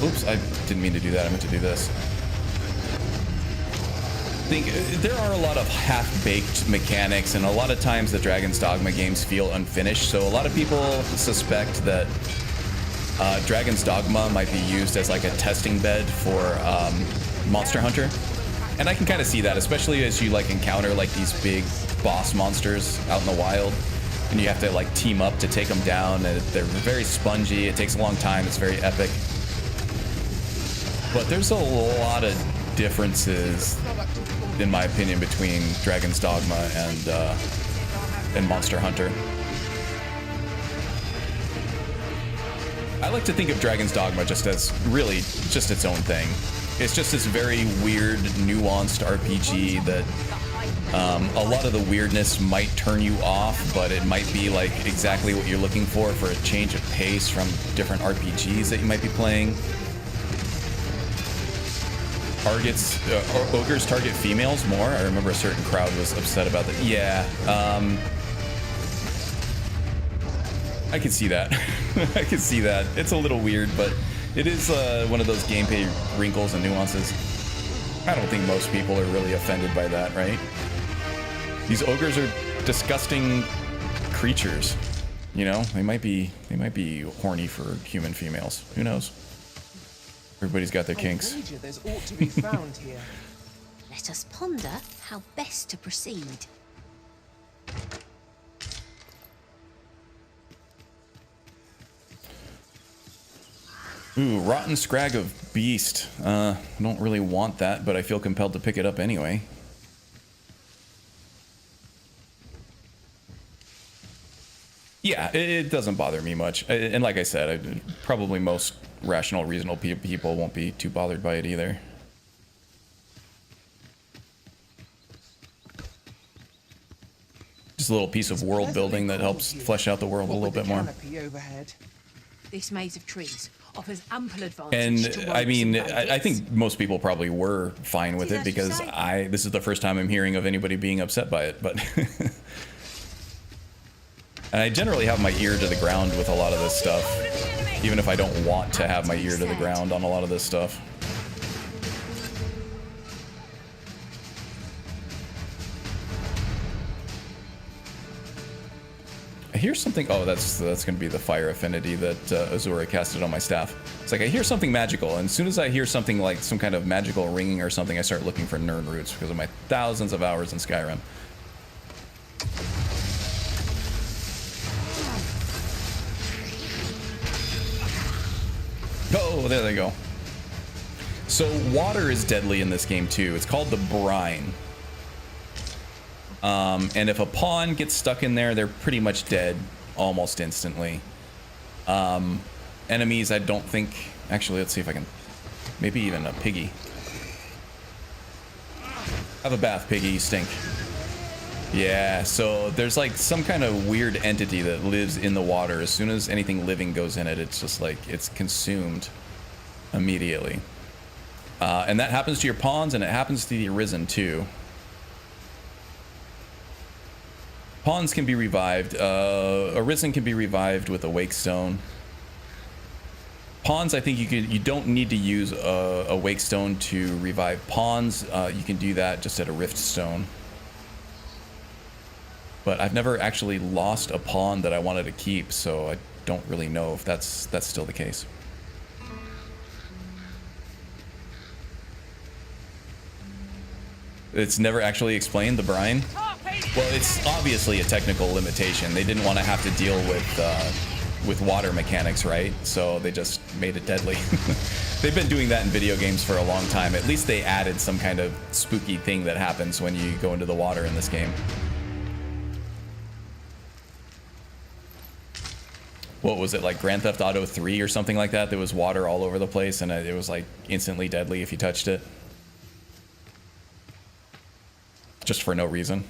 S1: oops, I didn't mean to do that. I meant to do this. There are a lot of half-baked mechanics, and a lot of times the Dragon's Dogma games feel unfinished, so a lot of people suspect that Dragon's Dogma might be used as like a testing bed for Monster Hunter. And I can kind of see that, especially as you like encounter like these big boss monsters out in the wild, and you have to like team up to take them down, and they're very spongy, it takes a long time, it's very epic. But there's a lot of differences, in my opinion, between Dragon's Dogma and Monster Hunter. I like to think of Dragon's Dogma just as really just its own thing. It's just this very weird, nuanced RPG that a lot of the weirdness might turn you off, but it might be like exactly what you're looking for a change of pace from different RPGs that you might be playing. Ogres target females more. I remember a certain crowd was upset about that. Yeah, I can see that. I can see that. It's a little weird, but it is one of those gameplay wrinkles and nuances. I don't think most people are really offended by that, right? These ogres are disgusting creatures. You know, they might be horny for human females. Who knows? Everybody's got their kinks.
S5: There's ought to be found here.
S6: Let us ponder how best to proceed.
S1: Ooh, Rotten Scrag of Beast. I don't really want that, but I feel compelled to pick it up anyway. Yeah, it doesn't bother me much. And like I said, probably most rational, reasonable people won't be too bothered by it either. Just a little piece of world building that helps flesh out the world a little bit more.
S3: This maze of trees offers ample advantage.
S1: And I mean, I think most people probably were fine with it because this is the first time I'm hearing of anybody being upset by it, but and I generally have my ear to the ground with a lot of this stuff, even if I don't want to have my ear to the ground on a lot of this stuff. I hear something. Oh, that's going to be the fire affinity that Azura casted on my staff. It's like I hear something magical, and as soon as I hear something like some kind of magical ringing or something, I start looking for Nern roots because of my thousands of hours in Skyrim. Oh, there they go. So water is deadly in this game too. It's called the brine. And if a pawn gets stuck in there, they're pretty much dead almost instantly. Enemies, I don't think... Actually, let's see if I can... Maybe even a piggy. Have a bath, piggy, you stink. Yeah, so there's like some kind of weird entity that lives in the water. As soon as anything living goes in it, it's just like it's consumed immediately. And that happens to your pawns, and it happens to the Arisen too. Pawns can be revived. Arisen can be revived with a Wake Stone. Pawns, I think you don't need to use a Wake Stone to revive pawns. You can do that just at a Rift Stone. But I've never actually lost a pawn that I wanted to keep, so I don't really know if that's still the case. It's never actually explained, the brine. Well, it's obviously a technical limitation. They didn't want to have to deal with water mechanics, right? So they just made it deadly. They've been doing that in video games for a long time. At least they added some kind of spooky thing that happens when you go into the water in this game. What was it, like Grand Theft Auto 3 or something like that? There was water all over the place, and it was like instantly deadly if you touched it. Just for no reason.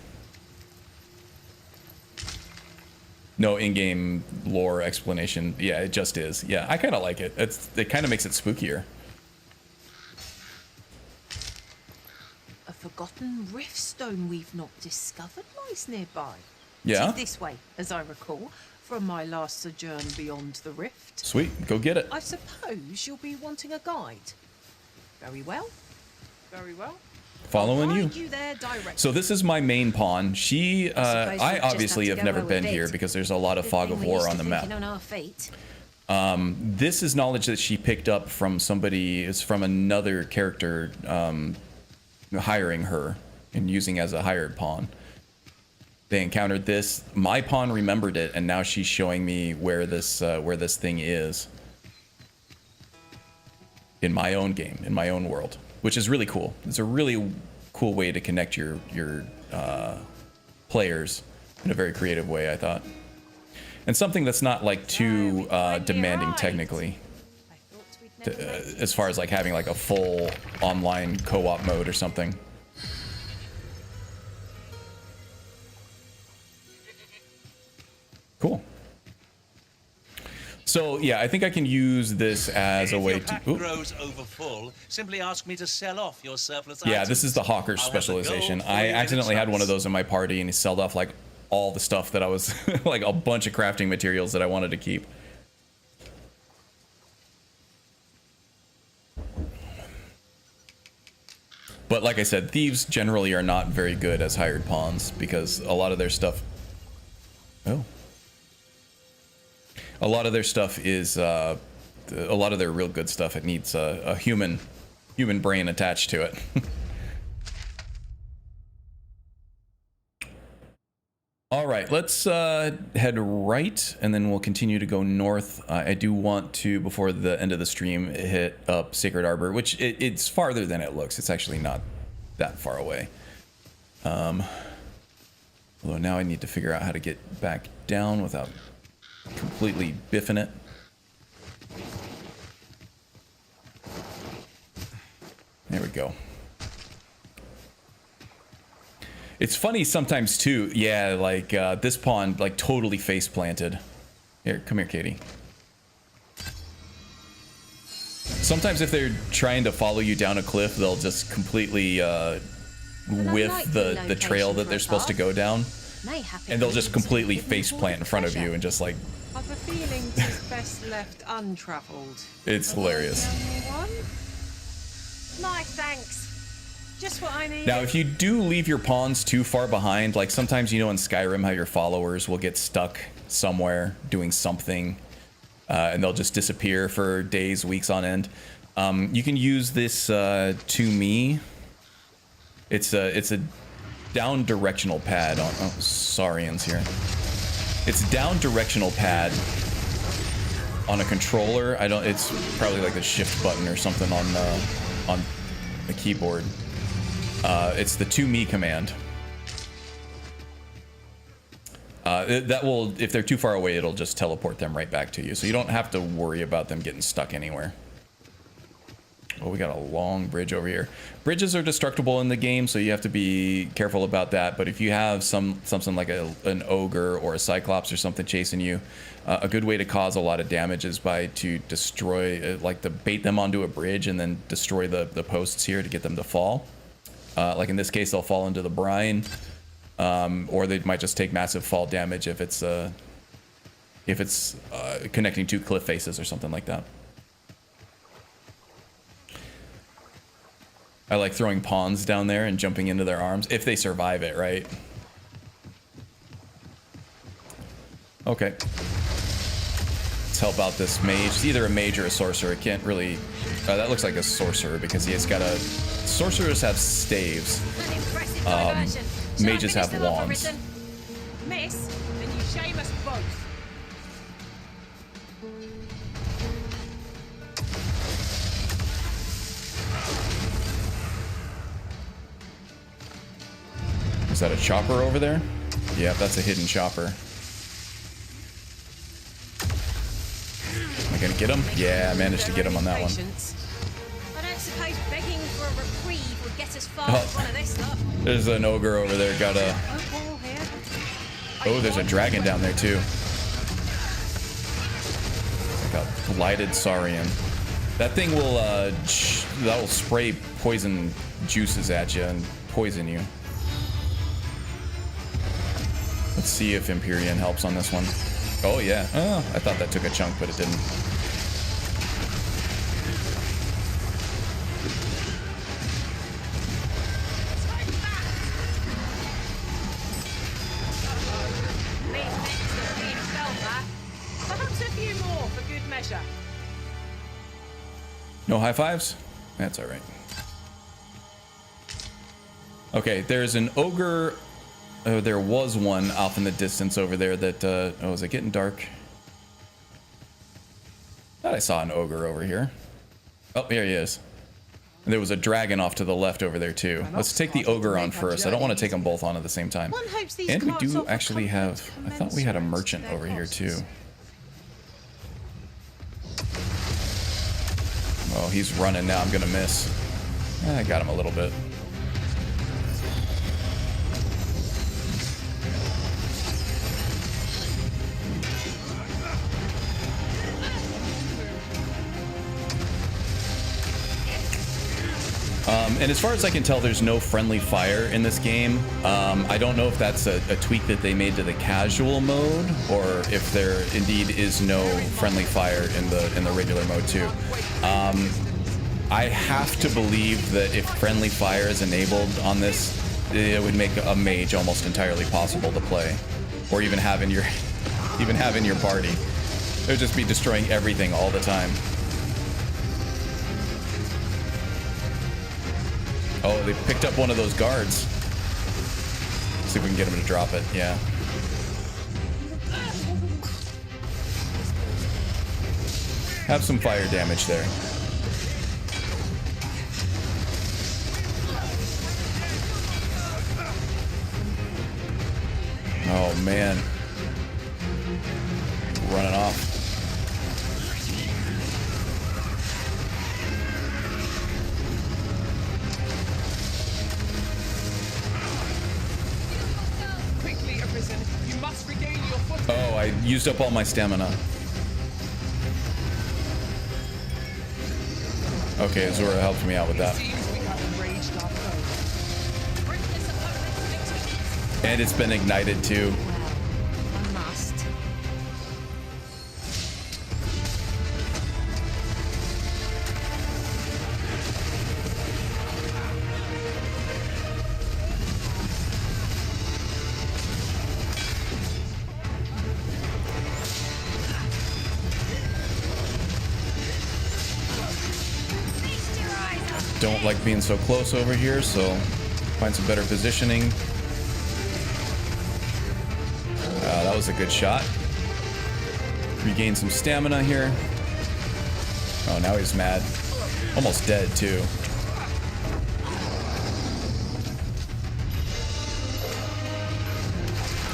S1: No in-game lore explanation. Yeah, it just is. Yeah, I kind of like it. It kind of makes it spookier.
S3: A forgotten rift stone we've not discovered lies nearby.
S1: Yeah.
S3: It's this way, as I recall, from my last sojourn beyond the rift.
S1: Sweet, go get it.
S3: I suppose you'll be wanting a guide. Very well. Very well.
S1: Following you.
S3: There directly.
S1: So this is my main pawn. She, I obviously have never been here because there's a lot of fog of war on the map. This is knowledge that she picked up from somebody. It's from another character hiring her and using as a hired pawn. They encountered this. My pawn remembered it, and now she's showing me where this thing is in my own game, in my own world, which is really cool. It's a really cool way to connect your players in a very creative way, I thought, and something that's not like too demanding technically, as far as like having like a full online co-op mode or something. Cool. So yeah, I think I can use this as a way to.
S11: If your pack grows over full, simply ask me to sell off your surplus items.
S1: Yeah, this is the hawker specialization. I accidentally had one of those in my party, and he sold off like all the stuff that I was like a bunch of crafting materials that I wanted to keep. But like I said, thieves generally are not very good as hired pawns because a lot of their stuff. Oh. A lot of their stuff is, a lot of their real good stuff, it needs a human brain attached to it. All right, let's head right, and then we'll continue to go north. I do want to, before the end of the stream, hit up Sacred Arbor, which it's farther than it looks. It's actually not that far away. Although now I need to figure out how to get back down without completely biffing it. There we go. It's funny sometimes too. Yeah, like this pawn like totally face planted. Here, come here, Katie. Sometimes if they're trying to follow you down a cliff, they'll just completely whiff the trail that they're supposed to go down. And they'll just completely face plant in front of you and just like.
S3: I've a feeling it's best left untravelled.
S1: It's hilarious.
S3: My thanks. Just what I need.
S1: Now, if you do leave your pawns too far behind, like sometimes you know in Skyrim how your followers will get stuck somewhere doing something, and they'll just disappear for days, weeks on end. You can use this to me. It's a down directional pad on Saurian's here. It's down directional pad on a controller. It's probably like a shift button or something on on the keyboard. It's the to me command. That will, if they're too far away, it'll just teleport them right back to you. So you don't have to worry about them getting stuck anywhere. Oh, we got a long bridge over here. Bridges are destructible in the game, so you have to be careful about that. But if you have something like an ogre or a cyclops or something chasing you, a good way to cause a lot of damage is to destroy, like to bait them onto a bridge and then destroy the posts here to get them to fall. Like in this case, they'll fall into the brine, or they might just take massive fall damage if it's connecting two cliff faces or something like that. I like throwing pawns down there and jumping into their arms, if they survive it, right? Okay. Let's help out this mage. It's either a mage or a sorcerer. It can't really... that looks like a sorcerer because he's got a... Sorcerers have staves. Mages have wands.
S3: Miss, then you shame us both.
S1: Is that a chopper over there? Yeah, that's a hidden chopper. Am I gonna get him? Yeah, I managed to get him on that one.
S3: I don't suppose begging for a reprieve would get us far with one of this lot.
S1: There's an ogre over there. Got a... Oh, there's a dragon down there too. Like a blighted saurian. That thing will that'll spray poison juices at you and poison you. Let's see if Empyrean helps on this one. Oh yeah. Oh, I thought that took a chunk, but it didn't.
S3: Perhaps a few more for good measure.
S1: No high fives? That's all right. Okay, there's an ogre. Oh, there was one off in the distance over there that, oh, is it getting dark? Thought I saw an ogre over here. Oh, here he is. And there was a dragon off to the left over there too. Let's take the ogre on first. I don't want to take them both on at the same time. And we do actually have, I thought we had a merchant over here too. Oh, he's running now. I'm gonna miss. I got him a little bit. And as far as I can tell, there's no friendly fire in this game. I don't know if that's a tweak that they made to the casual mode, or if there indeed is no friendly fire in the regular mode too. I have to believe that if friendly fire is enabled on this, it would make a mage almost entirely possible to play, or even have in your party. It would just be destroying everything all the time. Oh, they picked up one of those guards. Let's see if we can get him to drop it. Yeah. Have some fire damage there. Oh, man. Running off. Oh, I used up all my stamina. Okay, Azura helped me out with that. And it's been ignited too. Don't like being so close over here, so find some better positioning. That was a good shot. Regain some stamina here. Oh, now he's mad. Almost dead too.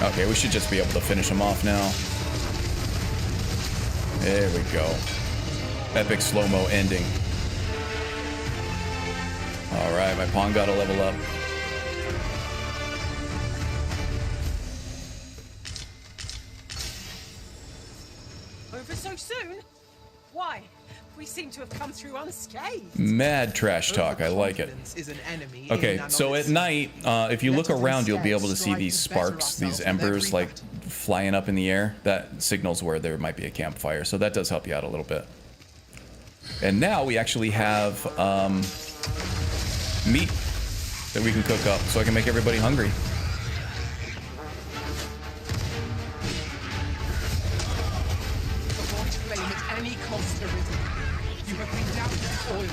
S1: Okay, we should just be able to finish them off now. There we go. Epic slow-mo ending. Alright, my pawn got to level up.
S3: Over so soon? Why? We seem to have come through unscathed.
S1: Mad trash talk, I like it.
S5: Is an enemy
S1: Okay,
S5: in
S1: so at night, if you look
S5: Let us
S1: around, you'll be
S5: instead
S1: able to see
S5: strive
S1: these
S5: to better
S1: sparks, these
S5: ourselves with
S1: embers,
S5: every
S1: like flying up in the air. That signals where there might be a campfire, so that does help you out a little bit. And now we actually have meat that we can cook up, so I can make everybody hungry.
S5: Avoid flame at any cost, Arisen. You have been doused with oil.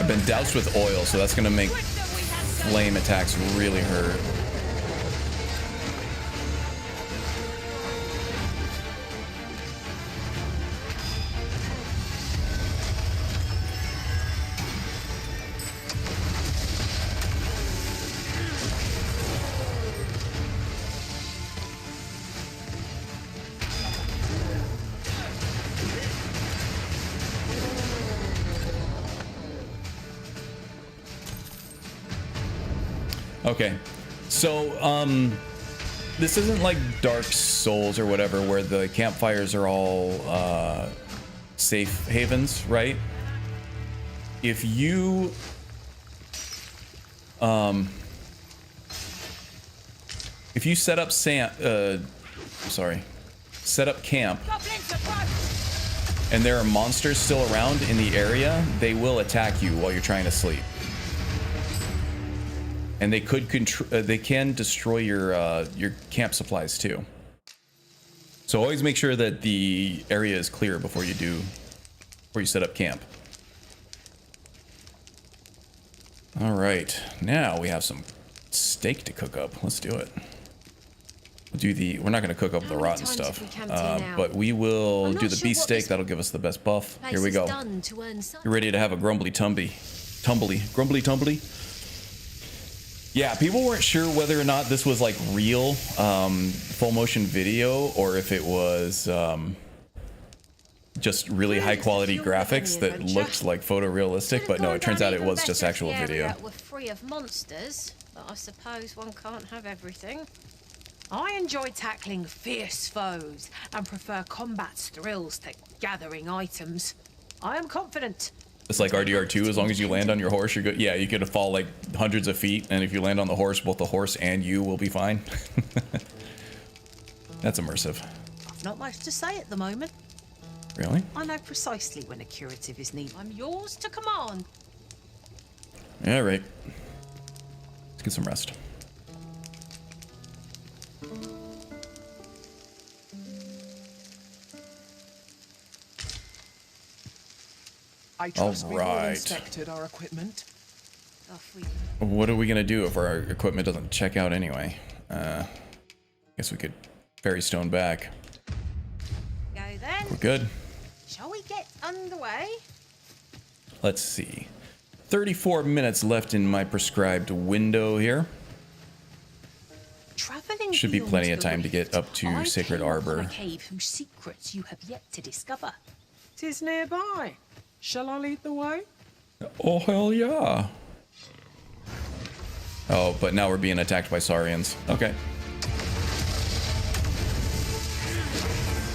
S1: I've been doused with oil, so that's gonna make flame attacks really hurt. Okay, so this isn't like Dark Souls or whatever where the campfires are all safe havens, right? If you set up set up camp and there are monsters still around in the area, they will attack you while you're trying to sleep. And they can destroy your camp supplies too. So always make sure that the area is clear before you set up camp. All right, now we have some steak to cook up. Let's do it. We're not going to cook up the rotten stuff, but we will do the beef steak. That'll give us the best buff. Here we go. You're ready to have a grumbly tumbly. Yeah, people weren't sure whether or not this was like real full motion video or if it was just really high quality graphics that looked like photorealistic, but no, it turns out it was just actual video.
S3: We're free of monsters, but I suppose one can't have everything. I enjoy tackling fierce foes and prefer combat's thrills to gathering items. I am confident.
S1: It's like RDR2, as long as you land on your horse, you're good. Yeah, you could fall like hundreds of feet, and if you land on the horse, both the horse and you will be fine. That's immersive.
S3: I've not much to say at the moment.
S1: Really?
S3: I know precisely when a curative is needed. I'm yours to command.
S1: Yeah, right. Let's get some rest.
S5: I trust we've all inspected our equipment.
S1: What are we gonna do if our equipment doesn't check out anyway? Guess we could ferry stone back.
S3: Go then.
S1: We're good.
S3: Shall we get underway?
S1: Let's see. 34 minutes left in my prescribed window here.
S3: Traveling
S1: should be
S3: beyond
S1: plenty of
S3: the
S1: time to get up to
S3: I
S1: Sacred
S3: came upon
S1: Arbor.
S3: a cave whose secrets you have yet to discover.
S2: 'Tis nearby. Shall I lead the way?
S1: Oh, hell yeah. Oh, but now we're being attacked by Saurians. Okay.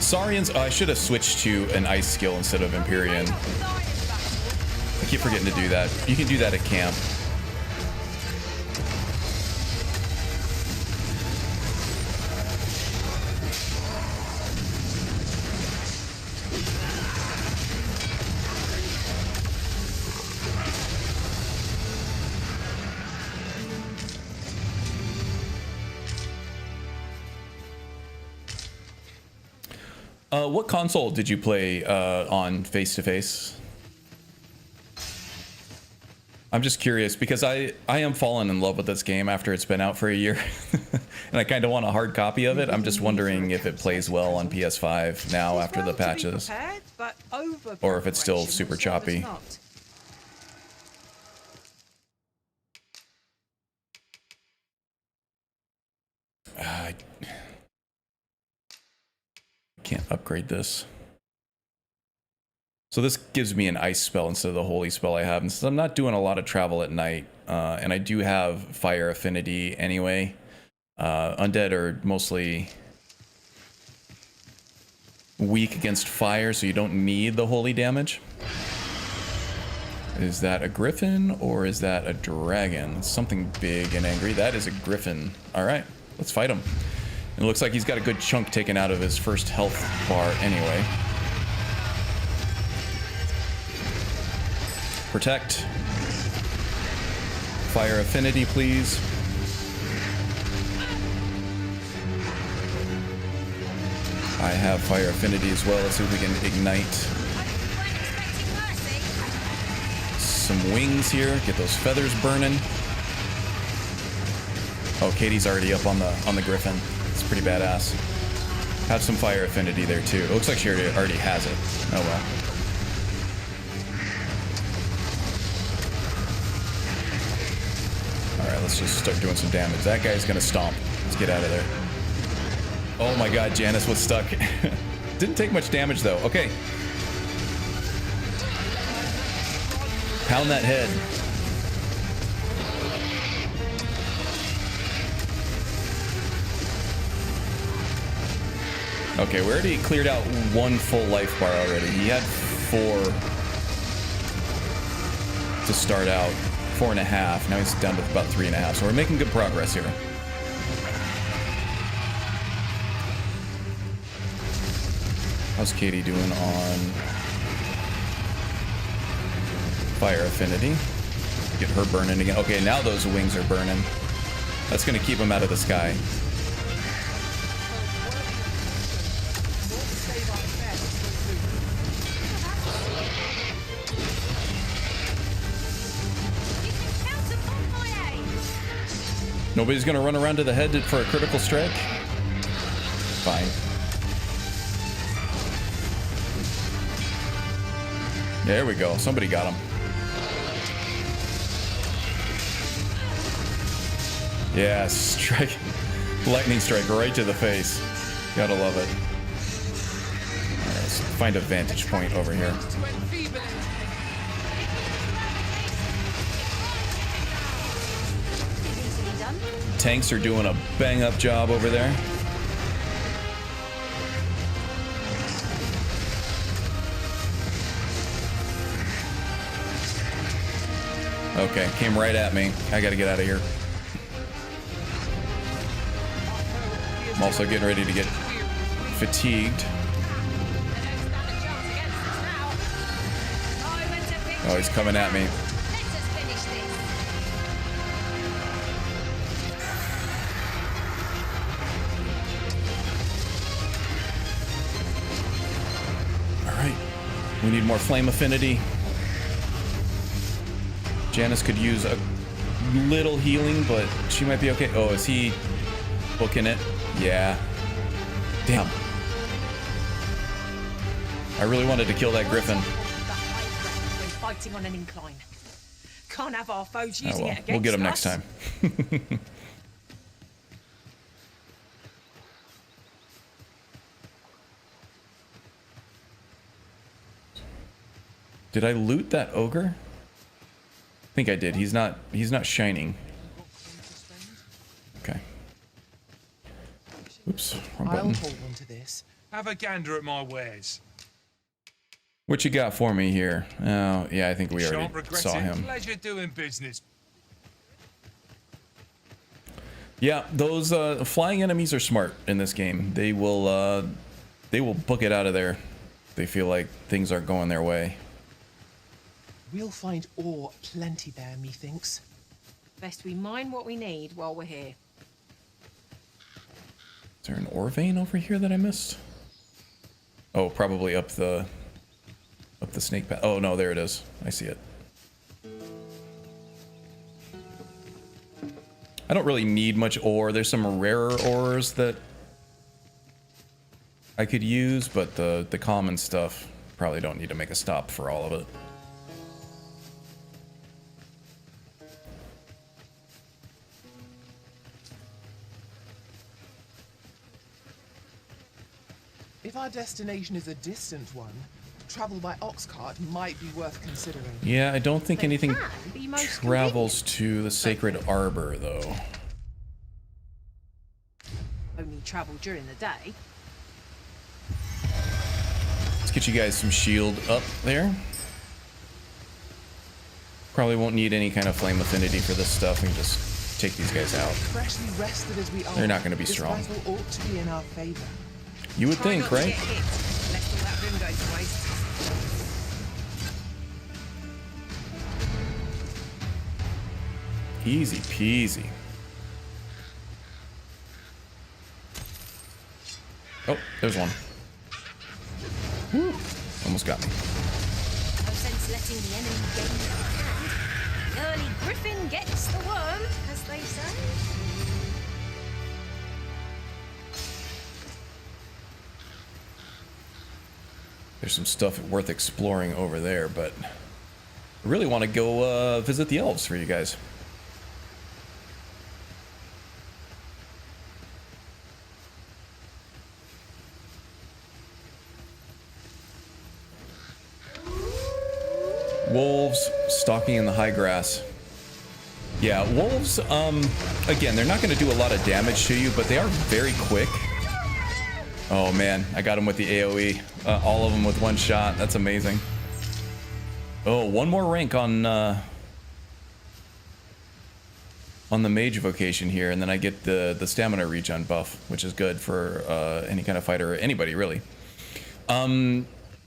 S1: Saurians, I should have switched to an ice skill instead of Empyrean. I keep forgetting to do that. You can do that at camp. What console did you play on face-to-face? I'm just curious because I am falling in love with this game after it's been out for a year. And I kind of want a hard copy of it. I'm just wondering if it plays well on PS5 now after the patches. Or if it's still super choppy. upgrade this. So this gives me an ice spell instead of the holy spell I have. And since I'm not doing a lot of travel at night, and I do have fire affinity anyway, undead are mostly weak against fire, so you don't need the holy damage. Is that a griffin or is that a dragon? Something big and angry. That is a griffin. All right, let's fight him. It looks like he's got a good chunk taken out of his first health bar anyway. Protect. Fire affinity, please. I have fire affinity as well. Let's see if we can ignite some wings here. Get those feathers burning. Oh, Katie's already up on the griffin. It's pretty badass. Have some fire affinity there too. It looks like she already has it. Oh well. Alright, let's just start doing some damage. That guy's gonna stomp. Let's get out of there. Oh my god, Janice was stuck. Didn't take much damage though. Okay. Pound that head. Okay, we already cleared out one full life bar already. He had 4 to start out. 4.5. Now he's down to about 3.5. So we're making good progress here. How's Katie doing on fire affinity? Get her burning again. Okay, now those wings are burning. That's going to keep them out of the sky. Nobody's gonna run around to the head for a critical strike? Fine. There we go. Somebody got him. Yeah, strike. Lightning strike right to the face. Gotta love it. All right, let's find a vantage point over here. Tanks are doing a bang-up job over there. Okay, came right at me. I gotta get out of here. I'm also getting ready to get fatigued. Oh, he's coming at me. We need more flame affinity. Janice could use a little healing, but she might be okay. Oh, is he booking it? Yeah. Damn. I really wanted to kill that griffin.
S3: When fighting on an incline. Can't have our foes using it against us.
S1: We'll get him next time. Did I loot that ogre? I think I did. He's not shining. Okay. Oops, wrong button.
S5: I'll hold on to this.
S7: Have a gander at my wares.
S1: What you got for me here? Oh, yeah, I think we already saw him.
S7: Pleasure doing business.
S1: Yeah, those flying enemies are smart in this game. They will book it out of there. They feel like things aren't going their way.
S5: We'll find ore plenty there, methinks.
S3: Best we mine what we need while we're here.
S1: Is there an ore vein over here that I missed? Oh, probably up the snake path. Oh no, there it is. I see it. I don't really need much ore. There's some rarer ores that I could use, but the common stuff probably don't need to make a stop for all of it.
S5: If our destination is a distant one, travel by ox cart might be worth considering.
S1: Yeah, I don't think
S3: They
S1: anything
S3: can be most
S1: travels to the Sacred Arbor, though.
S3: only travel during the day.
S1: Let's get you guys some shield up there. Probably won't need any kind of flame affinity for this stuff. We can just take these guys out.
S5: Freshly rested as we are,
S1: They're not going to be
S5: this
S1: strong.
S5: battle ought to be in our favor.
S1: You would
S3: Try
S1: think,
S3: not to
S1: right?
S3: get hit, lest all that room goes to waste.
S1: Easy peasy. Oh, there's one. Whew. Almost got me.
S3: No sense letting the enemy gain the upper hand. The early griffin gets the worm, as they say.
S1: There's some stuff worth exploring over there, but I really want to go visit the elves for you guys. Wolves stalking in the high grass. Yeah, wolves, again, they're not going to do a lot of damage to you, but they are very quick. Oh man, I got him with the AoE. All of them with one shot. That's amazing. Oh, one more rank on the mage vocation here, and then I get the stamina regen buff, which is good for any kind of fighter or anybody really.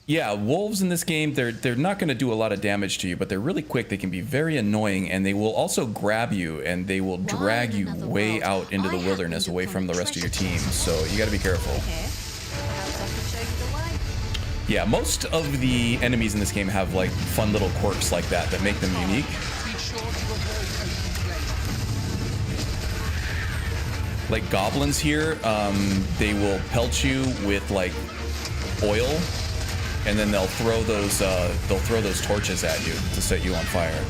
S1: Yeah, wolves in this game, they're not going to do a lot of damage to you, but they're really quick. They can be very annoying, and they will also grab you, and they will drag you way out into the wilderness away from the rest of your team. So you got to be careful. Yeah, most of the enemies in this game have like fun little quirks like that that make them unique. Like goblins here, they will pelt you with like oil, and then they'll throw those torches at you to set you on fire.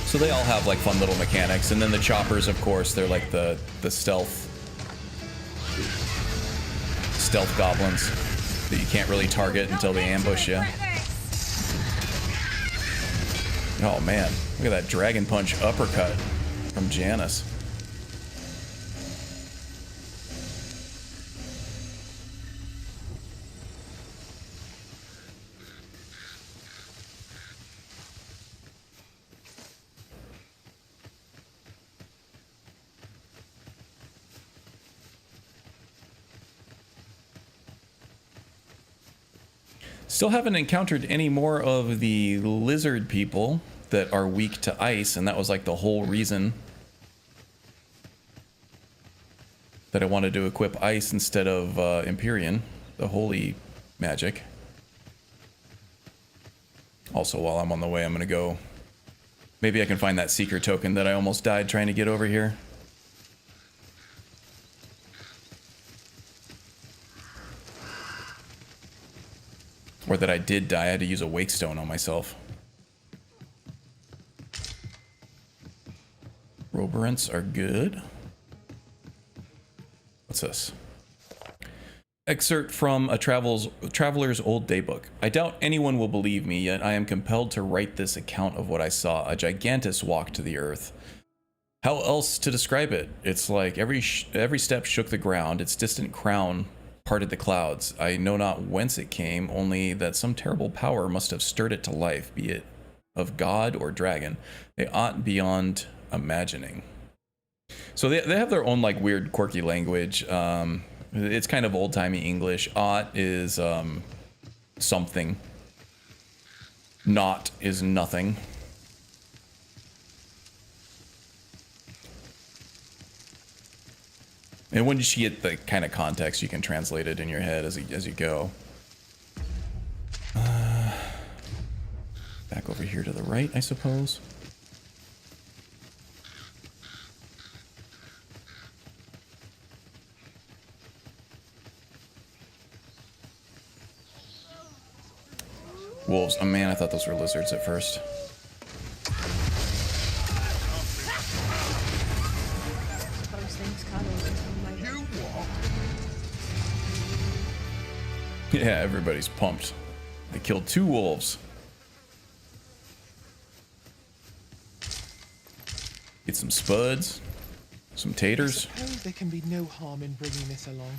S1: So they all have like fun little mechanics, and then the choppers, of course, they're like the stealth goblins that you can't really target until they ambush you. Oh man, look at that dragon punch uppercut from Janice. Still haven't encountered any more of the lizard people that are weak to ice, and that was like the whole reason that I wanted to equip ice instead of Empyrean, the holy magic. Also, while I'm on the way, I'm gonna go. Maybe I can find that seeker token that I almost died trying to get over here. Or that I did die. I had to use a wake stone on myself. Roborants are good. What's this? Excerpt from a traveler's old daybook. I doubt anyone will believe me, yet I am compelled to write this account of what I saw. A gigantus walk to the earth. How else to describe it? It's like every step shook the ground. Its distant crown parted the clouds. I know not whence it came, only that some terrible power must have stirred it to life, be it of god or dragon. They ought beyond imagining. So they have their own like weird quirky language. It's kind of old-timey English. Ought is something. Not is nothing. And once you get the kind of context, you can translate it in your head as you go. Back over here to the right, I suppose. Wolves. Oh man, I thought those were lizards at first. Yeah, everybody's pumped. They killed 2 wolves. Get some spuds, some taters.
S5: I suppose there can be no harm in bringing this along.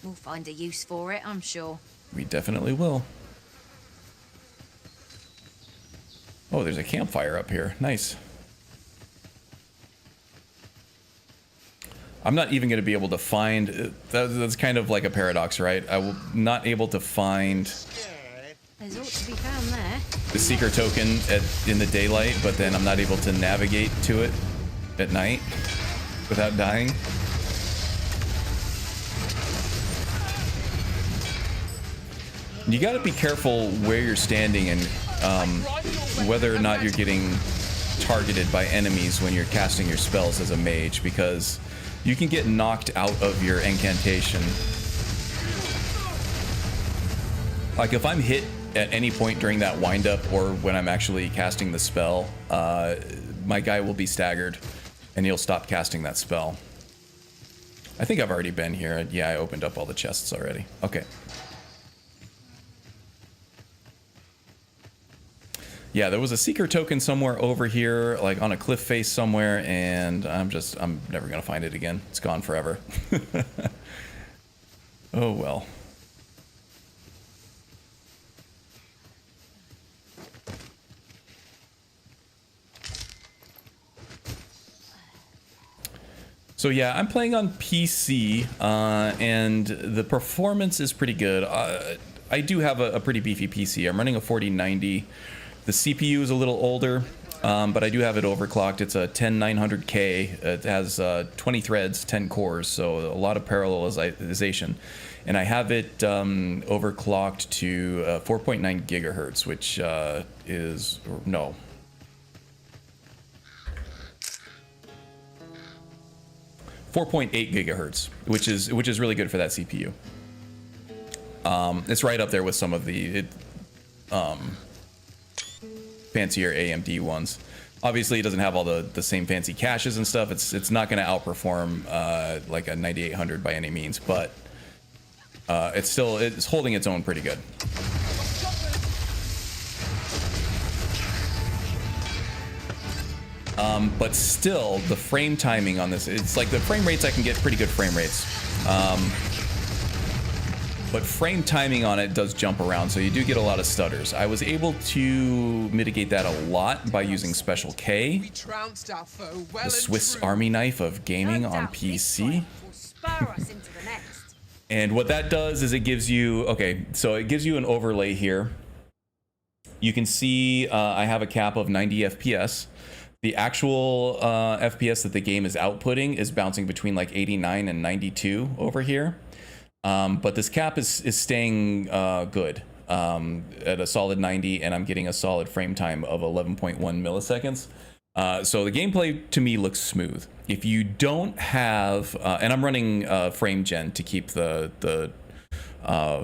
S6: We'll find a use for it, I'm sure.
S1: We definitely will. Oh, there's a campfire up here. Nice. I'm not even going to be able to find... That's kind of like a paradox, right? I will not able to find...
S6: There's ought to be found there.
S1: The seeker token in the daylight, but then I'm not able to navigate to it at night without dying. You got to be careful where you're standing and whether or not you're getting targeted by enemies when you're casting your spells as a mage, because you can get knocked out of your incantation. Like if I'm hit at any point during that windup or when I'm actually casting the spell, my guy will be staggered and he'll stop casting that spell. I think I've already been here. Yeah, I opened up all the chests already. Okay. Yeah, there was a seeker token somewhere over here, like on a cliff face somewhere, and I'm never gonna find it again. It's gone forever. Oh well. So yeah, I'm playing on PC, and the performance is pretty good. I do have a pretty beefy PC. I'm running a 4090. The CPU is a little older, but I do have it overclocked. It's a 10900K. It has 20 threads, 10 cores, so a lot of parallelization. And I have it overclocked to 4.9 gigahertz, which is... no. 4.8 gigahertz, which is really good for that CPU. It's right up there with some of the fancier AMD ones. Obviously, it doesn't have all the same fancy caches and stuff. It's not going to outperform like a 9800 by any means, but it's holding its own pretty good. But still, the frame timing on this, it's like the frame rates, I can get pretty good frame rates. But frame timing on it does jump around, so you do get a lot of stutters. I was able to mitigate that a lot by using Special K, the Swiss Army knife of gaming on PC. And what that does is it gives you, okay, so it gives you an overlay here. You can see I have a cap of 90 FPS. The actual FPS that the game is outputting is bouncing between like 89 and 92 over here. But this cap is staying good at a solid 90, and I'm getting a solid frame time of 11.1 milliseconds. So the gameplay to me looks smooth. If you don't have, and I'm running frame gen to keep the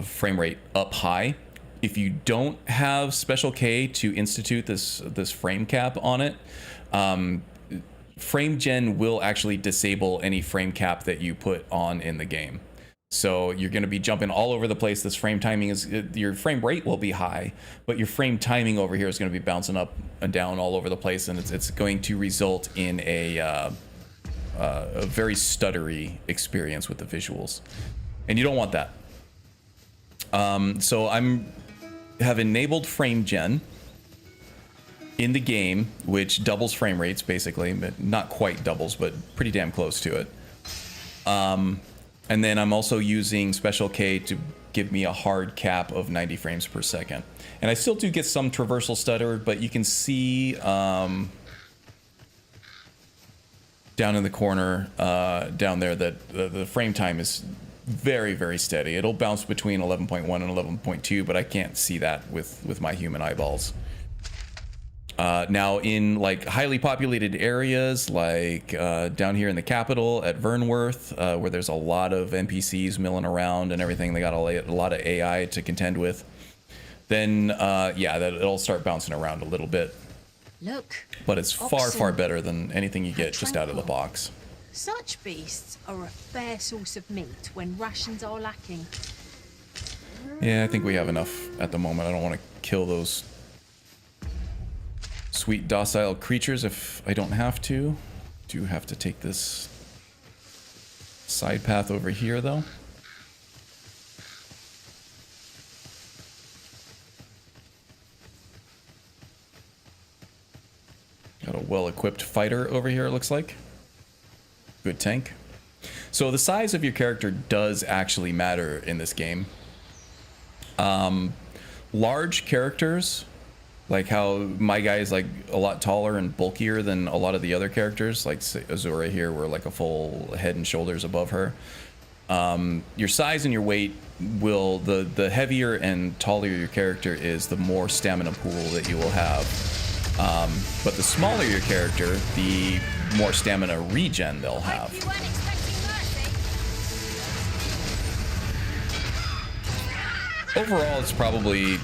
S1: frame rate up high. If you don't have Special K to institute this frame cap on it, frame gen will actually disable any frame cap that you put on in the game. So you're going to be jumping all over the place. This frame timing is, your frame rate will be high, but your frame timing over here is going to be bouncing up and down all over the place, and it's going to result in a very stuttery experience with the visuals, and you don't want that. So have enabled frame gen in the game, which doubles frame rates basically, but not quite doubles, but pretty damn close to it. And then I'm also using Special K to give me a hard cap of 90 frames per second. And I still do get some traversal stutter, but you can see down in the corner down there that the frame time is very, very steady. It'll bounce between 11.1 and 11.2, but I can't see that with my human eyeballs. Now in like highly populated areas, like down here in the capital at Vernworth, where there's a lot of NPCs milling around and everything, they got a lot of AI to contend with, then yeah, it'll start bouncing around a little bit.
S6: Look,
S1: but it's far better than anything you get just out of the box.
S3: Such beasts are a fair source of meat when rations are lacking.
S1: Yeah, I think we have enough at the moment. I don't want to kill those sweet docile creatures if I don't have to. Do have to take this side path over here though. Got a well-equipped fighter over here, it looks like. Good tank. So the size of your character does actually matter in this game. Large characters, like how my guy is like a lot taller and bulkier than a lot of the other characters, like Azura here, we're like a full head and shoulders above her. Your size and your weight will, the heavier and taller your character is, the more stamina pool that you will have. But the smaller your character, the more stamina regen they'll have. Overall, it's probably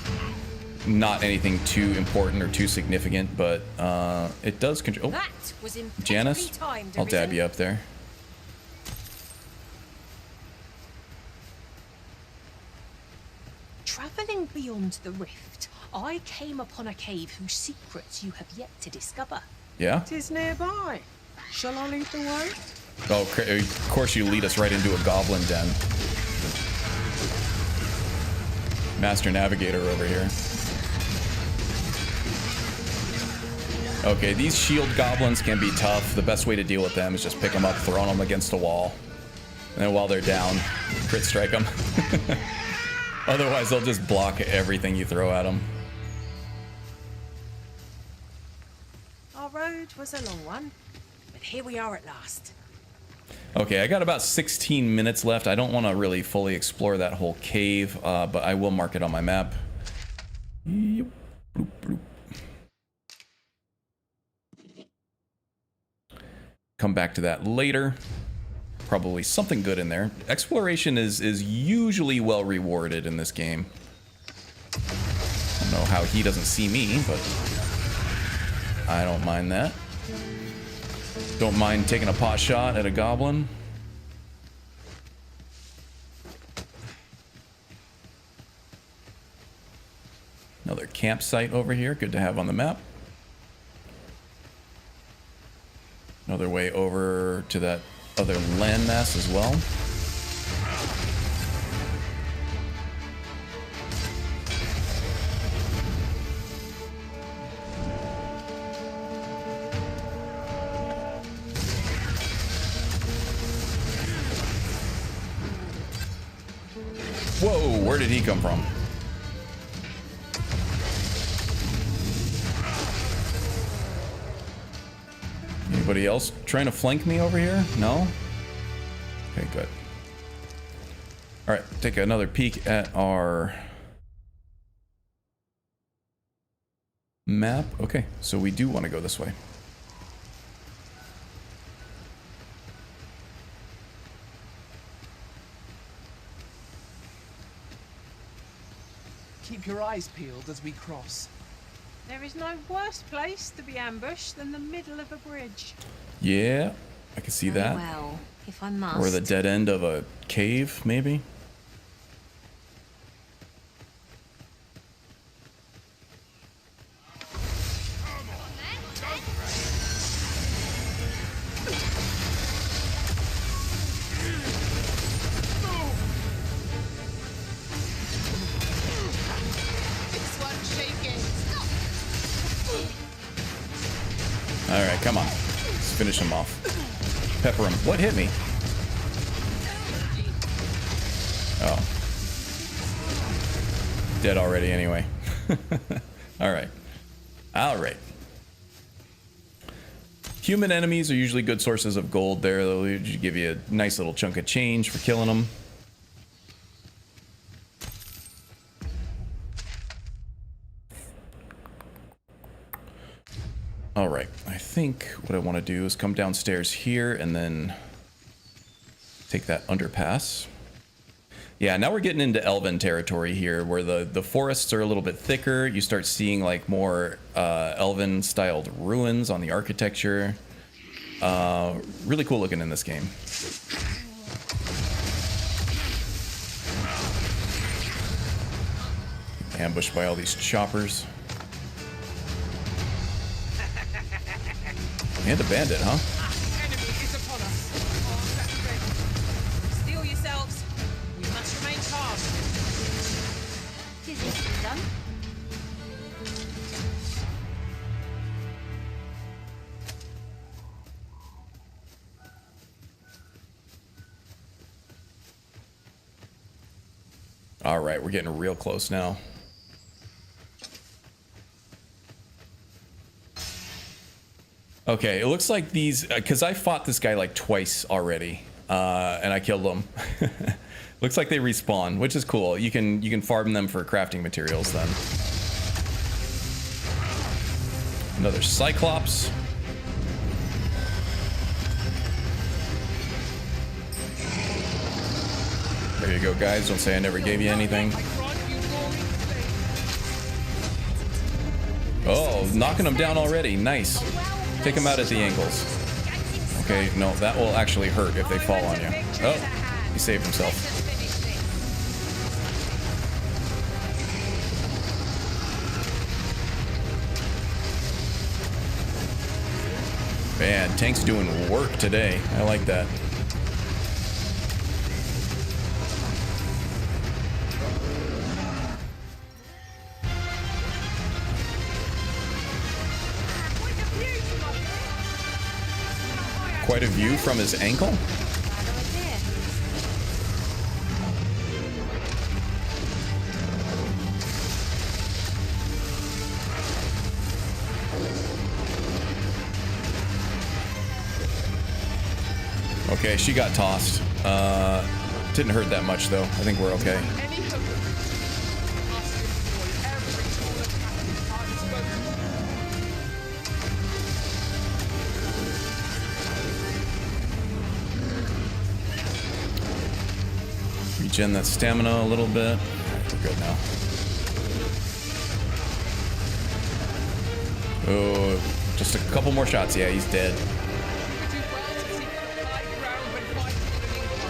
S1: not anything too important or too significant, but it does control. Oh, Janice, I'll dab you up there.
S3: Travelling beyond the rift, I came upon a cave whose secrets you have yet to discover.
S1: Yeah?
S2: Tis nearby. Shall I lead the way?
S1: Oh, of course you lead us right into a goblin den. Master Navigator over here. Okay, these shield goblins can be tough. The best way to deal with them is just pick them up, throw them against a wall. And then while they're down, crit strike them. Otherwise, they'll just block everything you throw at them.
S3: Our road was a long one, but here we are at last.
S1: Okay, I got about 16 minutes left. I don't want to really fully explore that whole cave, but I will mark it on my map. Yep. Bloop, bloop. Come back to that later. Probably something good in there. Exploration is usually well rewarded in this game. I don't know how he doesn't see me, but I don't mind that. Don't mind taking a pot shot at a goblin. Another campsite over here, good to have on the map. Another way over to that other landmass as well. Whoa, where did he come from? Anybody else trying to flank me over here? No? Okay, good. All right, take another peek at our map. Okay, so we do want to go this way.
S5: Keep your eyes peeled as we cross.
S2: There is no worse place to be ambushed than the middle of a bridge.
S1: Yeah, I can see that.
S3: Well, if I must.
S1: Or the dead end of a cave, maybe. All right, come on. Let's finish him off. Pepper him. What hit me? Oh. Dead already anyway. All right. All right. Human enemies are usually good sources of gold there. They'll give you a nice little chunk of change for killing them. All right, I think what I want to do is come downstairs here and then take that underpass. Yeah, now we're getting into elven territory here, where the forests are a little bit thicker. You start seeing like more elven-styled ruins on the architecture. Really cool looking in this game. Ambushed by all these choppers. And a bandit, huh?
S5: Enemy is upon us. Arms at the ready.
S3: Steel yourselves. We must remain calm.
S6: Tis easily done.
S1: All right, we're getting real close now. Okay, it looks like these, because I fought this guy like twice already, and I killed him. Looks like they respawn, which is cool. You can farm them for crafting materials then. Another Cyclops. There you go, guys. Don't say I never gave you anything. Oh, knocking them down already. Nice. Take them out at the ankles. Okay, no, that will actually hurt if they fall on you. Oh, he saved himself. Man, Tank's doing work today. I like that. Quite a view from his ankle. Okay, she got tossed. Didn't hurt that much though. I think we're okay. Regen that stamina a little bit. We're good now. Oh, just a couple more shots. Yeah, he's dead.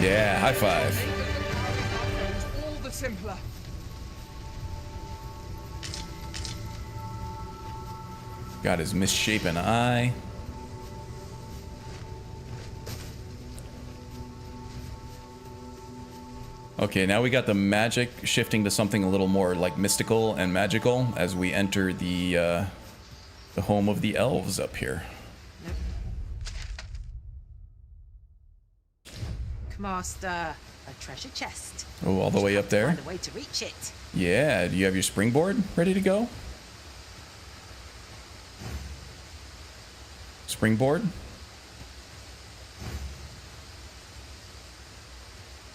S1: Yeah, high five.
S5: All the simpler.
S1: Got his misshapen eye. Okay, now we got the magic shifting to something a little more like mystical and magical as we enter the home of the elves up here.
S3: Master, a treasure chest.
S1: Oh, all the way up there?
S3: Find a way to reach it.
S1: Yeah, do you have your springboard ready to go? Springboard?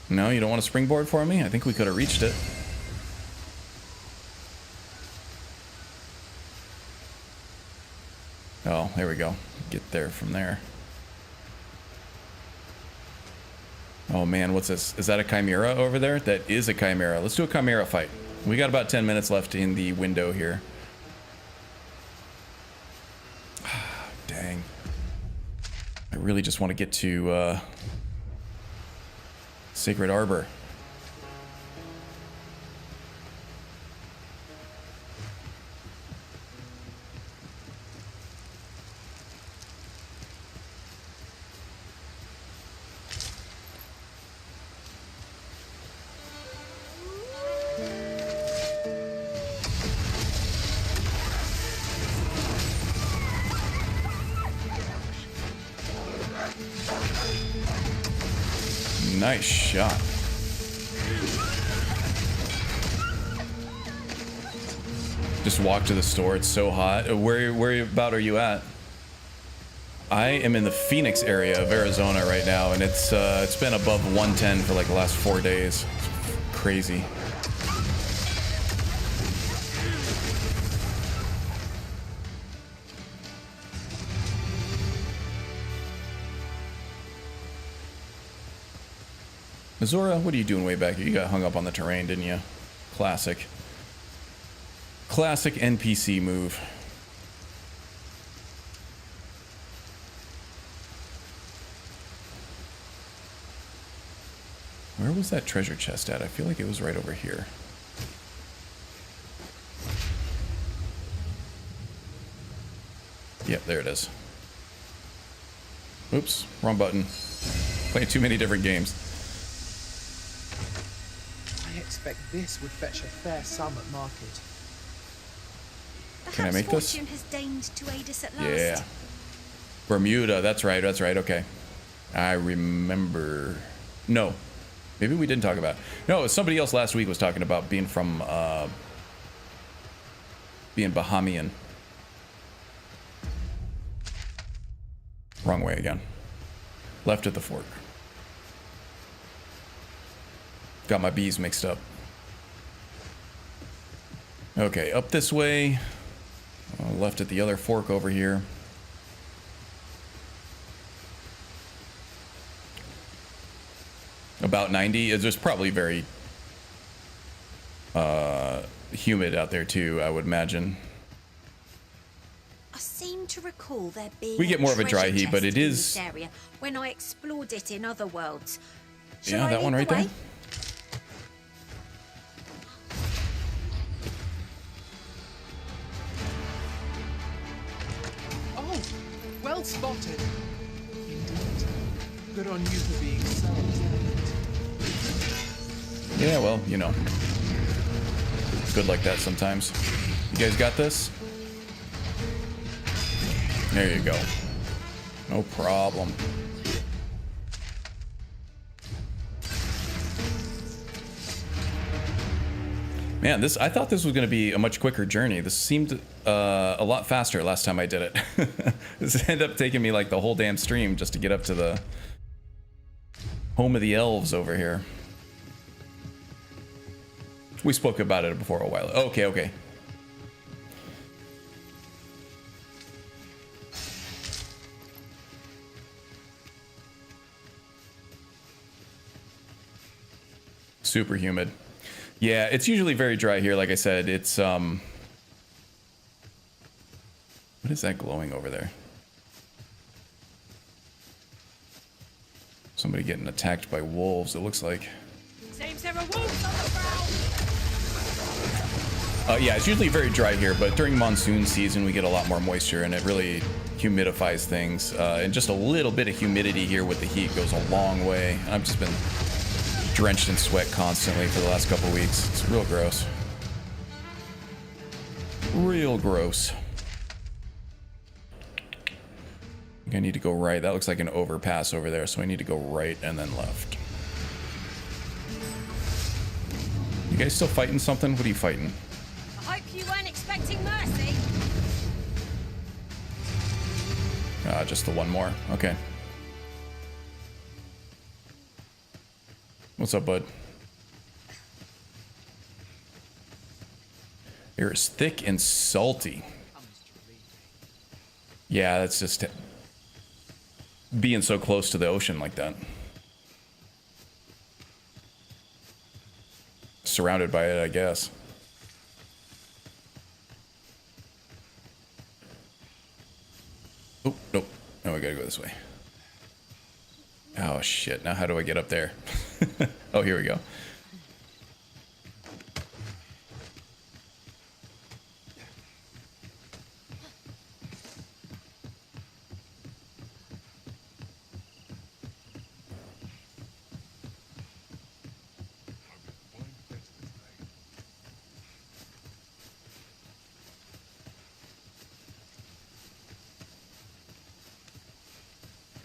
S1: No, you don't want a springboard for me? I think we could have reached it. Oh, there we go. Get there from there. Oh man, what's this? Is that a chimera over there? That is a chimera. Let's do a chimera fight. We got about 10 minutes left in the window here. Dang. I really just want to get to Sacred Arbor. Nice shot. Just walk to the store. It's so hot. Where about are you at? I am in the Phoenix area of Arizona right now, and it's been above 110 for like the last 4 days. It's crazy. Azora, what are you doing way back here? You got hung up on the terrain, didn't you? Classic. Classic NPC move. Where was that treasure chest at? I feel like it was right over here. Yep, there it is. Oops, wrong button. Playing too many different games.
S5: I expect this would fetch a fair sum at market.
S1: Can I make this?
S6: Fortune has deigned to aid us at last.
S1: Yeah. Bermuda, that's right, okay. I remember. No. Maybe we didn't talk about it. No, somebody else last week was talking about being from, being Bahamian. Wrong way again. Left at the fork. Got my B's mixed up. Okay, up this way. Left at the other fork over here. About 90. It's probably very humid out there too, I would imagine.
S6: I seem to recall there being
S1: We get more of a dry
S6: treasure
S1: heat, but
S6: chest
S1: it
S6: in
S1: is-
S6: this area when I explored it in other worlds.
S1: Yeah, that one right there.
S5: Oh, well spotted. Indeed. Good on you for being so intelligent.
S1: Yeah, well, you know. It's good like that sometimes. You guys got this? There you go. No problem. Man, I thought this was going to be a much quicker journey. This seemed a lot faster last time I did it. This ended up taking me like the whole damn stream just to get up to the home of the elves over here. We spoke about it before a while. Okay. Super humid. Yeah, it's usually very dry here. Like I said, it's what is that glowing over there? Somebody getting attacked by wolves, it looks like.
S3: Seems there are wolves on the prowl.
S1: Yeah, it's usually very dry here, but during monsoon season we get a lot more moisture and it really humidifies things. And just a little bit of humidity here with the heat goes a long way. I've just been drenched in sweat constantly for the last couple weeks. It's real gross. Real gross. I think I need to go right. That looks like an overpass over there, so I need to go right and then left. You guys still fighting something? What are you fighting?
S6: I hope you weren't expecting mercy.
S1: Just the one more. Okay. What's up, bud? Air is thick and salty. Yeah, that's just being so close to the ocean like that. Surrounded by it, I guess. Oh, nope. No, I gotta go this way. Oh, shit. Now how do I get up there? Oh, here we go.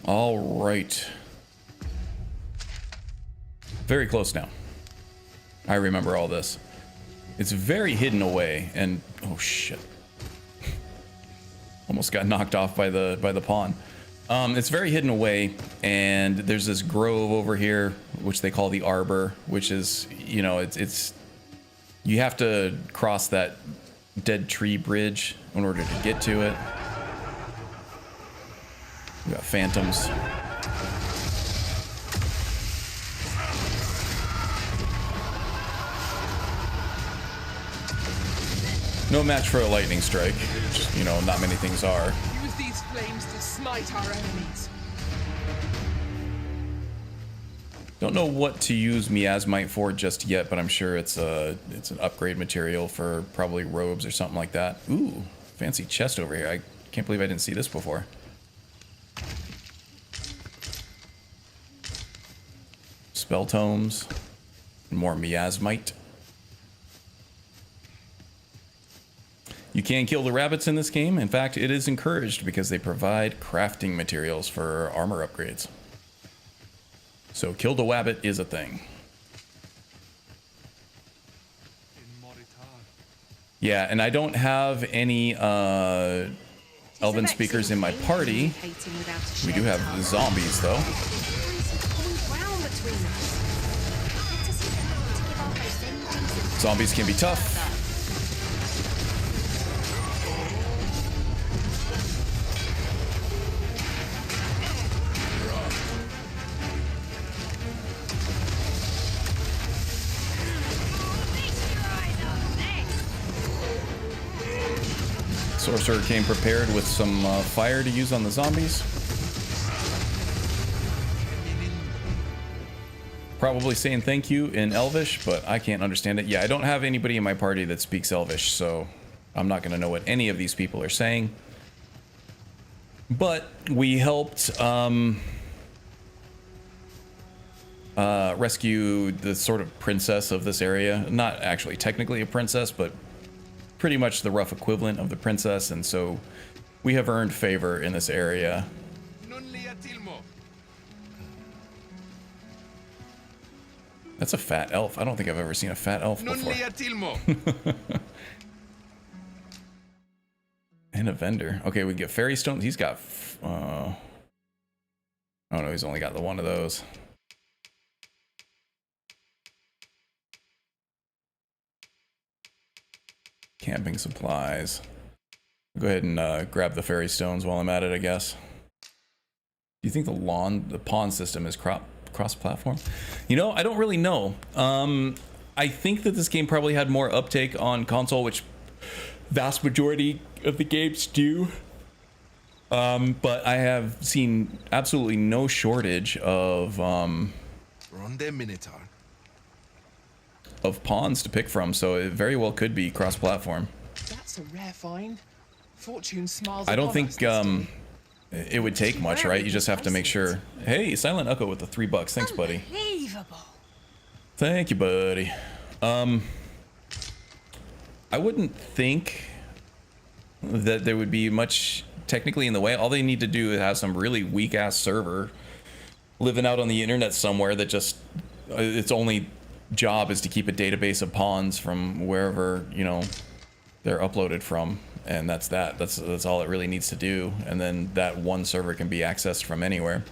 S1: All right. Very close now. I remember all this. It's very hidden away, and oh shit. Almost got knocked off by the pawn. It's very hidden away, and there's this grove over here, which they call the arbor, which is, you know, it's you have to cross that dead tree bridge in order to get to it. We got phantoms. No match for a lightning strike. Just, you know, not many things are.
S5: Use these flames to smite our enemies.
S1: Don't know what to use miasmite for just yet, but I'm sure it's an upgrade material for probably robes or something like that. Ooh, fancy chest over here. Can't believe I didn't see this before. Spell tomes. More miasmite. You can kill the rabbits in this game. In fact, it is encouraged because they provide crafting materials for armor upgrades. So kill the wabbit is a thing. Yeah, and I don't have any elven speakers in my party. We do have the zombies though. Zombies can be tough. Sorcerer came prepared with some fire to use on the zombies. Probably saying thank you in Elvish, but I can't understand it. Yeah, I don't have anybody in my party that speaks Elvish, so I'm not going to know what any of these people are saying. But we helped rescue the sort of princess of this area. Not actually technically a princess, but pretty much the rough equivalent of the princess, and so we have earned favor in this area. That's a fat elf. I don't think I've ever seen a fat elf before. And a vendor. Okay, we get fairy stones. He's got... oh no, he's only got the one of those. Camping supplies. Go ahead and grab the fairy stones while I'm at it, I guess. Do you think the pawn system is cross-platform? You know, I don't really know. I think that this game probably had more uptake on console, which vast majority of the games do. But I have seen absolutely no shortage of pawns to pick from, so it very well could be cross-platform.
S5: That's a rare find. Fortune smiles.
S1: I don't think it would take much, right? You just have to make sure. Hey, Silent Echo with the $3. Thanks, buddy.
S3: Unbelievable.
S1: Thank you, buddy. I wouldn't think that there would be much technically in the way. All they need to do is have some really weak-ass server living out on the internet somewhere that just its only job is to keep a database of pawns from wherever, you know, they're uploaded from, and that's that. That's all it really needs to do, and then that one server can be accessed from anywhere.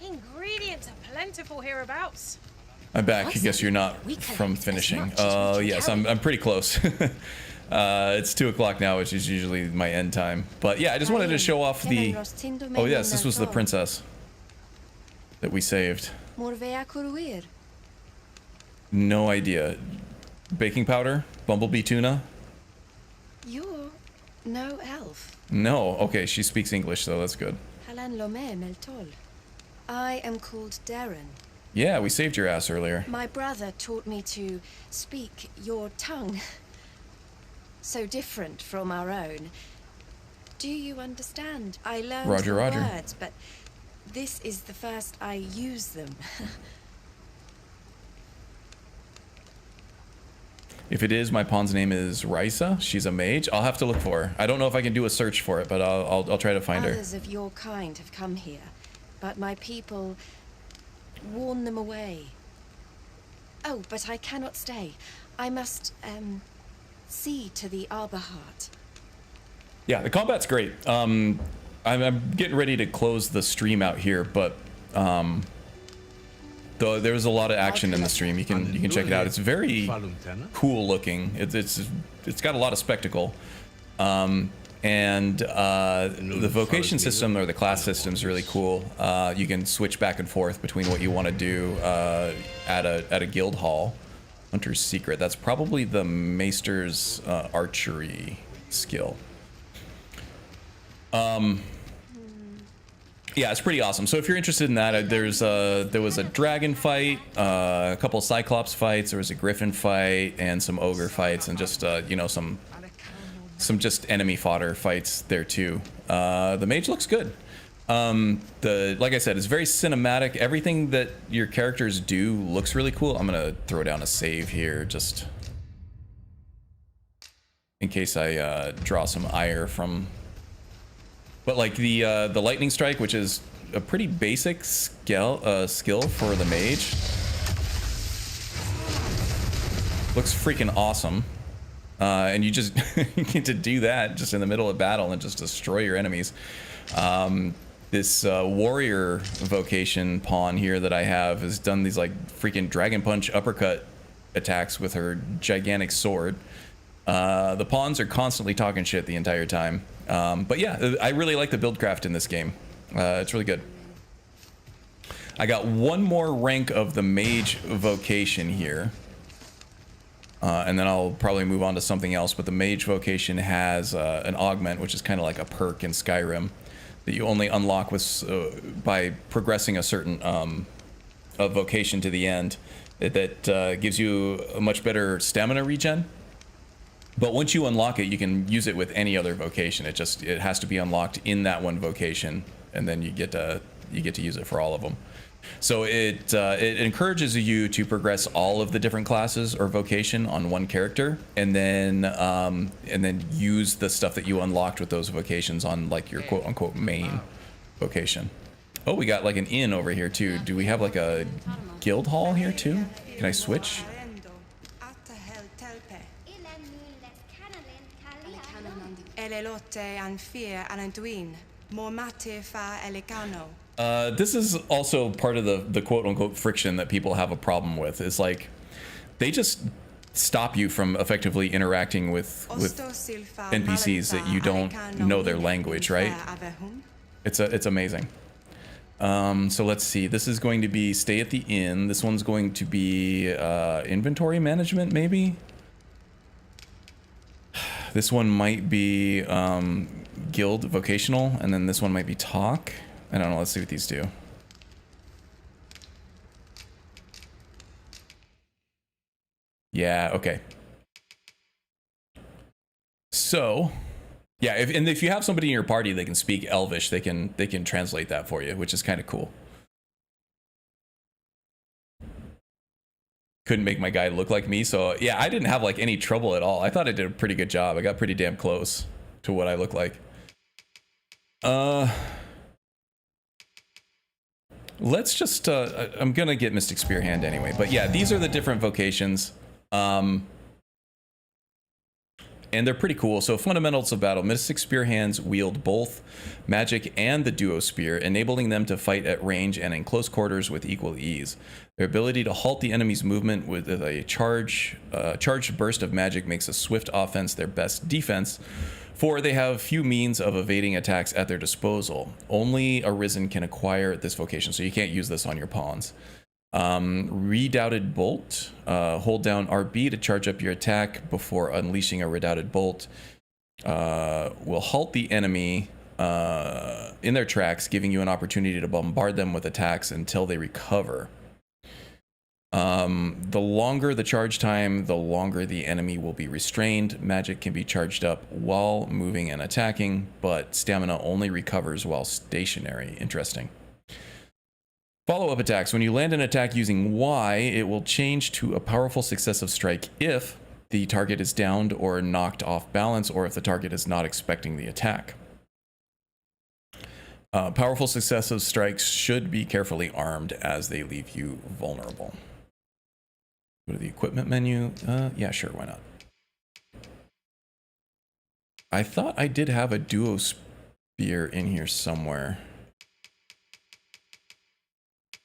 S3: Ingredients are plentiful hereabouts.
S1: I'm back. I guess you're not from finishing. Yes, I'm pretty close. It's 2 o'clock now, which is usually my end time. But yeah, I just wanted to show off the... Oh yes, this was the princess that we saved. No idea. Baking powder? Bumblebee tuna?
S10: You're no elf.
S1: No. Okay, she speaks English, so that's good.
S10: I am called Darren.
S1: Yeah, we saved your ass earlier.
S10: My brother taught me to speak your tongue. So different from our own. Do you understand? I learned
S1: Roger,
S10: the
S1: Roger.
S10: words, but this is the first I use them.
S1: If it is, my pawn's name is Risa. She's a mage. I'll have to look for her. I don't know if I can do a search for it, but I'll try to find her.
S10: Others of your kind have come here, but my people warn them away. Oh, but I cannot stay. I must, see to the Arbor Heart.
S1: Yeah, the combat's great. I'm getting ready to close the stream out here, but though there was a lot of action in the stream. You can check it out. It's very cool looking. It's got a lot of spectacle. And the vocation system or the class system is really cool. You can switch back and forth between what you want to do at a guild hall. Hunter's Secret. That's probably the Maester's archery skill. Yeah, it's pretty awesome. So if you're interested in that, there was a dragon fight, a couple Cyclops fights, there was a Griffin fight, and some ogre fights, and just you know, some some just enemy fodder fights there too. The mage looks good. Like I said, it's very cinematic. Everything that your characters do looks really cool. I'm gonna throw down a save here just in case I draw some ire from. But like the lightning strike, which is a pretty basic skill for the mage, looks freaking awesome. And you just you get to do that just in the middle of battle and just destroy your enemies. This warrior vocation pawn here that I have has done these like freaking dragon punch uppercut attacks with her gigantic sword. The pawns are constantly talking shit the entire time. But yeah, I really like the build craft in this game. It's really good. I got one more rank of the mage vocation here. And then I'll probably move on to something else. But the mage vocation has an augment, which is kind of like a perk in Skyrim that you only unlock with by progressing a certain a vocation to the end. That gives you a much better stamina regen. But once you unlock it, you can use it with any other vocation. It has to be unlocked in that one vocation, and then you get to use it for all of them. So it encourages you to progress all of the different classes or vocation on one character, and then use the stuff that you unlocked with those vocations on like your quote unquote main vocation. Oh, we got like an inn over here too. Do we have like a guild hall here too? Can I switch? This is also part of the quote-unquote friction that people have a problem with. Is like they just stop you from effectively interacting with NPCs that you don't know their language, right? It's amazing. So let's see. This is going to be stay at the inn. This one's going to be inventory management, maybe. This one might be guild vocational, and then this one might be talk. I don't know. Let's see what these do. Yeah. Okay. So, yeah. If you have somebody in your party that can speak Elvish, they can translate that for you, which is kind of cool. Couldn't make my guy look like me, so yeah, I didn't have like any trouble at all. I thought I did a pretty good job. I got pretty damn close to what I look like. Let's just I'm gonna get Mystic Spear Hand anyway, but yeah, these are the different vocations, and they're pretty cool. So fundamentals of battle: Mystic Spear Hands wield both magic and the duo spear, enabling them to fight at range and in close quarters with equal ease. Their ability to halt the enemy's movement with a charged burst of magic makes a swift offense their best defense, for they have few means of evading attacks at their disposal. Only a Risen can acquire this vocation, so you can't use this on your pawns. Redoubted Bolt. Hold down RB to charge up your attack before unleashing a Redoubted Bolt. Will halt the enemy in their tracks, giving you an opportunity to bombard them with attacks until they recover. The longer the charge time, the longer the enemy will be restrained. Magic can be charged up while moving and attacking, but stamina only recovers while stationary. Interesting. Follow-up attacks. When you land an attack using Y, it will change to a powerful successive strike if the target is downed or knocked off balance, or if the target is not expecting the attack. Powerful successive strikes should be carefully armed as they leave you vulnerable. Go to the equipment menu. Yeah, sure, why not? I thought I did have a duo spear in here somewhere.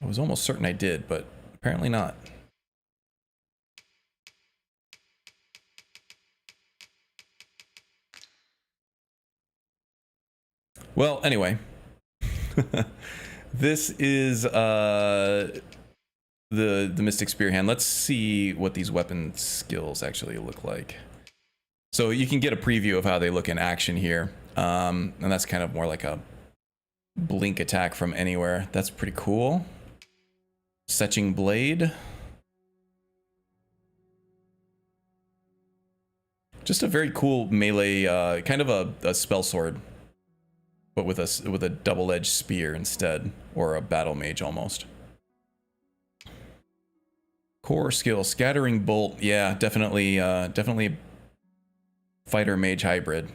S1: I was almost certain I did, but apparently not. Well, anyway. This is the Mystic Spear Hand. Let's see what these weapon skills actually look like. So you can get a preview of how they look in action here. And that's kind of more like a blink attack from anywhere. That's pretty cool. Setching Blade. just a very cool melee, kind of a spell sword, but with a double-edged spear instead, or a battle mage almost. Core skill, scattering bolt. Yeah, definitely, definitely fighter mage hybrid.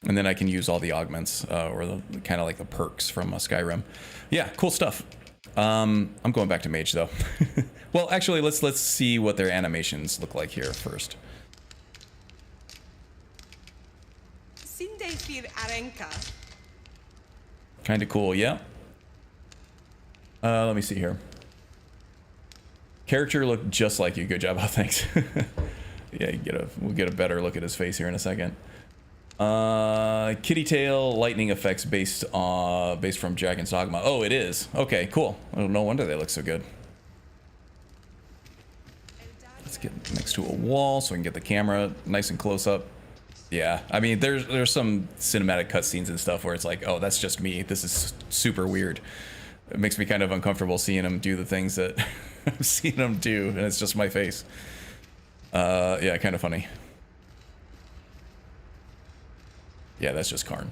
S1: And then I can use all the augments, or the kind of like the perks from Skyrim. Yeah, cool stuff. I'm going back to mage though. Well, actually, let's see what their animations look like here first. Kind of cool, yeah. Let me see here. Character looked just like you. Good job. Oh, thanks. Yeah, we'll get a better look at his face here in a second. Kitty tail lightning effects based from Dragon's Dogma. Oh, it is. Okay, cool. Oh, no wonder they look so good. Let's get next to a wall so we can get the camera nice and close up. Yeah, I mean, there's some cinematic cutscenes and stuff where it's like, oh, that's just me. This is super weird. It makes me kind of uncomfortable seeing him do the things that I've seen him do, and it's just my face. Yeah, kind of funny. Yeah, that's just Karn.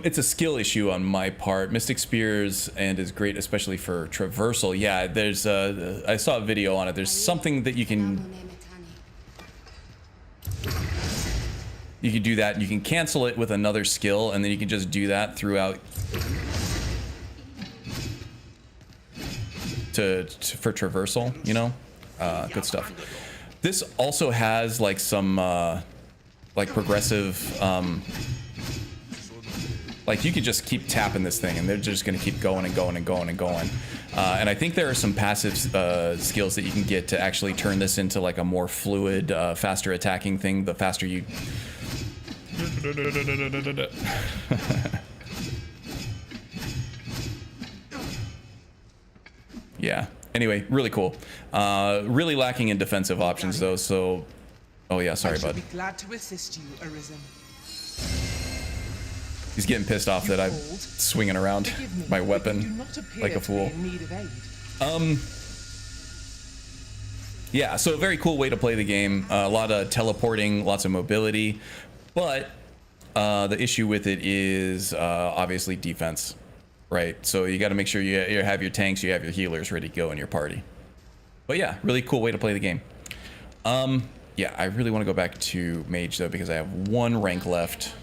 S1: It's a skill issue on my part. Mystic Spears and is great, especially for traversal. Yeah, there's I saw a video on it. There's something that you can do that. You can cancel it with another skill, and then you can just do that throughout for traversal. You know, good stuff. This also has like some like progressive, like you could just keep tapping this thing and they're just going to keep going and going and going and going. And I think there are some passive skills that you can get to actually turn this into like a more fluid, faster attacking thing. The faster you... Yeah. Anyway, really cool. Really lacking in defensive options though, so... Oh yeah, sorry, bud.
S5: Be glad to assist you, Arisen.
S1: He's getting pissed off that I'm swinging around my weapon like a fool. Yeah, so a very cool way to play the game. A lot of teleporting, lots of mobility, but the issue with it is obviously defense, right? So you got to make sure you have your tanks, you have your healers ready to go in your party. But yeah, really cool way to play the game. Yeah, I really want to go back to mage though because I have one rank left.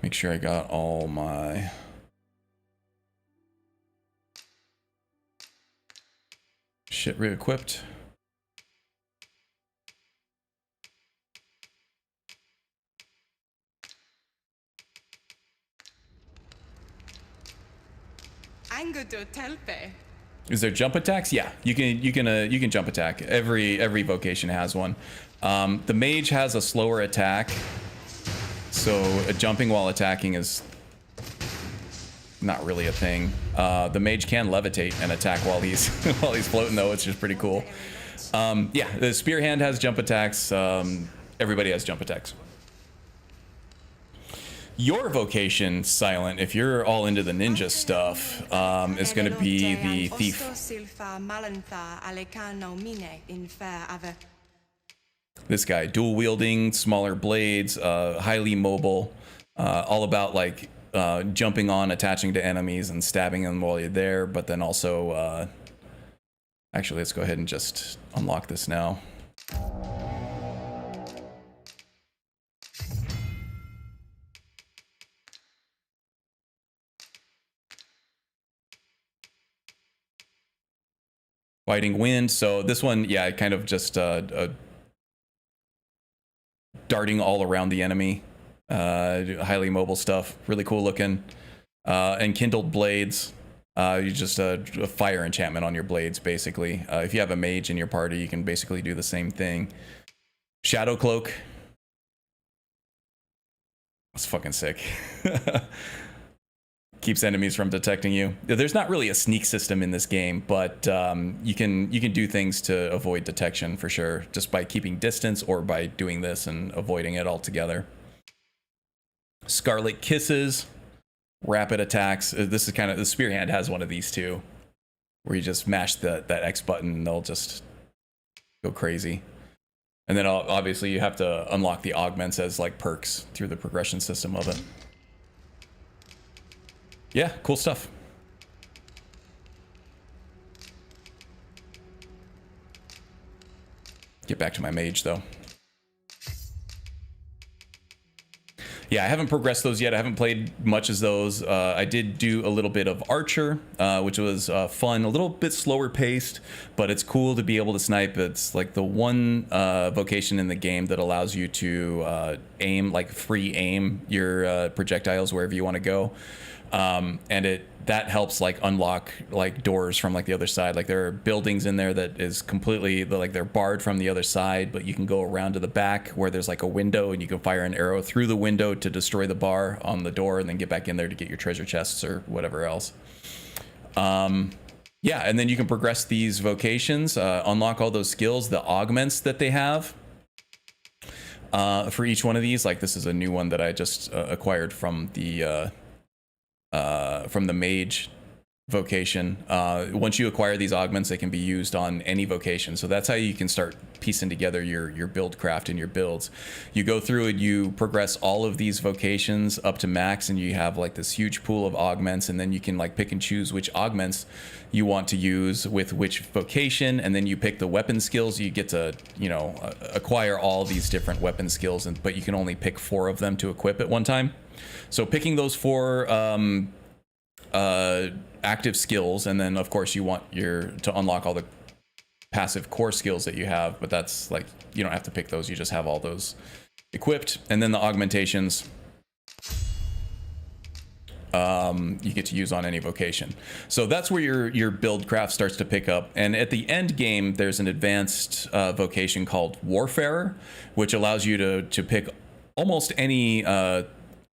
S1: Make sure I got all my shit re-equipped. Is there jump attacks? Yeah, you can jump attack. Every vocation has one. The mage has a slower attack, so jumping while attacking is not really a thing. The mage can levitate and attack while he's while he's floating though, which is pretty cool. Yeah, the spear hand has jump attacks. Everybody has jump attacks. Your vocation, Silent, if you're all into the ninja stuff, is going to be the thief. This guy, dual wielding, smaller blades, highly mobile, all about like jumping on, attaching to enemies and stabbing them while you're there, but then also, actually, let's go ahead and just unlock this now. Fighting wind, so this one, yeah, kind of just darting all around the enemy. Highly mobile stuff, really cool looking. And kindled blades, you just a fire enchantment on your blades, basically. If you have a mage in your party, you can basically do the same thing. Shadow cloak. That's fucking sick. keeps enemies from detecting you. There's not really a sneak system in this game, but you can do things to avoid detection for sure, just by keeping distance or by doing this and avoiding it altogether. Scarlet Kisses, rapid attacks. This is kind of, the spear hand has one of these too, where you just mash that X button and they'll just go crazy. And then obviously you have to unlock the augments as like perks through the progression system of it. Yeah, cool stuff. Get back to my mage though. Yeah, I haven't progressed those yet. I haven't played much as those. I did do a little bit of Archer, which was fun, a little bit slower paced, but it's cool to be able to snipe. It's like the one vocation in the game that allows you to aim, like free aim your projectiles wherever you want to go. And that helps like unlock like doors from like the other side. Like there are buildings in there that is completely like they're barred from the other side, but you can go around to the back where there's like a window and you can fire an arrow through the window to destroy the bar on the door and then get back in there to get your treasure chests or whatever else. Yeah, and then you can progress these vocations, unlock all those skills, the augments that they have. For each one of these, like this is a new one that I just acquired from the mage vocation. Once you acquire these augments, they can be used on any vocation. So that's how you can start piecing together your build craft and your builds. You go through and you progress all of these vocations up to max, and you have like this huge pool of augments, and then you can like pick and choose which augments you want to use with which vocation, and then you pick the weapon skills. You get to, you know, acquire all these different weapon skills, but you can only pick 4 of them to equip at one time. So picking those 4 active skills, and then of course you want to unlock all the passive core skills that you have, but that's like, you don't have to pick those, you just have all those equipped. And then the augmentations you get to use on any vocation. So that's where your build craft starts to pick up. And at the end game, there's an advanced vocation called Warfarer, which allows you to pick almost any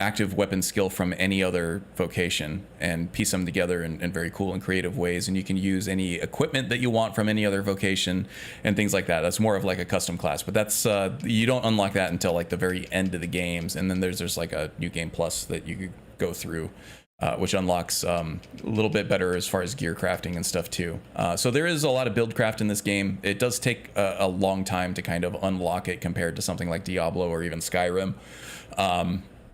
S1: active weapon skill from any other vocation and piece them together in very cool and creative ways. And you can use any equipment that you want from any other vocation and things like that. That's more of like a custom class, but that's you don't unlock that until like the very end of the games. And then there's like a new game plus that you could go through, which unlocks a little bit better as far as gear crafting and stuff too. So there is a lot of build craft in this game. It does take a long time to kind of unlock it compared to something like Diablo or even Skyrim.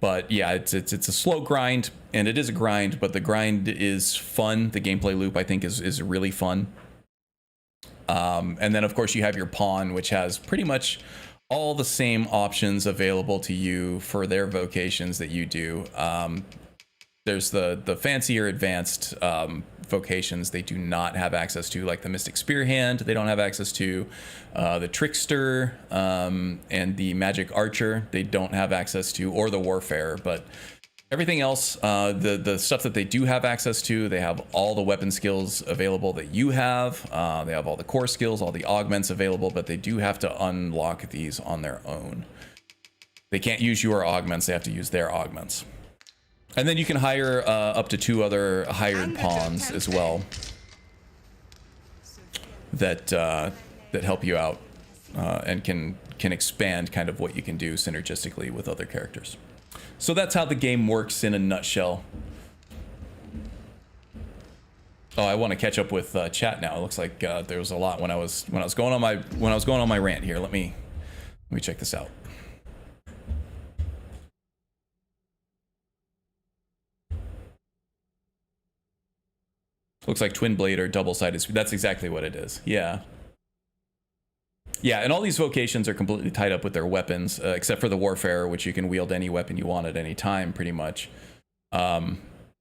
S1: But yeah, it's a slow grind, and it is a grind, but the grind is fun. The gameplay loop, I think, is really fun. And then, of course, you have your pawn, which has pretty much all the same options available to you for their vocations that you do. There's the fancier advanced vocations they do not have access to, like the Mystic Spear Hand. They don't have access to the Trickster and the Magic Archer. They don't have access to, or the Warfare. But everything else, the stuff that they do have access to, they have all the weapon skills available that you have. They have all the core skills, all the augments available, but they do have to unlock these on their own. They can't use your augments. They have to use their augments. And then you can hire up to 2 other hired pawns as well that help you out and can expand kind of what you can do synergistically with other characters. So that's how the game works in a nutshell. Oh, I want to catch up with chat now. It looks like there was a lot when I was going on my rant here. Let me check this out. Looks like twin blade or double-sided. That's exactly what it is. Yeah. Yeah, and all these vocations are completely tied up with their weapons, except for the Warfare, which you can wield any weapon you want at any time, pretty much.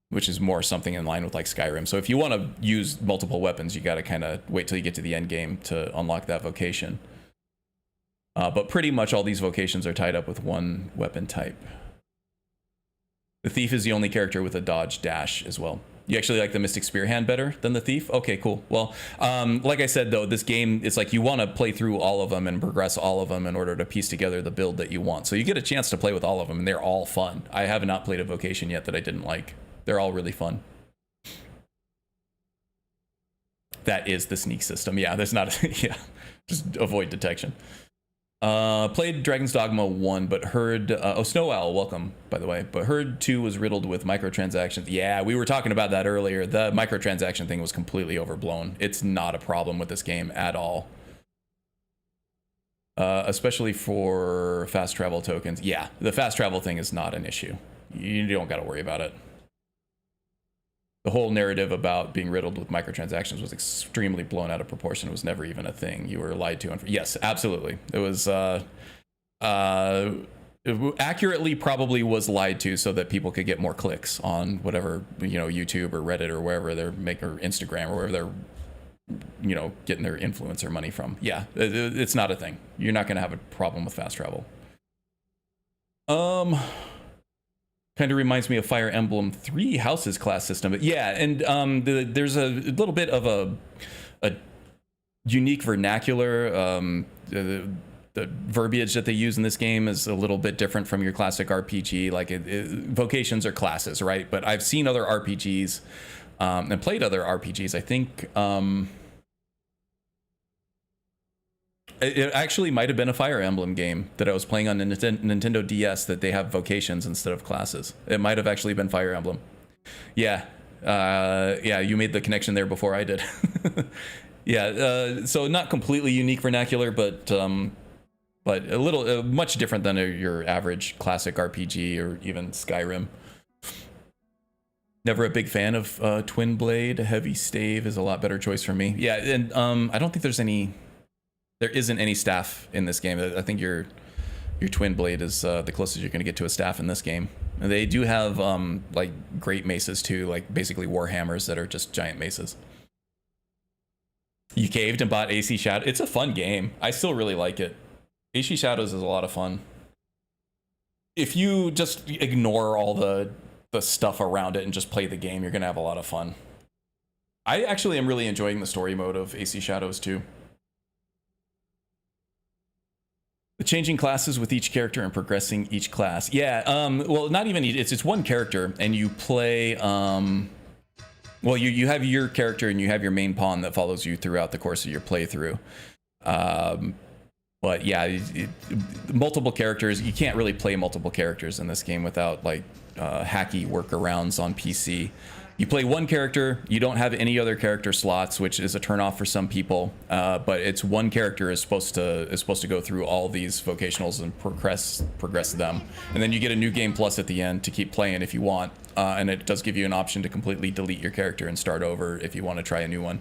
S1: Which is more something in line with like Skyrim. So if you want to use multiple weapons, you got to kind of wait till you get to the end game to unlock that vocation. But pretty much all these vocations are tied up with one weapon type. The Thief is the only character with a dodge dash as well. You actually like the Mystic Spear Hand better than the Thief? Okay, cool. Well, like I said, though, this game, it's like you want to play through all of them and progress all of them in order to piece together the build that you want. So you get a chance to play with all of them, and they're all fun. I have not played a vocation yet that I didn't like. They're all really fun. That is the sneak system. Yeah, there's not a, yeah, just avoid detection. Played Dragon's Dogma 1, but heard oh, Snow Owl, welcome by the way, but heard 2 was riddled with microtransactions. Yeah, we were talking about that earlier. The microtransaction thing was completely overblown. It's not a problem with this game at all. Especially for fast travel tokens. Yeah, the fast travel thing is not an issue. You don't got to worry about it. The whole narrative about being riddled with microtransactions was extremely blown out of proportion. It was never even a thing. You were lied to. Yes, absolutely. It was accurately probably was lied to so that people could get more clicks on whatever, you know, YouTube or Reddit or wherever they're making, or Instagram or wherever they're, you know, getting their influencer money from. Yeah, it's not a thing. You're not going to have a problem with fast travel. Kind of reminds me of Fire Emblem 3 Houses class system. But yeah, and there's a little bit of a unique vernacular. The verbiage that they use in this game is a little bit different from your classic RPG. Like vocations are classes, right? But I've seen other RPGs and played other RPGs. I think it actually might have been a Fire Emblem game that I was playing on the Nintendo DS that they have vocations instead of classes. It might have actually been Fire Emblem. Yeah. Yeah, you made the connection there before I did. Yeah, so not completely unique vernacular, but a little, much different than your average classic RPG or even Skyrim. Never a big fan of Twin Blade. Heavy Stave is a lot better choice for me. Yeah, and I don't think there isn't any staff in this game. I think your Twin Blade is the closest you're going to get to a staff in this game. And they do have like great maces too, like basically warhammers that are just giant maces. You caved and bought AC Shadow. It's a fun game. I still really like it. AC Shadows is a lot of fun. If you just ignore all the stuff around it and just play the game, you're going to have a lot of fun. I actually am really enjoying the story mode of AC Shadows too. The changing classes with each character and progressing each class. Yeah, well, not even, it's one character, and you play, well, you have your character and you have your main pawn that follows you throughout the course of your playthrough. But yeah, multiple characters, you can't really play multiple characters in this game without like hacky workarounds on PC. You play one character, you don't have any other character slots, which is a turnoff for some people. But it's one character is supposed to go through all these vocationals and progress them, and then you get a new game plus at the end to keep playing if you want. And it does give you an option to completely delete your character and start over if you want to try a new one.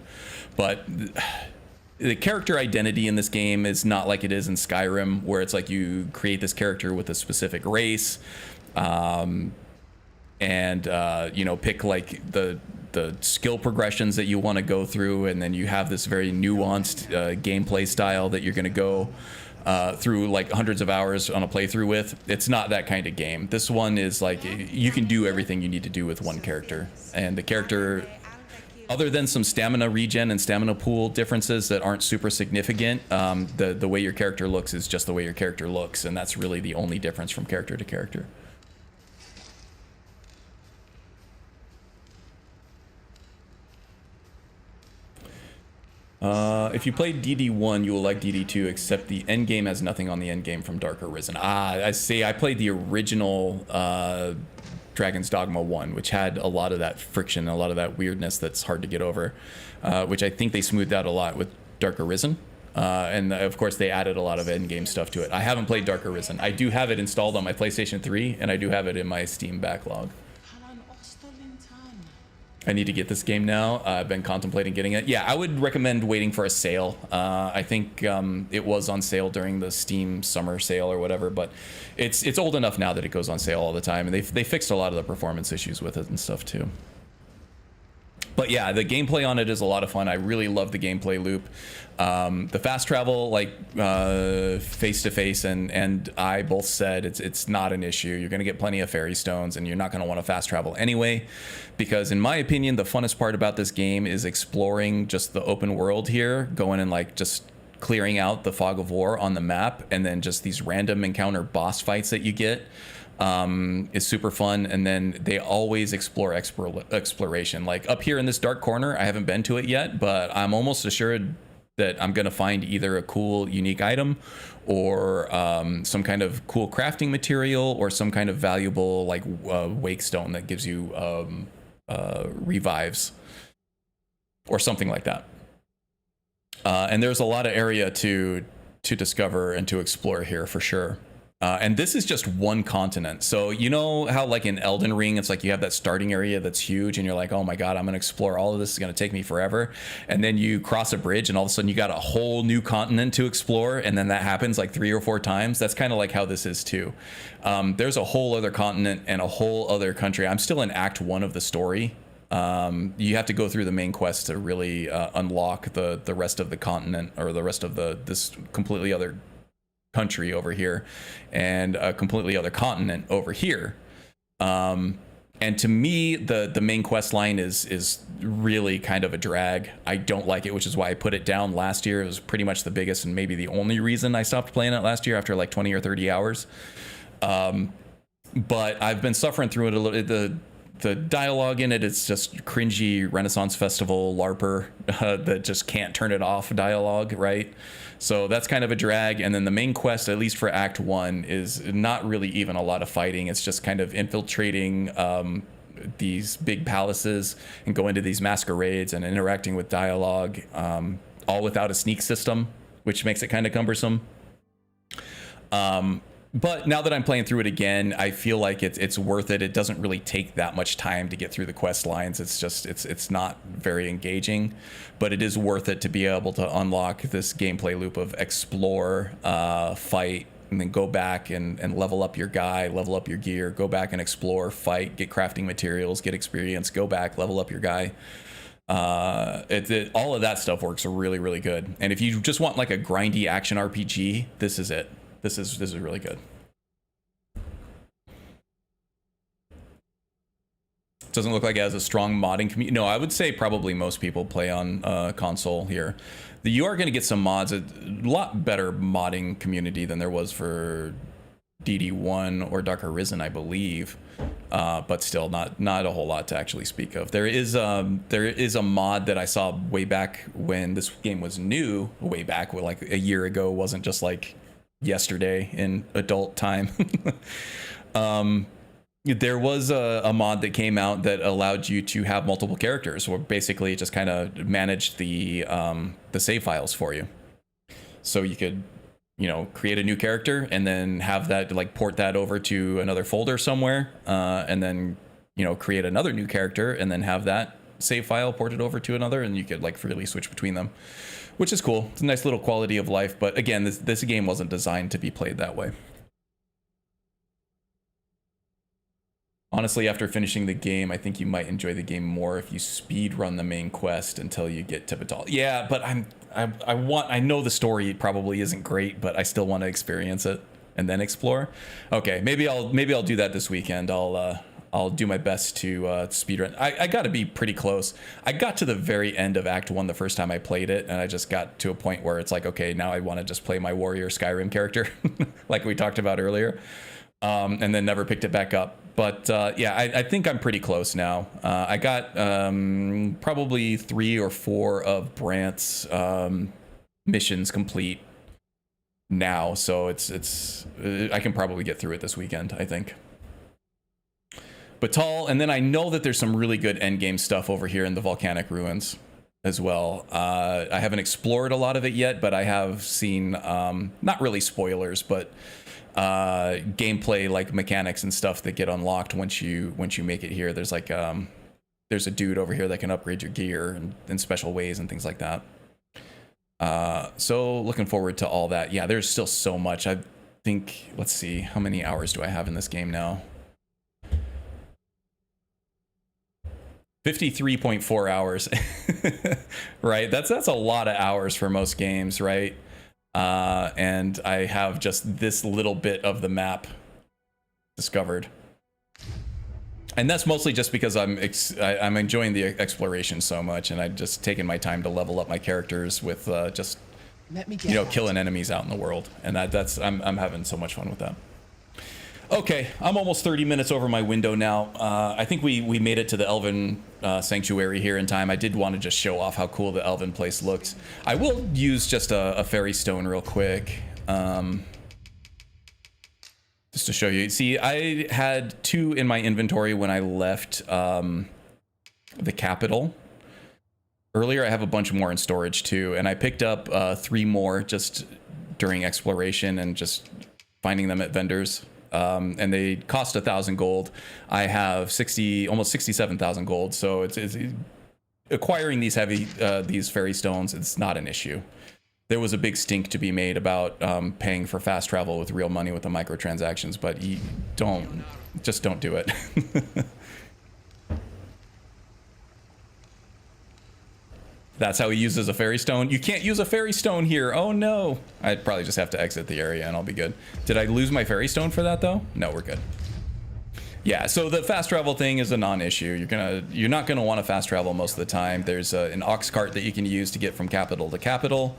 S1: But the character identity in this game is not like it is in Skyrim, where it's like you create this character with a specific race. And you know, pick like the skill progressions that you want to go through, and then you have this very nuanced gameplay style that you're going to go through like hundreds of hours on a playthrough with. It's not that kind of game. This one is like you can do everything you need to do with one character, and the character, other than some stamina regen and stamina pool differences that aren't super significant, the way your character looks is just the way your character looks, and that's really the only difference from character to character. If you play DD1, you will like DD2, except the endgame has nothing on the endgame from Dark Arisen. I see. I played the original Dragon's Dogma 1, which had a lot of that friction, a lot of that weirdness that's hard to get over, which I think they smoothed out a lot with Dark Arisen. And of course, they added a lot of endgame stuff to it. I haven't played Dark Arisen. I do have it installed on my PlayStation 3, and I do have it in my Steam backlog. I need to get this game now. I've been contemplating getting it. Yeah, I would recommend waiting for a sale. I think it was on sale during the Steam summer sale or whatever, but it's old enough now that it goes on sale all the time, and they fixed a lot of the performance issues with it and stuff too. But yeah, the gameplay on it is a lot of fun. I really love the gameplay loop. The fast travel, like face to face, and I both said it's not an issue. You're going to get plenty of fairy stones, and you're not going to want to fast travel anyway, because in my opinion, the funnest part about this game is exploring just the open world here, going and like just clearing out the fog of war on the map, and then just these random encounter boss fights that you get. is super fun. And then they always explore exploration. Like up here in this dark corner, I haven't been to it yet, but I'm almost assured that I'm gonna find either a cool unique item or some kind of cool crafting material or some kind of valuable like wake stone that gives you revives or something like that. And there's a lot of area to discover and to explore here for sure. And this is just one continent. So you know how like in Elden Ring, it's like you have that starting area that's huge and you're like, oh my God, I'm gonna explore all of this. It's gonna take me forever. And then you cross a bridge and all of a sudden you got a whole new continent to explore. And then that happens like 3 or 4 times. That's kind of like how this is too. There's a whole other continent and a whole other country. I'm still in Act 1 of the story. You have to go through the main quest to really unlock the rest of the continent or the rest of this completely other country over here and a completely other continent over here. And to me, the main quest line is really kind of a drag. I don't like it, which is why I put it down last year. It was pretty much the biggest and maybe the only reason I stopped playing it last year after like 20 or 30 hours. But I've been suffering through it a little. The dialogue in it, it's just cringy Renaissance Festival LARPer that just can't turn it off dialogue, right? So that's kind of a drag. And then the main quest, at least for Act 1, is not really even a lot of fighting. It's just kind of infiltrating these big palaces and going to these masquerades and interacting with dialogue, all without a sneak system, which makes it kind of cumbersome. But now that I'm playing through it again, I feel like it's worth it. It doesn't really take that much time to get through the quest lines. It's just it's not very engaging, but it is worth it to be able to unlock this gameplay loop of explore, fight, and then go back and level up your guy, level up your gear, go back and explore, fight, get crafting materials, get experience, go back, level up your guy. All of that stuff works really, really good. And if you just want like a grindy action RPG, this is it. This is really good. Doesn't look like it has a strong modding community. No, I would say probably most people play on console here. You are going to get some mods. A lot better modding community than there was for DD1 or Dark Arisen, I believe. But still, not a whole lot to actually speak of. There is a mod that I saw way back when this game was new, way back like a year ago. It wasn't just like yesterday in adult time. There was a mod that came out that allowed you to have multiple characters, where basically it just kind of managed the save files for you. So you could, create a new character and then have that like port that over to another folder somewhere, and then create another new character and then have that save file ported over to another, and you could like freely switch between them, which is cool. It's a nice little quality of life, but again, this game wasn't designed to be played that way. Honestly, after finishing the game, I think you might enjoy the game more if you speed run the main quest until you get to Batal. Yeah, but I know the story probably isn't great, but I still want to experience it and then explore. Okay, maybe I'll do that this weekend. I'll do my best to speed run. I got to be pretty close. I got to the very end of Act 1 the first time I played it, and I just got to a point where it's like, okay, now I want to just play my warrior Skyrim character, like we talked about earlier, and then never picked it back up. But yeah, I think I'm pretty close now. I got probably 3 or 4 of Brant's missions complete now, so it's I can probably get through it this weekend, I think. Batal, and then I know that there's some really good endgame stuff over here in the volcanic ruins as well. I haven't explored a lot of it yet, but I have seen not really spoilers, but gameplay like mechanics and stuff that get unlocked once you make it here. There's like there's a dude over here that can upgrade your gear in special ways and things like that. So looking forward to all that. Yeah, there's still so much. I think, let's see, how many hours do I have in this game now? 53.4 hours. Right, that's a lot of hours for most games, right? And I have just this little bit of the map discovered, and that's mostly just because I'm enjoying the exploration so much, and I've just taken my time to level up my characters with just killing enemies out in the world, and I'm having so much fun with that. Okay, I'm almost 30 minutes over my window now. I think we made it to the Elven Sanctuary here in time. I did want to just show off how cool the Elven place looked. I will use just a fairy stone real quick. Just to show you. See, I had 2 in my inventory when I left the capital. Earlier, I have a bunch more in storage too, and I picked up 3 more just during exploration and just finding them at vendors. And they cost 1,000 gold. I have almost 67,000 gold. So it's acquiring these these fairy stones. It's not an issue. There was a big stink to be made about paying for fast travel with real money with the microtransactions, but you just don't do it. That's how he uses a fairy stone. You can't use a fairy stone here. Oh no. I'd probably just have to exit the area and I'll be good. Did I lose my fairy stone for that though? No, we're good. Yeah, so the fast travel thing is a non-issue. You're not gonna want to fast travel most of the time. There's an ox cart that you can use to get from capital to capital,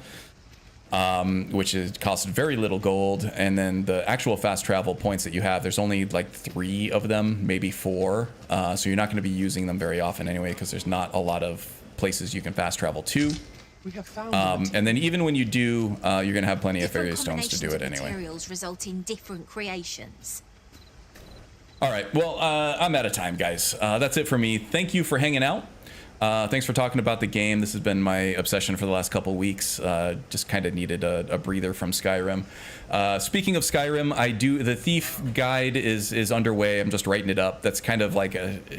S1: which costs very little gold. And then the actual fast travel points that you have, there's only like 3 of them, maybe 4. So you're not gonna be using them very often anyway, because there's not a lot of places you can fast travel to.
S5: We have found
S1: and then even when you do, you're gonna have plenty of fairy stones to do it anyway.
S6: Materials result in different creations.
S1: All right, well, I'm out of time, guys. That's it for me. Thank you for hanging out. Thanks for talking about the game. This has been my obsession for the last couple weeks. Just kind of needed a breather from Skyrim. Speaking of Skyrim, the Thief guide is underway. I'm just writing it up. That's kind of like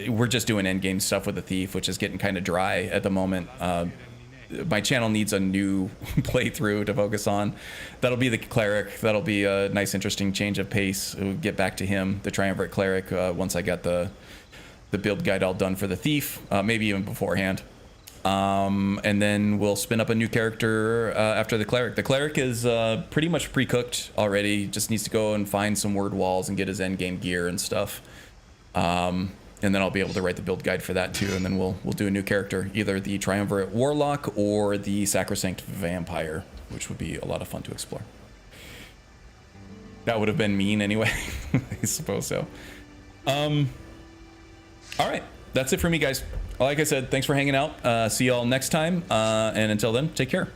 S1: we're just doing endgame stuff with the Thief, which is getting kind of dry at the moment. My channel needs a new playthrough to focus on. That'll be the cleric. That'll be a nice, interesting change of pace. We'll get back to him, the triumvirate cleric, once I got the build guide all done for the Thief, maybe even beforehand. And then we'll spin up a new character after the cleric. The cleric is pretty much pre-cooked already. Just needs to go and find some word walls and get his endgame gear and stuff. And then I'll be able to write the build guide for that too. And then we'll do a new character, either the triumvirate warlock or the sacrosanct vampire, which would be a lot of fun to explore. That would have been mean anyway. I suppose so. All right, that's it for me, guys. Like I said, thanks for hanging out. See y'all next time. And until then, take care.